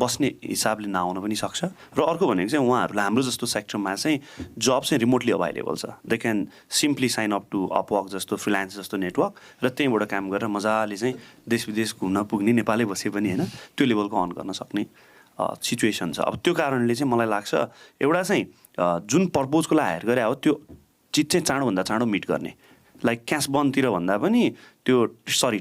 बस्ने हिसाबले नआउन पनि सक्छ र अर्को भनेको चाहिँ उहाँहरूलाई हाम्रो जस्तो सेक्टरमा चाहिँ जब चाहिँ रिमोटली अभाइलेबल छ they can simply sign up to Upwork जस्तो फ्रिलान्स जस्तो नेटवर्क र त्यहीँबाट काम गरेर मजाले चाहिँ देश विदेश घुम्न पुग्ने नेपालै बसे पनि होइन त्यो लेभलको अर्न गर्न सक्ने सिचुएसन छ अब त्यो कारणले चाहिँ मलाई लाग्छ एउटा चाहिँ जुन पर्पोजको लागि हायर गरे हो त्यो चिज चाहिँ चाँडोभन्दा चाँडो मिट गर्ने लाइक क्यास बन्डतिर भन्दा पनि त्यो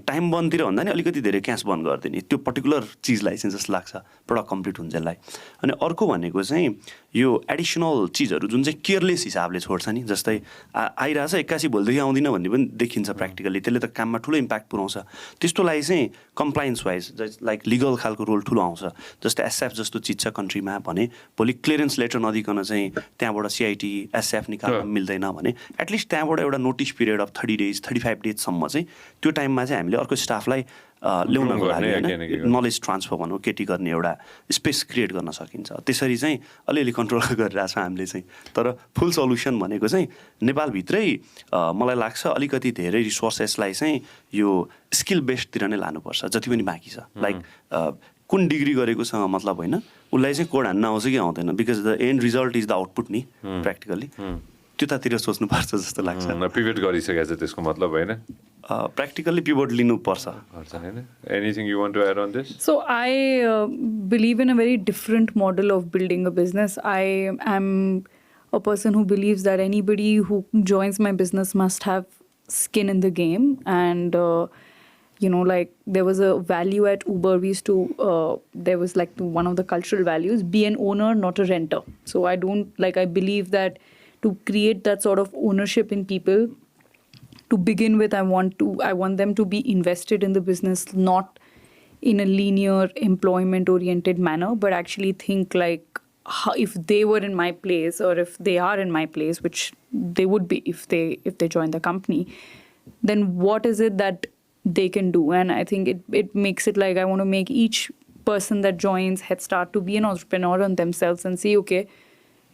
टाइम बन्डतिर भन्दा नि अलिकति धेरै क्यास बन्द गरिदिने त्यो पर्टिकुलर चिजलाई चाहिँ जस्तो लाग्छ प्रडक्ट कम्प्लिट हुन्छ यसलाई अनि अर्को भनेको चाहिँ यो एडिसनल चिजहरू जुन चाहिँ केयरलेस हिसाबले छोड्छ नि जस्तै आइरहेछ 81 भोलिदेखि आउँदिन भन्ने पनि देखिन्छ प्र्याक्टिकली त्यसले त काममा ठुलो इम्प्याक्ट पुऱ्याउँछ त्यस्तोलाई चाहिँ कम्प्लायन्स वाइज लाइक लिगल खालको रोल ठुलो आउँछ जस्तै एसएफ जस्तो चिज छ कन्ट्रीमा भने भोलि क्लियरेन्स लेटर नदिकन चाहिँ त्यहाँबाट सिआइटी एसएफ निकाल्न मिल्दैन भने एटलिस्ट त्यहाँबाट एउटा नोटिस पिरियड अफ 30 days 35 daysसम्म चाहिँ त्यो टाइममा चाहिँ हामीले अर्को स्टाफलाई ल्याउनको लागि होइन नलेज ट्रान्सफर भनौँ केटी गर्ने एउटा स्पेस क्रिएट गर्न सकिन्छ त्यसरी चाहिँ अलिअलि कन्ट्रोल गरिरहेको छ हामीले चाहिँ तर फुल सल्युसन भनेको चाहिँ नेपालभित्रै मलाई लाग्छ अलिकति धेरै रिसोर्सेसलाई चाहिँ यो स्किल बेस्डतिर नै लानुपर्छ जति पनि बाँकी छ लाइक कुन डिग्री गरेकोसँग मतलब होइन उसलाई चाहिँ कोड हान्न आउँछ कि आउँदैन because the and result is the output नि प्र्याक्टिकली त्यतातिर सोच्नुपर्छ जस्तो लाग्छ पिभट गरिसकेको छ त्यसको मतलब होइन practically pivot लिनुपर्छ Anything you want to add on this? So I believe in a very different model of building a business. I am a person who believes that anybody who joins my business must have skin in the game. And, like there was a value at Uber. We used to, there was like one of the cultural values, be an owner, not a renter. So I believe that to create that sort of ownership in people, to begin with, I want them to be invested in the business, not in a linear employment-oriented manner, but actually think like how, if they were in my place, or if they are in my place, which they would be if they join the company, then what is it that they can do? And I think it makes it like I want to make each person that joins Head Start to be an entrepreneur on themselves and say, okay,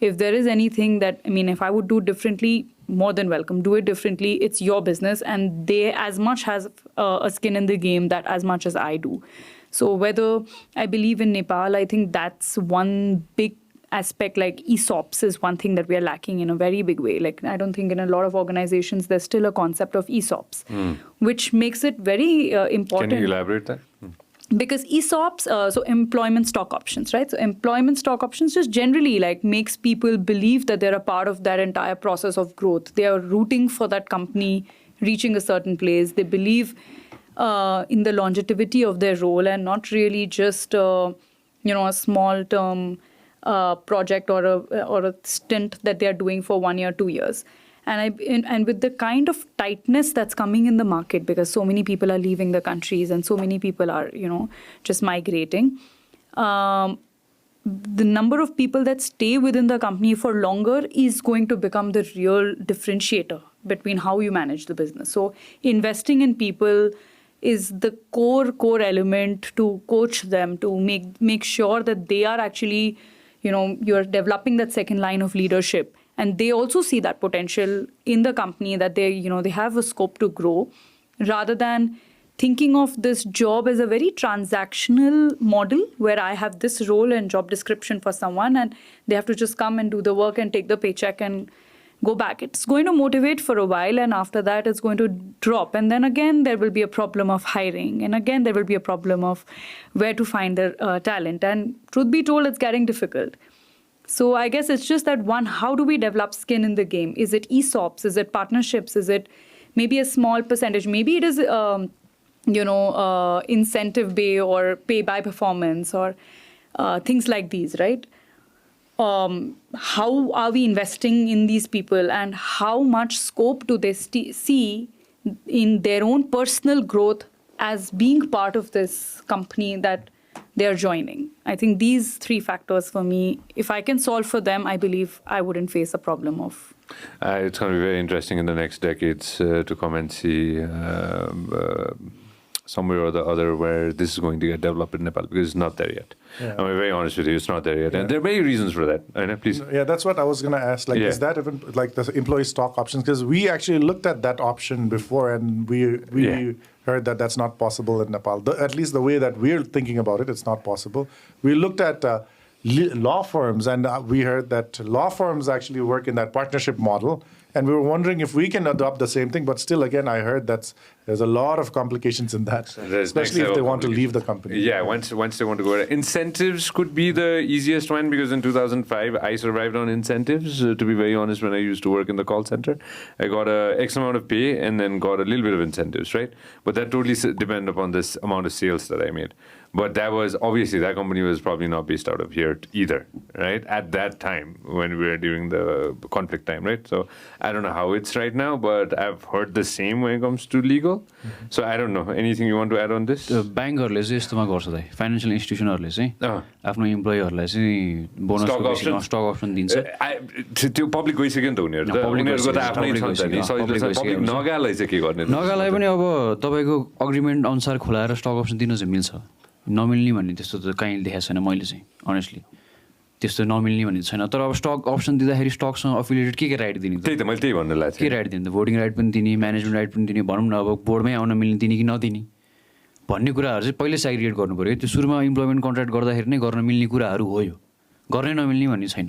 if there is anything that, if I would do differently, more than welcome. Do it differently. It's your business, and they as much has a skin in the game that as much as I do. So whether I believe in Nepal, I think that's one big aspect. Like ESOPs is one thing that we are lacking in a very big way. Like I don't think in a lot of organizations there's still a concept of ESOPs, which makes it very important. Can you elaborate that? Because ESOPs, so employment stock options, right? So employment stock options just generally like makes people believe that they're a part of that entire process of growth. They are rooting for that company reaching a certain place. They believe in the longevity of their role and not really just, a small term project or a stint that they are doing for 1 year, 2 years. And with the kind of tightness that's coming in the market, because so many people are leaving the countries and so many people are, just migrating, the number of people that stay within the company for longer is going to become the real differentiator between how you manage the business. So investing in people is the core element to coach them, to make sure that they are actually, you're developing that second line of leadership. And they also see that potential in the company, that they have a scope to grow, rather than thinking of this job as a very transactional model where I have this role and job description for someone and they have to just come and do the work and take the paycheck and go back. It's going to motivate for a while, and after that it's going to drop. And then again, there will be a problem of hiring. And again, there will be a problem of where to find the talent. And truth be told, it's getting difficult. So I guess it's just that one, how do we develop skin in the game? Is it ESOPs? Is it partnerships? Is it maybe a small percentage? Maybe it is, incentive pay or pay by performance or things like these, right? How are we investing in these people, and how much scope do they see in their own personal growth as being part of this company that they are joining. I think these three factors for me, if I can solve for them, I believe I wouldn't face a problem of. It's going to be very interesting in the next decades to come and see somewhere or the other where this is going to get developed in Nepal, because it's not there yet. Yeah. I'm very honest with you, it's not there yet. And there are many reasons for that. I know, please. Yeah, that's what I was going to ask. Like, is that even like the employee stock options? Because we actually looked at that option before, and we heard that that's not possible in Nepal. At least the way that we're thinking about it, it's not possible. We looked at law firms, and we heard that law firms actually work in that partnership model. And we were wondering if we can adopt the same thing, but still, again, I heard that there's a lot of complications in that, especially if they want to leave the company. Yeah, once they want to go. Incentives could be the easiest one, because in 2005, I survived on incentives. To be very honest, when I used to work in the call center, I got a X amount of pay and then got a little bit of incentives, right? But that totally depended upon this amount of sales that I made. But that was, obviously, that company was probably not based out of here either, right? At that time, when we were during the conflict time, right? So I don't know how it's right now, but I've heard the same when it comes to legal. So I don't know. Anything you want to add on this? ब्याङ्कहरूले चाहिँ यस्तोमा गर्छ दाइ, financial इन्स्टिट्युसनहरूले चाहिँ आफ्नो इम्प्लोइहरूलाई चाहिँ bonus stock option दिन्छ। त्यो public गइसक्यो नि त उनीहरू त, उनीहरूको त आफ्नै छ नि, पब्लिक नगालाई चाहिँ के गर्ने? नगालाई पनि अब तपाईँको अग्रिमेन्ट अनुसार खोलाएर स्टक अप्सन दिन चाहिँ मिल्छ, नमिल्ने भन्ने त्यस्तो त कहीँ देखाएको छैन मैले चाहिँ अनेस्टली, त्यस्तो नमिल्ने भन्ने छैन। तर अब स्टक अप्सन दिँदाखेरि स्टकसँग अफिलिएटेड के राइट दिने? त्यही त मैले त्यही भन्नु लाग्छ, के राइट दिने त? भोटिङ राइट पनि दिने, म्यानेजमेन्ट राइट पनि दिने, भनौँ न अब बोर्डमै आउन मिल्ने दिने कि नदिने भन्ने कुराहरू चाहिँ पहिल्यै सेग्रिगेट गर्नु पऱ्यो। त्यो सुरुमा इम्प्लोइमेन्ट कन्ट्र्याक्ट गर्दाखेरि नै गर्न मिल्ने कुराहरू हो, यो गर्नै नमिल्ने भन्ने छैन।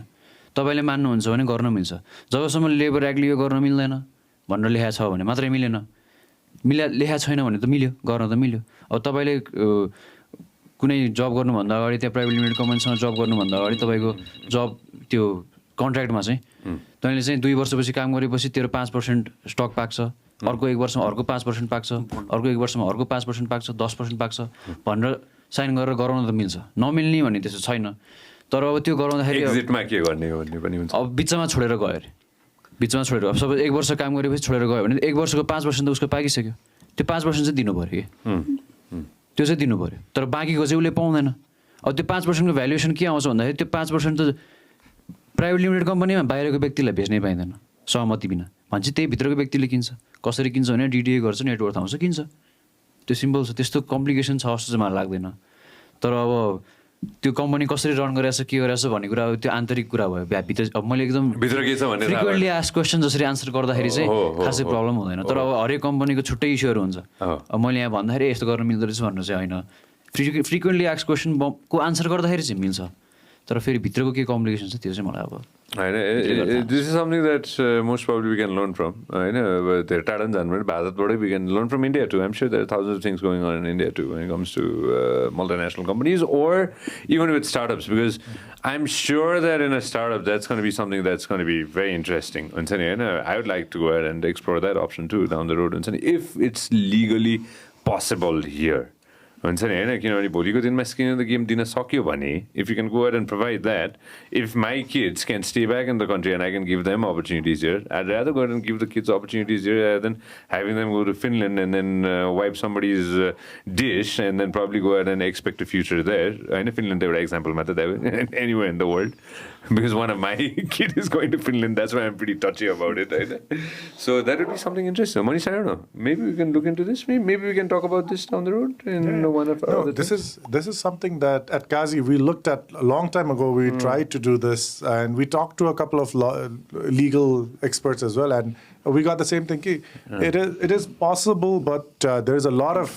तपाईँले मान्नुहुन्छ भने गर्न मिल्छ, जबसम्म लेबर एक्टले यो गर्न मिल्दैन भनेर लेखा छ भने मात्रै मिलेन, लेखा छैन भने त मिल्यो, गर्न त मिल्यो। अब तपाईँले कुनै जब गर्नुभन्दा अगाडि, त्यहाँ प्राइभेट लिमिटेड कम्पनीसँग जब गर्नुभन्दा अगाडि तपाईँको जब त्यो कन्ट्र्याक्टमा चाहिँ तैँले चाहिँ 2 वर्षपछि काम गरेपछि तेरो 5% स्टक पाक्छ, अर्को 1 वर्षमा अर्को 5% पाक्छ, अर्को 1 वर्षमा अर्को 5% पाक्छ, 10% पाक्छ भनेर साइन गरेर गराउन त मिल्छ, नमिल्ने भन्ने त्यस्तो छैन। तर अब त्यो गराउँदाखेरि एक्जिटमा के गर्ने भन्ने पनि हुन्छ। अब बिचमा छोडेर गयो अरे, बिचमा छोडेर, अब सबै 1 वर्ष काम गरेपछि छोडेर गयो भने 1 वर्षको 5% त उसको पाकिसक्यो, त्यो 5% चाहिँ दिनु पऱ्यो कि, त्यो चाहिँ दिनु पऱ्यो। तर बाँकीको चाहिँ उसले पाउँदैन। अब त्यो 5%को भ्यालुएसन के आउँछ भन्दाखेरि त्यो 5% त प्राइभेट लिमिटेड कम्पनीमा बाहिरको व्यक्तिलाई बेच्नै पाइँदैन सहमति बिना, भन्छ त्यही भित्रको व्यक्तिले किन्छ। कसरी किन्छ भने डिडिए गर्छ, नेटवर्थ आउँछ, किन्छ, त्यो सिम्पल छ। त्यस्तो कम्प्लिकेसन छ जस्तो चाहिँ मलाई लाग्दैन। तर अब त्यो कम्पनी कसरी रन गरिरहेछ, के गरिरहेछ भन्ने कुरा अब त्यो आन्तरिक कुरा भयो, भित्र अब मैले एकदम भित्र के छ भन्ने फ्रिक्वेन्टली आस्क क्वेसन जसरी आन्सर गर्दाखेरि चाहिँ खासै प्रब्लम हुँदैन। तर अब हरेक कम्पनीको छुट्टै इस्युहरू हुन्छ। अब मैले यहाँ भन्दाखेरि यस्तो गर्न मिल्दो रहेछ भन्नु चाहिँ होइन, फ्रिक्वेन्टली आस्क क्वेसनको आन्सर गर्दाखेरि चाहिँ मिल्छ। तर फेरि भित्रको के कम्प्लिकेसन छ त्यो चाहिँ मलाई अब this is something that most probably we can learn from. There टाढा जानु भने भारतबाटै we can learn from India too. I'm sure there are thousands of things going on in India too when it comes to multinational companies or even with startups, because I'm sure that in a startup that's going to be something that's going to be very interesting. I would like to go ahead and explore that option too down the road, if it's legally possible here. किनभने भोलिको दिनमा skin the game दिन सक्यो भने, if you can go ahead and provide that, if my kids can stay back in the country and I can give them opportunities here, I'd rather go ahead and give the kids opportunities here rather than having them go to Finland and then wipe somebody's dish and then probably go ahead and expect a future there. I know Finland, एउटा example मात्र anywhere in the world, because one of my kid is going to Finland. That's why I'm pretty touchy about it. So that would be something interesting. Manish, I don't know. Maybe we can look into this. Maybe we can talk about this down the road. This is something that at Kazi we looked at a long time ago. We tried to do this, and we talked to a couple of legal experts as well, and we got the same thing. It is possible, but there's a lot of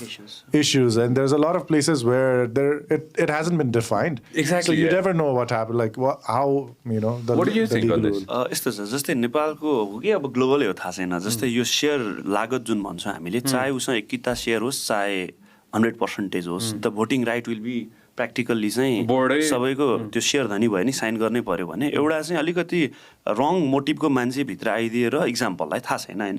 issues, and there's a lot of places where it hasn't been defined. Exactly. So you never know what happened. Like how what do you think on this? यस्तो छ जस्तै नेपालको हो कि अब ग्लोबलै हो थाहा छैन। जस्तै यो शेयर लागत जुन भन्छौँ हामीले, चाहे उसँग 1 किता शेयर होस् चाहे 100% होस्, the voting right will be practically चाहिँ सबैको त्यो सेयर धनी भयो नि साइन गर्नै पर्यो भने एउटा चाहिँ अलिकति रङ मोटिभको मान्छे भित्र आइदिएर इक्जाम्पललाई थाहा छैन होइन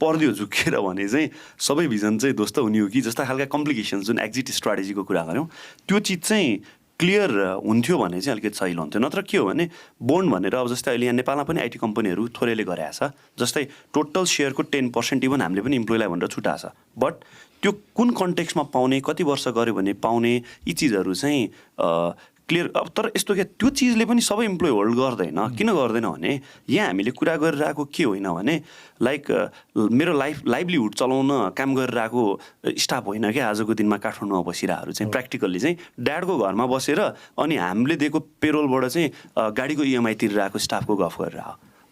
पर्दियो झुकेर भने चाहिँ सबै भिजन चाहिँ दोस्त हुने हो कि जस्ता खालका कम्प्लिकेसन्स जुन एक्जिट स्ट्राटेजीको कुरा गऱ्यौँ त्यो चिज चाहिँ क्लियर हुन्थ्यो भने चाहिँ अलिकति सजिलो हुन्थ्यो। नत्र के हो भने बोन्ड भनेर अब जस्तै अहिले यहाँ नेपालमा पनि आइटी कम्पनीहरू थोरैले गरेको छ, जस्तै टोटल सेयरको 10% इभन हामीले पनि इम्प्लोइलाई भनेर छुटाएको छ, बट त्यो कुन कन्टेक्स्टमा पाउने, कति वर्ष गऱ्यो भने पाउने, यी चिजहरू चाहिँ क्लियर। अब तर यस्तो क्या त्यो चिजले पनि सबै इम्प्लोइ होल्ड गर्दैन। किन गर्दैन भने यहाँ हामीले कुरा गरिरहेको के होइन भने लाइक मेरो लाइभलीहुड चलाउन काम गरिरहेको स्टाफ होइन क्या आजको दिनमा काठमाडौँमा बसिरहेको चाहिँ प्र्याक्टिकल्ली चाहिँ ड्याडको घरमा बसेर अनि हामीले दिएको पेरोलबाट चाहिँ गाडीको इएमआई तिरिरहेको स्टाफको गफ गरेर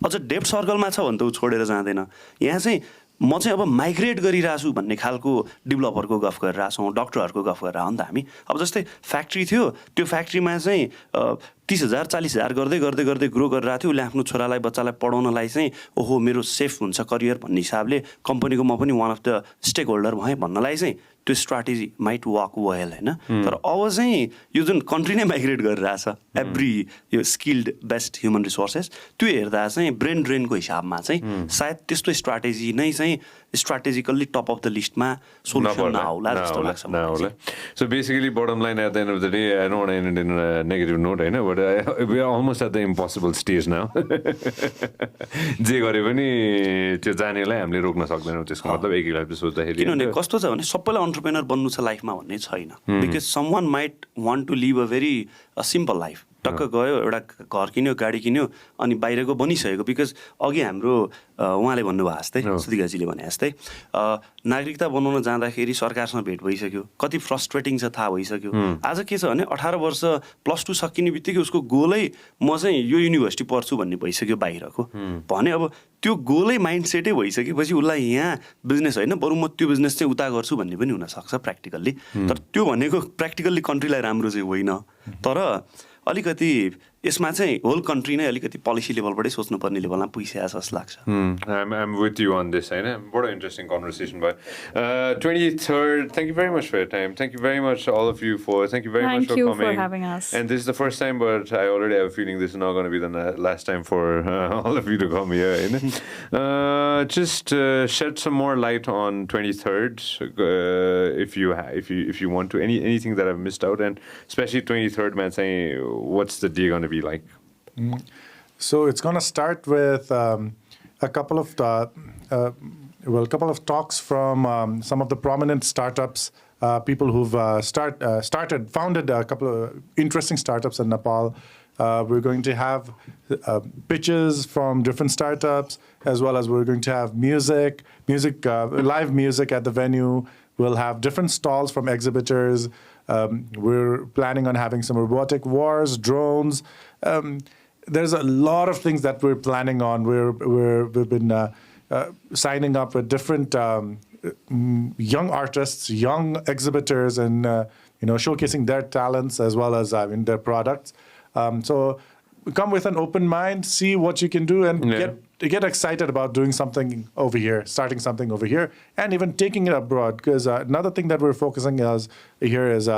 अझ डेप्थ सर्कलमा छ भने त ऊ छोडेर जाँदैन। यहाँ चाहिँ म चाहिँ अब माइग्रेट गरिरहेको छु भन्ने खालको डेभलपरको गफ गरिरहेको छौँ, डक्टरहरूको गफ गरिरहेको हो नि त हामी। अब जस्तै फ्याक्ट्री थियो, त्यो फ्याक्ट्रीमा चाहिँ 30,000 40,000 गर्दै गर्दै गर्दै ग्रो गरिरहेको थियो। उसले आफ्नो छोरालाई बच्चालाई पढाउनलाई चाहिँ ओहो मेरो सेफ हुन्छ करियर भन्ने हिसाबले कम्पनीको म पनि one of the stakeholder भएँ भन्नलाई चाहिँ त्यो स्ट्राटेजी माइट वर्क वेल होइन। तर अब चाहिँ यो जुन कन्ट्री नै माइग्रेट गरिरहेछ एभ्री यो स्किल्ड बेस्ट ह्युमन रिसोर्सेस, त्यो हेर्दा चाहिँ ब्रेन ड्रेनको हिसाबमा चाहिँ सायद त्यस्तो स्ट्राटेजी नै चाहिँ स्ट्राटेजिकल्ली टप अफ द लिस्टमा सोल्युसन नआउला जस्तो लाग्छ मलाई। So basically, bottom line at the end of the day, I don't want to end it in a negative note, I know, but we are almost at the impossible stage now. जे गरे पनि त्यो जानेलाई हामीले रोक्न सक्दैनौँ। त्यसको मतलब एक हिसाबले सोच्दाखेरि किनभने कस्तो छ भने सबैलाई अन्टरप्रेनर बन्नु छ लाइफमा भन्ने छैन। Because someone might want to live a very simple life. टक्क गयो एउटा घर किन्यो, गाडी किन्यो अनि बाहिरको बनिसकेको। बिकज अघि हाम्रो उहाँले भन्नुभयो जस्तै सुधिगाजीले भने जस्तै नागरिकता बनाउन जाँदाखेरि सरकारसँग भेट भइसक्यो, कति फ्रस्ट्रेटिङ छ थाहा भइसक्यो। आज के छ भने 18 वर्ष +2 सकिने बित्तिकै उसको गोलै म चाहिँ यो युनिभर्सिटी पढ्छु भन्ने भइसक्यो बाहिरको भने। अब त्यो गोलै माइन्ड सेटै भइसकेपछि उसलाई यहाँ बिजनेस होइन बरु म त्यो बिजनेस चाहिँ उता गर्छु भन्ने पनि हुनसक्छ प्र्याक्टिकल्ली। तर त्यो भनेको प्र्याक्टिकल्ली कन्ट्रीलाई राम्रो चाहिँ होइन। तर अलिकति यसमा चाहिँ होल कन्ट्री नै अलिकति पोलिसी लेभलबाटै सोच्नुपर्ने लेभलमा पुगिसकेको जस्तो लाग्छ। I'm with you on this. What an interesting conversation. But 23rd, thank you very much for your time. Thank you very much, all of you, thank you very much for coming. Thank you for having us. And this is the first time, but I already have a feeling this is not going to be the last time for all of you to come here. Just shed some more light on 23rd, if you want to. Anything that I've missed out, and especially 23rd, man, saying what's the day going to be like? So it's going to start with a couple of talks from some of the prominent startups, people who've founded a couple of interesting startups in Nepal. We're going to have pitches from different startups, as well as we're going to have live music at the venue. We'll have different stalls from exhibitors. We're planning on having some robotic wars, drones. There's a lot of things that we're planning on. We've been signing up with different young artists, young exhibitors, and showcasing their talents as well as their products. So come with an open mind, see what you can do, and get excited about doing something over here, starting something over here, and even taking it abroad. Because another thing that we're focusing here is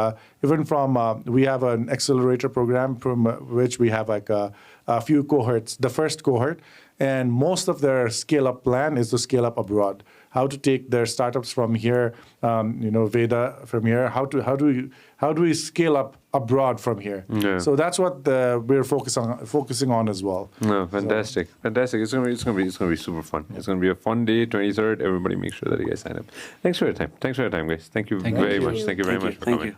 even from we have an accelerator program from which we have like a few cohorts. The first cohort, and most of their scale-up plan is to scale up abroad. How to take their startups from here, Veda from here. How do we scale up abroad from here? Yeah. So that's what we're focusing on as well. No, fantastic. It's gonna be super fun. It's gonna be a fun day. 23rd. Everybody, make sure that you guys sign up. Thanks for your time, guys. Thank you very much. Thank you very much for coming. You.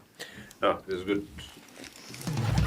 Oh, this is good.